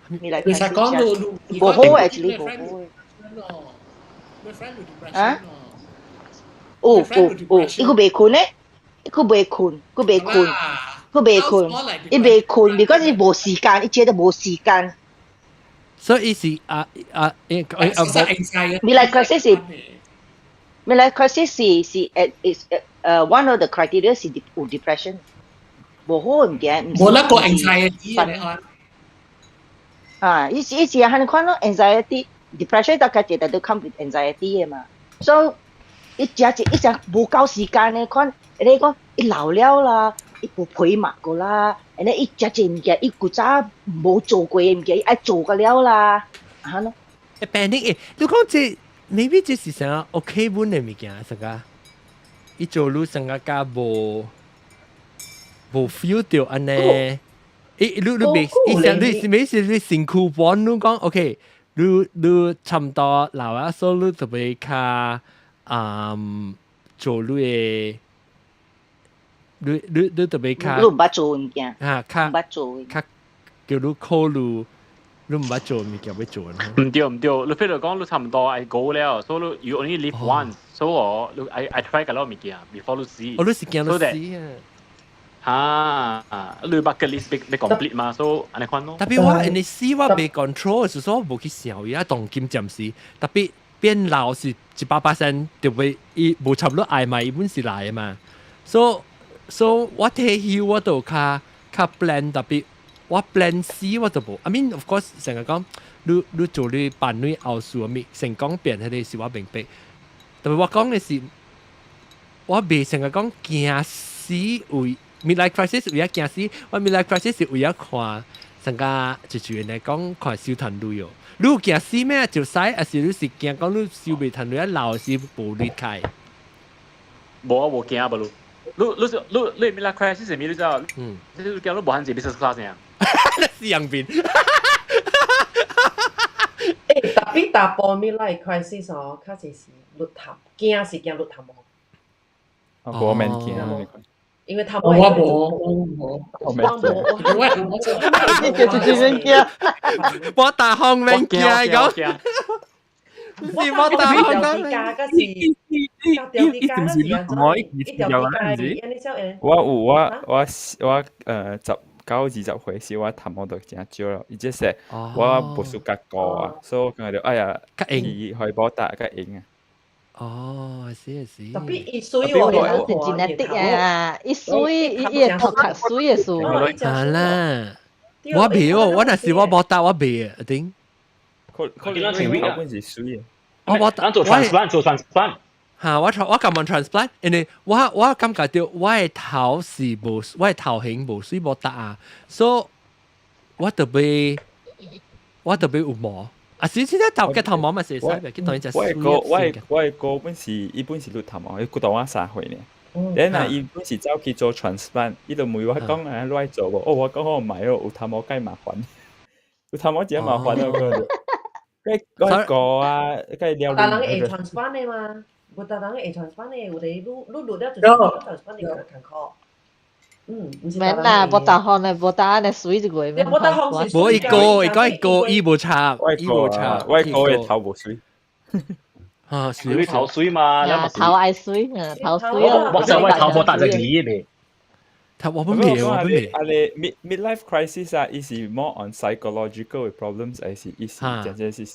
F: 你實講到，冇好 actually 冇好。啊？有，伊佫袂困咧，佫袂困，伊袂困，because 伊无時間，伊覺得無時間。
A: 所以是
F: midlife crisis 是one of the criteria 是有 depression， 無好唔驚，
M: 無那個 anxiety 嘅
F: 啊，以前係看咯 anxiety、depression 大概啲都 come with anxiety 嘅嘛，所以一隻無夠時間咧，看你講伊老了啦。伊無陪嘛個啦，然後伊食物件，伊古早無做過嘅物件，伊愛做個了啦，嚇咯。
A: Depending，你講這 maybe 這是啥 OK 本嘅物件，成個伊做路成個加無 feel 到安尼，你未，伊成你是咩是你辛苦本，你講 OK，你差唔多老啊，所以你特別卡做路嘅。你特別卡，
F: 你唔捌做物件，
A: 卡
F: 唔捌做，
A: 卡叫你考慮，你唔捌做物件要做呢？
O: 唔對，你譬如講你差唔多係高了，所以 you only live once，所以I try 嗰啲物件 before 你死。
A: 你時間都死
O: 啊！你 bucket list 被 complete 嘛，所以安尼看咯。
A: 特別我你死我被 control，是說冇去想而家當今暫時，特別變老是100%就會伊無差唔多愛嘛，伊本是來嘛，So 我睇戲我都卡 plan 特別我 plan 死我都冇。I mean of course 成日講你做你伴侶後數咪成功變係啲是我明白。特別我講嘅是我未成日講驚死為 midlife crisis 為咗驚死，我 midlife crisis 是為咗看成個就住人嚟講看燒炭女哦。你有驚死咩？就使還是你是驚講你燒未炭女一老是無離開？
O: 冇啊，冇驚啊，不如。你 midlife crisis 係咩？你知道？你叫你無限制 business class 呀？
A: 是樣變。
E: 特別大波 midlife crisis 哦，確實是落潭，驚是驚落潭哦。
K: 我免驚。
E: 因為潭
M: 我
E: 冇。
A: 我大項免驚講。是我大項講。
K: 我19、20歲時，我談我都真少咯。伊即係我無暑假過啊，所以我講到哎呀，去報答較贏啊。
A: 哦，是。
E: 特別伊水我哋
L: 係 genetic 啊，伊水伊會頭殼水嘅數。
A: 啊啦，我未哦，我那時我報答我未啊，頂。
K: 可能前邊嗰陣是水啊。
A: 我
O: 做 transplant。
A: 嚇！我咁問 transplant，因為我感覺到我嘅頭是無，我嘅頭型無水無得啊，所以我特別有毛。啊，是真係頭嘅頭毛咪是使嘅，佢當然就水。
K: 我嘅哥本是伊本是綠頭毛，伊骨到我3歲呢。然後伊本是走去做 transplant，伊就問我講啊，攞做喎。我講我唔係哦，有頭毛梗麻煩，有頭毛真麻煩啊嗰度。嗰個啊，梗係撩。
E: 但係人 transplant 嘅嘛。我特登會 transplant 嘅，我哋錄咗就 transplant 嘅坎坷。
L: 免啦，無大漢嘅，無大嘅水就過咩？
E: 無大漢
A: 是。無一個伊無差，
K: 我嘅頭無水。
A: 啊，
O: 你頭水嘛？
L: 頭愛水，頭水啊！
O: 我就我頭無大隻魚嘅。
A: 頭我唔明，我唔明。
K: 你 midlife crisis 啊，is more on psychological problems， 還是is 真正是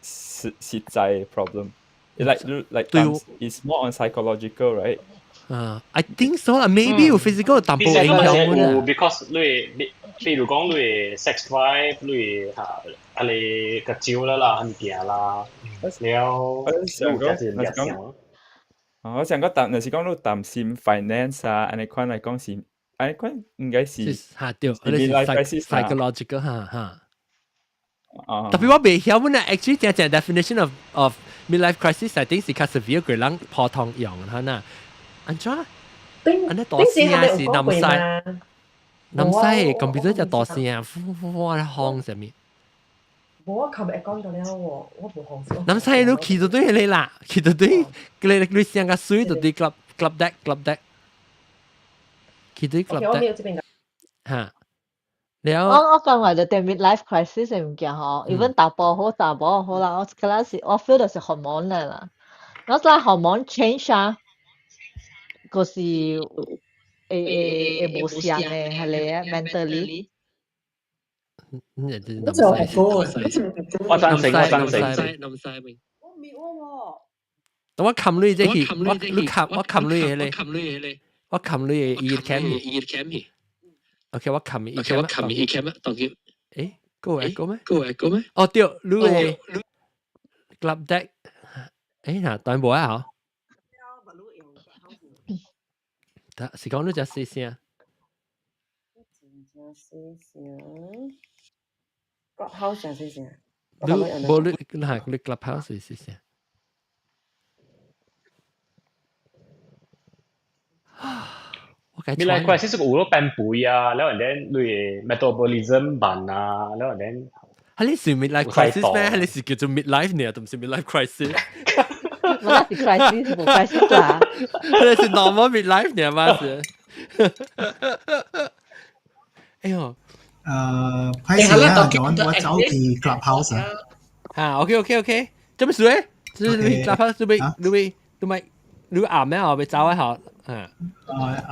K: 實在 problem？Like it's more on psychological, right?
A: I think so. Maybe 有 physical 淡薄影響。
O: Because 你譬如講你 sex drive， 你嚇你個招啦，你掂啦，
K: 我想講但是講你擔心 finance 啊，安尼款嚟講是，安尼款應該是
A: 嚇對，係 psychological 嚇。特別我未曉本啊 ，actually 正 definition of midlife crisis， I think 是較 severe 佢人普通用嚇呐。安怎？安尼大聲是南西 computer 就大聲，呼咧響上面。
E: 我琴日講咗了喎，我冇響。
A: 南西你企到對你啦，企到對，你聲個水到對 club deck，企對 club deck。嚇。
L: 我講話就對 midlife crisis 嘅物件吼，even 大波好大波好啦，我嗰陣時我 feel 到是 hormone 啦，我嗰陣 hormone change 啊，嗰是無相嘅係你啊 mentally。
A: 我就係
O: 我贊成。
E: 我未喎。
A: 我冚你即係我冚你咧，我冚你二 cam。OK， 我冚二 cam 啊，當叫誒個咩？哦對，你嘅 club deck， 誒嗱，當冇啊嗬。得，是講你只細聲。
E: Clubhouse 就細聲。
A: 你冇你 clubhouse 細聲。
O: midlife crisis 個有咯變肥啊，แล้ว然後你 metabolism 慢啊，แล้ว然後
A: 係你是 midlife crisis 咩？係你是叫做 midlife 呢？都唔是 midlife crisis。
L: 我那是 crisis 冇 crisis 啦。
A: 你是 normal midlife 呢嘛是？哎呦，
D: 開始啦，我走去 clubhouse
A: 啊。OK，做咩事咧？你 clubhouse 你啱咩？我俾走一下。
D: 啱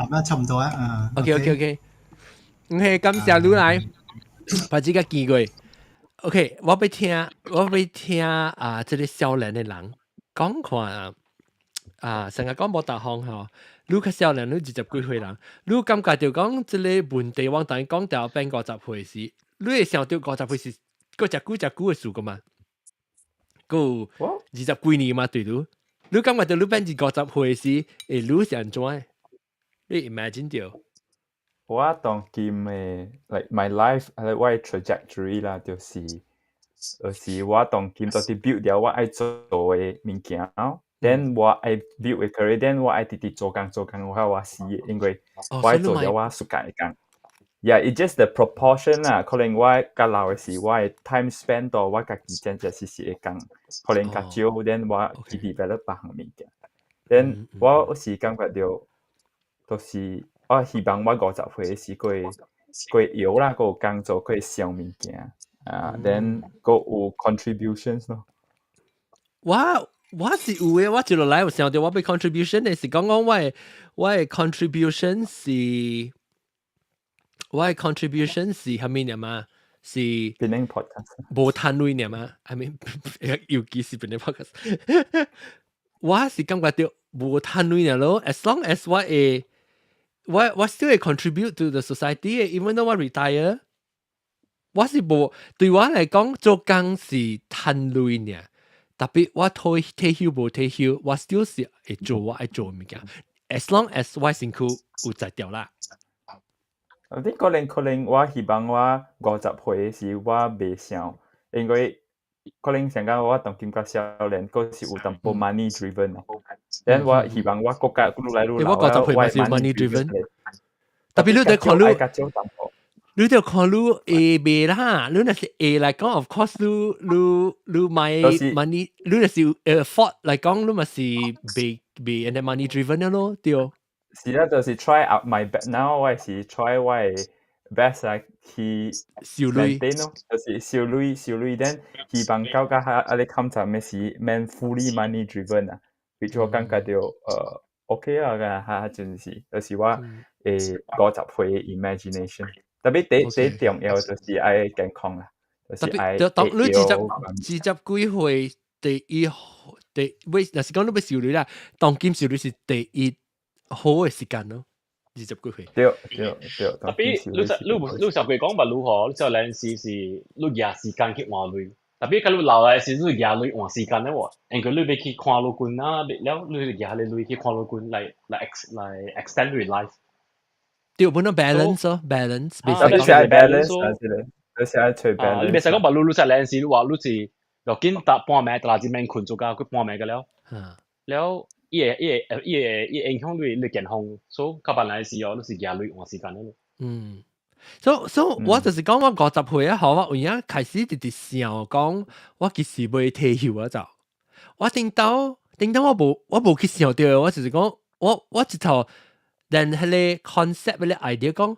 D: 啦，差唔多啊。
A: OK，感謝你來，把這個機會。OK，我要聽啊，這個少年的人講看啊，成日講冇答案嗬。你個少年你20幾歲人，你感覺到講這個問題，我等於講到變50歲時，你會想到50歲是個隻久嘅事個嘛？個20幾年嘛對du。你感覺到你變50歲時，你是安怎？你 imagine 到？
K: 我當今誒 like my life 我嘅 trajectory 啦，就是我當今到底 build 掉我愛做嘅物件，then 我愛 build 嘅 career，then 我愛直直做工，我死嘅，因為我愛做掉我暑假嘅工。Yeah, it's just the proportion 啦。可能我較老嘅時，我嘅 time spend 到我家己真實嘅工，可能較少，then 我去 develop 別項物件。then 我有時感覺到，就是我希望我50歲嘅時，過搖啦，個工作，過上物件啊，then 個有 contributions 咯。
A: 我是有嘅，我一路來有想到我俾 contribution 嘅是講我嘅 contribution 是。我嘅 contribution 是係咩嘢嘛？是
K: 變成 podcast
A: 無攤位嘢嘛？係咪？尤其是變成 podcast， 我是感覺到無攤位嘢咯。As long as 我 still 會 contribute to the society，even though 我 retire， 我是無對我嚟講做工是攤位嘢。特別我退休無退休，我 still 是會做我愛做嘅物件。As long as 我辛苦有在掉啦。
K: 啲可能我希望我50歲時我未想，因為可能成間我當今個少年嗰時有淡薄 money driven， 但我希望我國家越來越老，
A: 我50歲咪是 money driven， 特別你哋看你哋看你未啦，你那是嚟講 ，of course 你買 money， 你那是afford 嚟講，你咪是被人哋 money driven 咯，對。
K: 是啦，就是 try out my best now， 我是 try 我嘅 best 嚟去 maintain 咯，就是少累，then 希望到家下你看就咩是 man fully money driven 啊，譬如我感覺到OK 啊，下就是我50歲嘅 imagination， 特別第重要就是愛健康啦，就是愛
A: 當你20幾歲第一，若是講你要少累啦，當今少累是第一。好嘅時間咯，20幾歲。
K: 對。
O: 特別你實佢講話如何，你就兩時是你廿時間去換累。特別佢你老嘅時，你廿累換時間咧喎，因為你要去看路觀啦，แล้ว你廿累去看路觀嚟 extend your life。
A: 對，本來 balance 咯 ，balance。
K: 你係 balance，你係隨 balance。
O: 你別使講話你實兩時，你話你是又見搭半暝，但係只命困咗㗎，佢半暝㗎แล้ว伊影響你健康，所以較辦來時你是廿累換時間咯。
A: 所以我就是講我50歲啊，好，我有影開始直直想講，我其實未退休啊就，我頂到我無去想到，我就是講我一頭，但係個 concept 嗰啲 idea 講，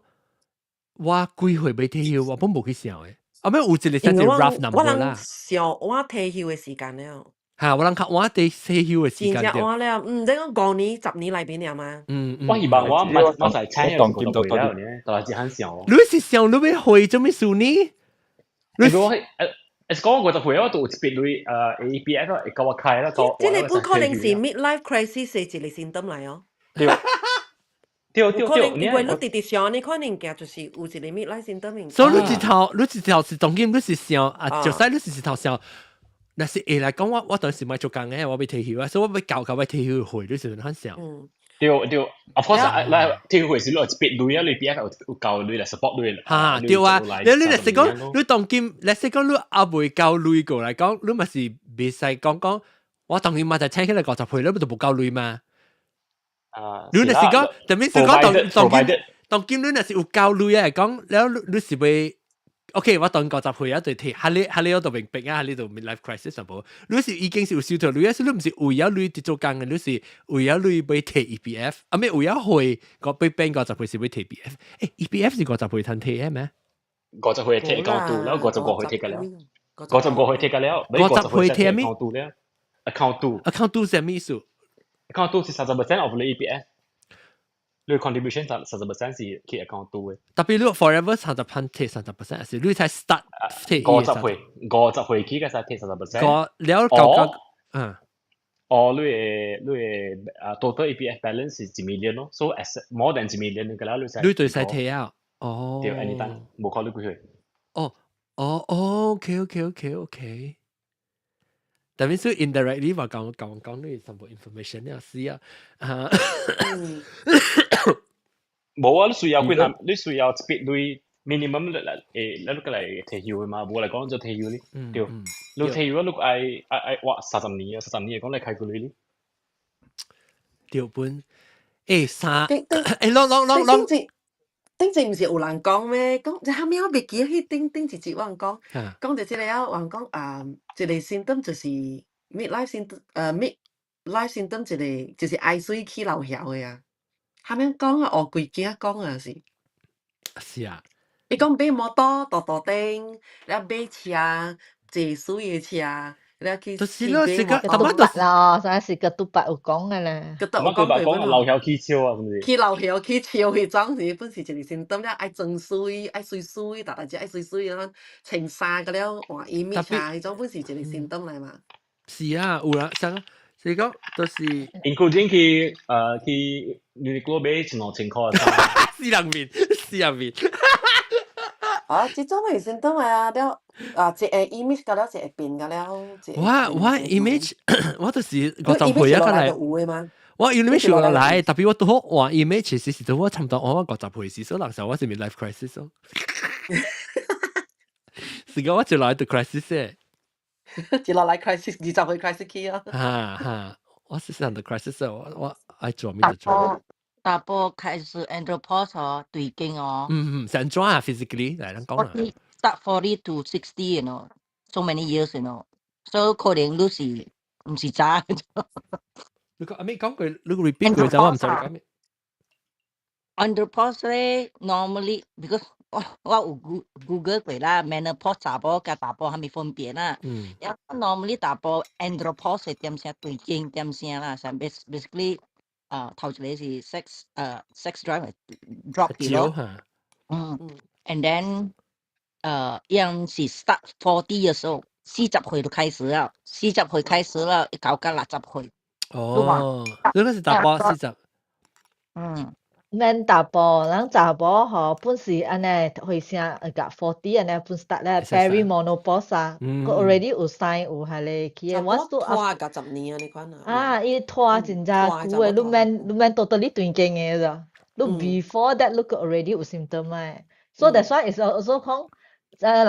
A: 我幾歲未退休，我本冇去想嘅。後尾有一個先至 rough number 啦。
E: 我想我退休嘅時間了。
A: 嚇，我諗靠我哋退休嘅時間
E: 真正我了，即講5年10年裏邊了嘛。
O: 我希望我在參與個就會了呢，但係很想。
A: 你是想你要會做咩事呢？
O: 如果講我就會我讀一筆類APF 會教我開啦，教。
E: 即係本可能是 midlife crisis 嘅一個symptom嚟哦。
O: 對，
E: 可能因為你直直想，你可能嘅就是有一個 midlife symptom。
A: 所以你一頭是當今你是想啊，就使你是一頭想。但是會來講我當時咪做工嘅，我要退休啊，所以我要搞退休會，你是很想。
O: 對，of course，嚟退休會是攞一筆類啊，你 BF 有教類嚟 support 類啦。
A: 嚇，對啊，你嚟是講，你當今嚟是講你阿未教類過嚟講，你咪是未使講，我當今咪就請起來50歲，你咪就冇教類嘛。你嚟是講，特別是講當今你嚟是有教類啊，講，然後你是會。OK， 我當50歲啊，對睇，下你度明白啊，下你度 midlife crisis 上冇。你是已經是有少條女啊，你唔是為咗女做工嘅，你是為咗女俾睇 EPF， 啊咩為咗去個俾變50歲是俾睇 EPF。誒 EPF 是50歲通睇嘅咩
O: ？50歲睇account 度，然後50歲睇嘅了，50歲睇嘅了，50歲睇account 度了 ，account 度係咩意思 ？account 度是30% of the EPF。你 contribution 30% 是去 account 度嘅。
A: 特別你 forever 30% 貼30%，是你才 start 貼。
O: 50歲起嘅才貼30%。
A: 了舊
O: 你total EPF balance 是1 million 咯，所以 more than 1 million 嘅啦，你才。
A: 你對使貼啊？哦。
O: 對 anytime 冇考慮幾歲。
A: OK。但係所以 indirectly 話講你全部 information 你要試啊。
O: 冇啊！你需要幾難？你需要 speed 類 minimum 你個嚟退休嘅嘛？冇嚟講就退休咧。對，你退休你哇30年啊，30年講你開個類咧。
A: 條本啷。
E: 頂陣唔是有人講咩？講就後面我未記起頂一節有人講，講就即係有人講一個 symptom 就是 midlife symptom，midlife symptom 一個就是愛水起老曉嘅啊。後面講啊，學幾件講啊是。
A: 是啊。
E: 你講買摩托大頂，然後買車坐水嘅車。
L: 就是咯，是個ketupat lah，saya是ketupat有講嘅咧。
O: ketupat講老曉起笑啊，係咪？
E: 起老曉起笑嗰種是本是一個symptom啦，愛裝水，愛水，大隻愛水啊，穿衫個了換衣物啊，嗰種本是一個symptom嚟嘛。
A: 是啊，有啦，像是講都是
O: ，including 去Uniqlo 買1,500塊衫。
A: 私人面。
E: 這種係symptom啊，了一個 image 個了，一個變個了。
A: 我 image 我就是50歲啊，嚟。我 image 落來，特別我都好換 image，其實都我差唔多我50歲時，所以人時我是 midlife crisis 咯。是講我就來到 crisis 嘅。
E: 就落來 crisis，20歲 crisis 去啊。
A: 我是上到 crisis，我愛做咩就做。
P: 大波開始 andropause 哦，對勁哦。
A: 想做啊 physically 嚟講啦。
P: Start 40 to 60，you know，so many years，you know，so 可能你是唔是渣？
A: 你講阿咩講句，你 repeat 佢就我唔知你講咩。
P: andropause 咧 normally because 我有 Google 過啦 ，menopause 大波加大波係咪分別啦？有 normally 大波 andropause 係點寫對勁點寫啦，就 basically。頭一個是 sex drive drop 啲咯，and then 樣是 start 40 years old， 40歲就開始啦，40歲開始啦，到60歲。
A: 哦，呢個是大波40。
L: 免大波，人查甫吼本是安尼會聲個40安尼本 start 咧 perimenopause 啊，佢 already 有 sign 有係咧去嘅。
E: 我拖個10年啊，你講
L: 啊，伊拖真正久嘅，你免 totally 斷經嘅咋？你 before that 你 already 有 symptom 嘅，所以 that's why is also 講人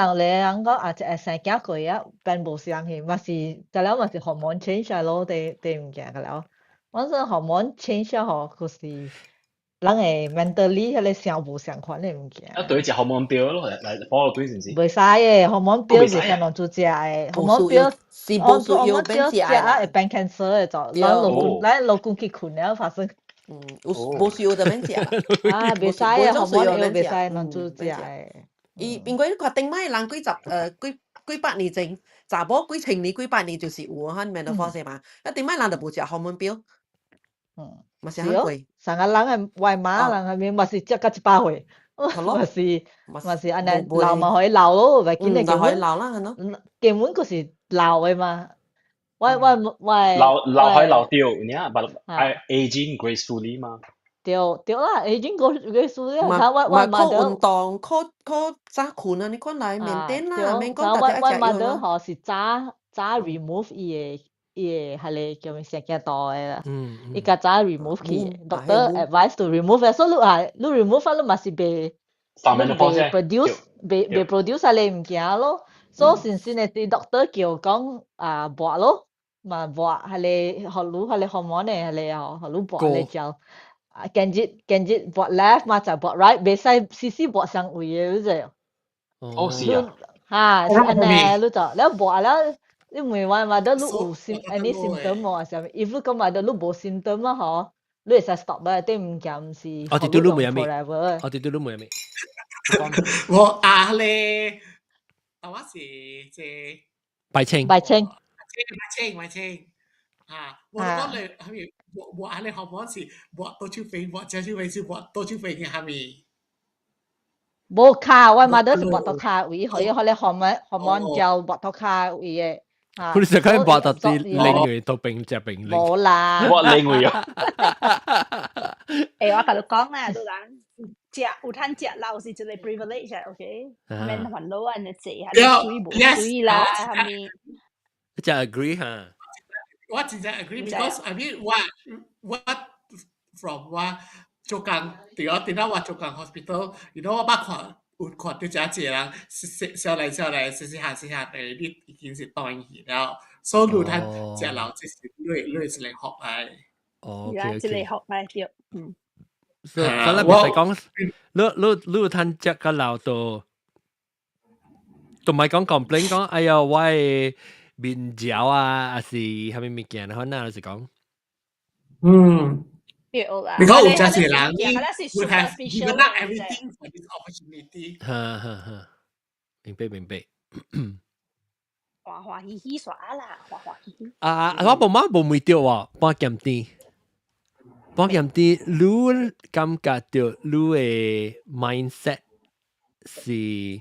L: 講啊，生囝過啊，變無相去，嘛是就了嘛是 hormone change 咯，對唔驚嘅了。我說 hormone change 吼，就是人誒 mentally 迄個相無相款誒物件。
O: 對隻 hormone pill 咯，嚟幫對是唔是？
L: 袂使誒 hormone pill 是向人做食誒 hormone pill， hormone pill 食啊會變 cancer 誒就，咱老公去困了發生
E: 無需要就免食啦。
L: 啊，袂使啊，荷爾蒙又袂使能做食誒。
E: 因為確定買人幾百年前，查某幾千年幾百年就是有啊，免得發生嘛。一定買人就無食荷爾蒙標。嘛是很貴。
L: 成個人係外媽人係咪嘛是食到100歲？嘛是安尼老嘛可以老咯，咪見你根本根本嗰時老嘅嘛。喂，
O: 老可以老掉，你啊，but aging gracefully 嘛。
L: 對啦，aging gracefully，
E: 嘛靠運動，靠扎裙啊，你看來面頂啦，免講大家食
L: 藥咯。是扎 remove 伊個係你叫咩石嘅袋啦，伊個扎 remove 佢 ，doctor advise to remove，所以你 remove 你咪是被 produce 係你唔驚咯，所以先係啲 doctor 叫講拔咯，嘛拔係你學路係你荷爾蒙嘅係你學路拔你就。Ganjit buat left macam buat right, biasa sisi buat sang uye je.
O: Oh siap.
L: Ha, aneh lu tahu. Lalu buat lah, lu mewah ada lu any symptom macam. If lu kau ada lu bo symptom lah ha, lu bisa stop lah. Tapi macam si.
A: Itu lu mau ambil. Itu lu mau ambil.
M: 我咧，我是即
A: 白青。
M: 啊，我講你係咪？我阿你學唔是我多少肥，我少少肥是我多少肥嘅係咪？
L: 冇卡，我媽都是拔到卡位，可以學你荷爾就拔到卡位嘅。
A: 佢哋成日拔到啲靚嘅到病隻病靚。
L: 冇啦，
O: 我靚會啊！
I: 誒，我同你講啦，都講食有攤食老是一個 privilege 啊 ，OK？免煩惱啊，你食係水冇水啦，係咪？
A: 就 agree 嚇。
M: 我真正 agree because I mean what from 我做工點解我做工 hospital，you know 我捌看有看到一個人小嚟試下誒，你已經是當去了，所以你睇食老即是你係學嚟。
A: 哦，
I: 一嚟學嚟對，
A: 所以你唔使講，你睇食個老到，同埋講 complain 講，哎呀我面嚼啊，還是係咪物件？可能就是講，
M: 你講有這些人，你 would have given up everything for this opportunity。
A: 明白。
I: 歡歡喜喜耍啦，歡歡喜喜。
A: 我冇掉喎，半減啲，你感覺到你嘅 mindset 是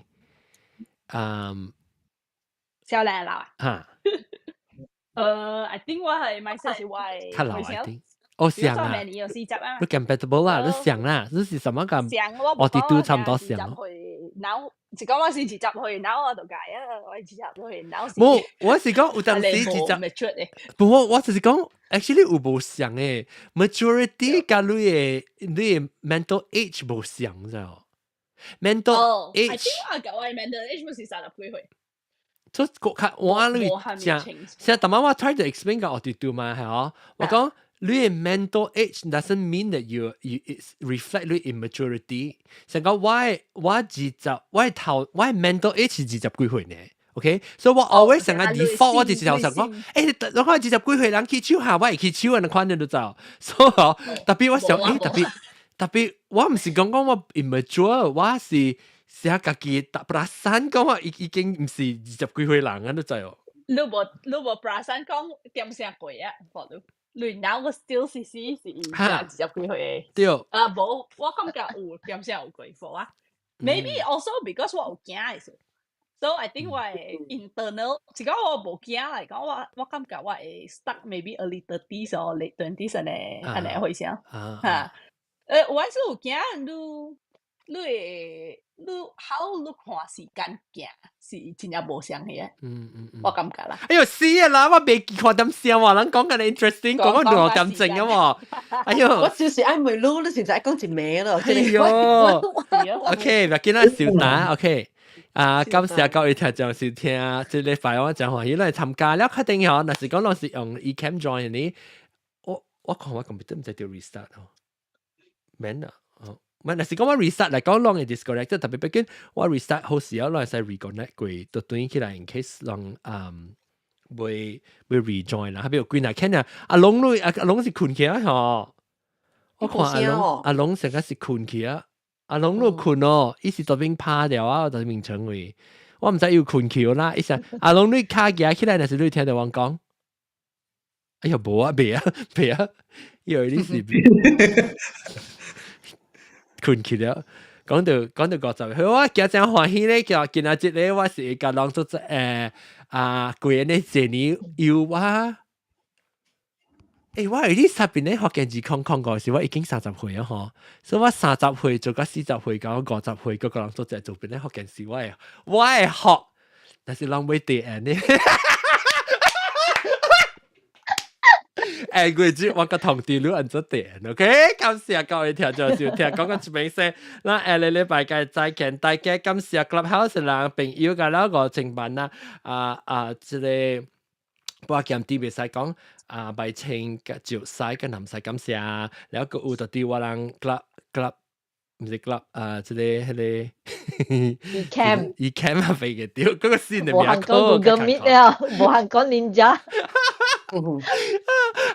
I: 少年佬
A: 啊？I
I: think 我係 mindset 是我係。
A: 較老 I think。我想啊，你 compatible 啦，你想啦，你是什麼咁？我哋都差唔多想咯。
I: 腦，就講我是直接去腦我度解啊，我直接去腦。
A: 冇，我是講有陣時直接。不過我就是講 ，actually 有無想誒 ，majority 甲你嘅 mental age 無想咋 ？mental age。I
I: think 我嘅 mental age 唔是30幾歲。
A: 所以我你講，現在當晚我 try to explain 個我哋do嘛係哦，我講。你嘅 mental age doesn't mean that you it's reflect 你 immaturity。成個我mental age 是20幾歲呢 ，OK？ 所以我 always 成個 default 我哋頭上講，誒，我講20幾歲人去手下，我會去手人看你都知。所以特別我想，特別我唔是講我 immature， 我是寫家己perasaan講我已經唔是20幾歲人啊，都知哦。
I: 你冇perasaan講點寫過啊？亂鬧個 still 是20幾歲嘅。
A: 對。
I: 冇，我感覺有點寫有幾貨啊。Maybe also because 我有驚嘅，so I think 我係 internal， 只講我冇驚嚟講，我感覺我係 stuck maybe early 30s or late 20s 安尼回想嚇。我係有驚你 how 你看時間行是真係無相嘅，我感覺啦。
A: 哎呦死啊啦！我未看點聲喎，人講緊你 interesting， 講緊我感情啊喎。哎呦，
E: 我就是愛梅露，你現在講一名咯。
A: 哎呦 ，OK， 唔要緊啦，小打 ，OK。感謝各位聽眾收聽，即禮拜我講話，原來參加了確定嗬，若是講老是用 eCam join 你，我看我 computer 唔使掉 restart 哦，免啊。唔係，若是講我 reset 嚟講，long 係 disconnect， 特別畢竟我 reset 好時候，攞嚟 reconnect 佢，就轉起來 in case 讓會 rejoin 啦。比如佢嗱，聽啊，阿龍是困起啊嗬，我看阿龍成日是困去啊，阿龍都困哦，伊是在邊趴掉啊，在面床位，我唔知要困去啦，伊想阿龍你卡夾起來，但是你聽到我講，哎呀冇啊，別啊，以為你是困去了。講到50歲，我家陣歡喜咧，叫今仔日咧，我是甲人做過年咧過年遊啊。我有啲特別咧學嘅字講過時，我已經30歲啊嗬，所以我30歲做到40歲，到50歲，個人做隻做邊咧學嘅事，我係學，但是人未地人咧。佢知我個同事都按咗電 ，OK？ 感謝各位聽眾收聽，講個出名聲，嗱禮拜嘅再見，大家感謝 Clubhouse 人朋友嘅啦個情版啦，即係我見啲別使講白青嘅照曬嘅南曬感謝，แล้วก็有啲我人 club 唔係 club 即係迄個 e-cam 啊肥嘅屌，嗰個線係咩啊？
L: 冇講 meet 啊，冇講 ninja。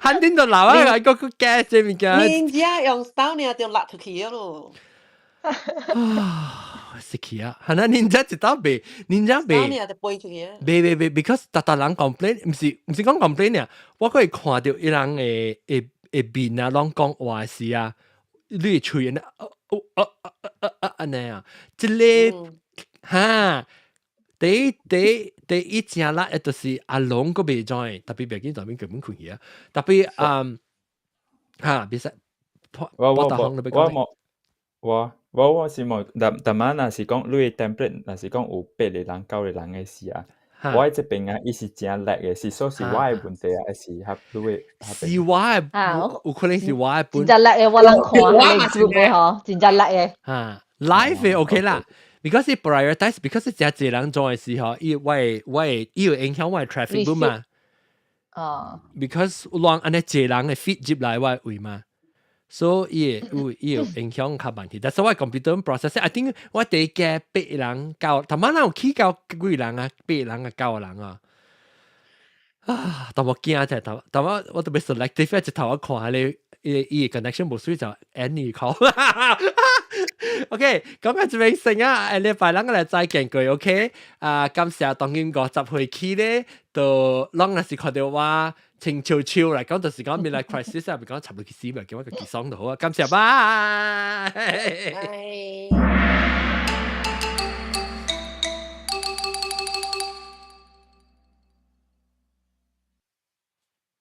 A: 肯定到鬧啊！個嘅這物件，
E: 年家用手呢就落出去咯。
A: 食起啊！係啦，年家一刀背，年家背，
E: 手呢就背出去。
A: 背 ，because 大人 complain， 唔是講 complain 啊！我可以看到一人誒面啊，攏講話事啊，你吹人安尼啊，即個嚇。第一隻啦，就是阿龍個未在，特別別見在邊根本困去啊！特別別使
K: 我是冇，但係那是講你嘅 template， 那是講有8個人、9個人嘅事啊。我喺這邊啊，伊是真叻嘅，是說是我嘅問題啊，還是合你嘅？
A: 是我嘅，有可能是我嘅本。
L: 真叻嘅，我能看你 group 嘅嗬，真正叻嘅。
A: live 嘅 OK 啦。Because it prioritize, because 只一人做嘅時候，伊有影響我嘅 traffic 不嘛？Because 讓安尼一人嘅 feed 入來我位嘛，所以伊有影響較問題。但係我 computer process，I think 我第一個8人9，頭晚有起到幾人啊？8人啊9人啊！但我驚就係頭晚我特別 selective， 一頭我看下你伊 connection 冇水就 any call。OK， 講緊這邊先啊，禮拜兩個嚟再見佢 ，OK？ 感謝當然50歲起咧，就啷個是看到我靜悄悄嚟講，就是講 midlife crisis 啊，咪講插落去死咪，叫我個結爽就好啊，感謝，拜。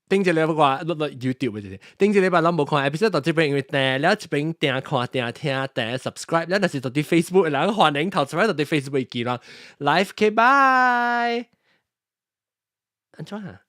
A: 頂一禮拜話落 YouTube 嘅啫，頂一禮拜諗冇看 episode 到這邊因為訂，แล้ว這邊訂看訂聽訂 subscribe，แล้ว但是到啲 Facebook 人歡迎投 subscribe 到啲 Facebook 記啦 ，live 嘅 bye，安怎啊？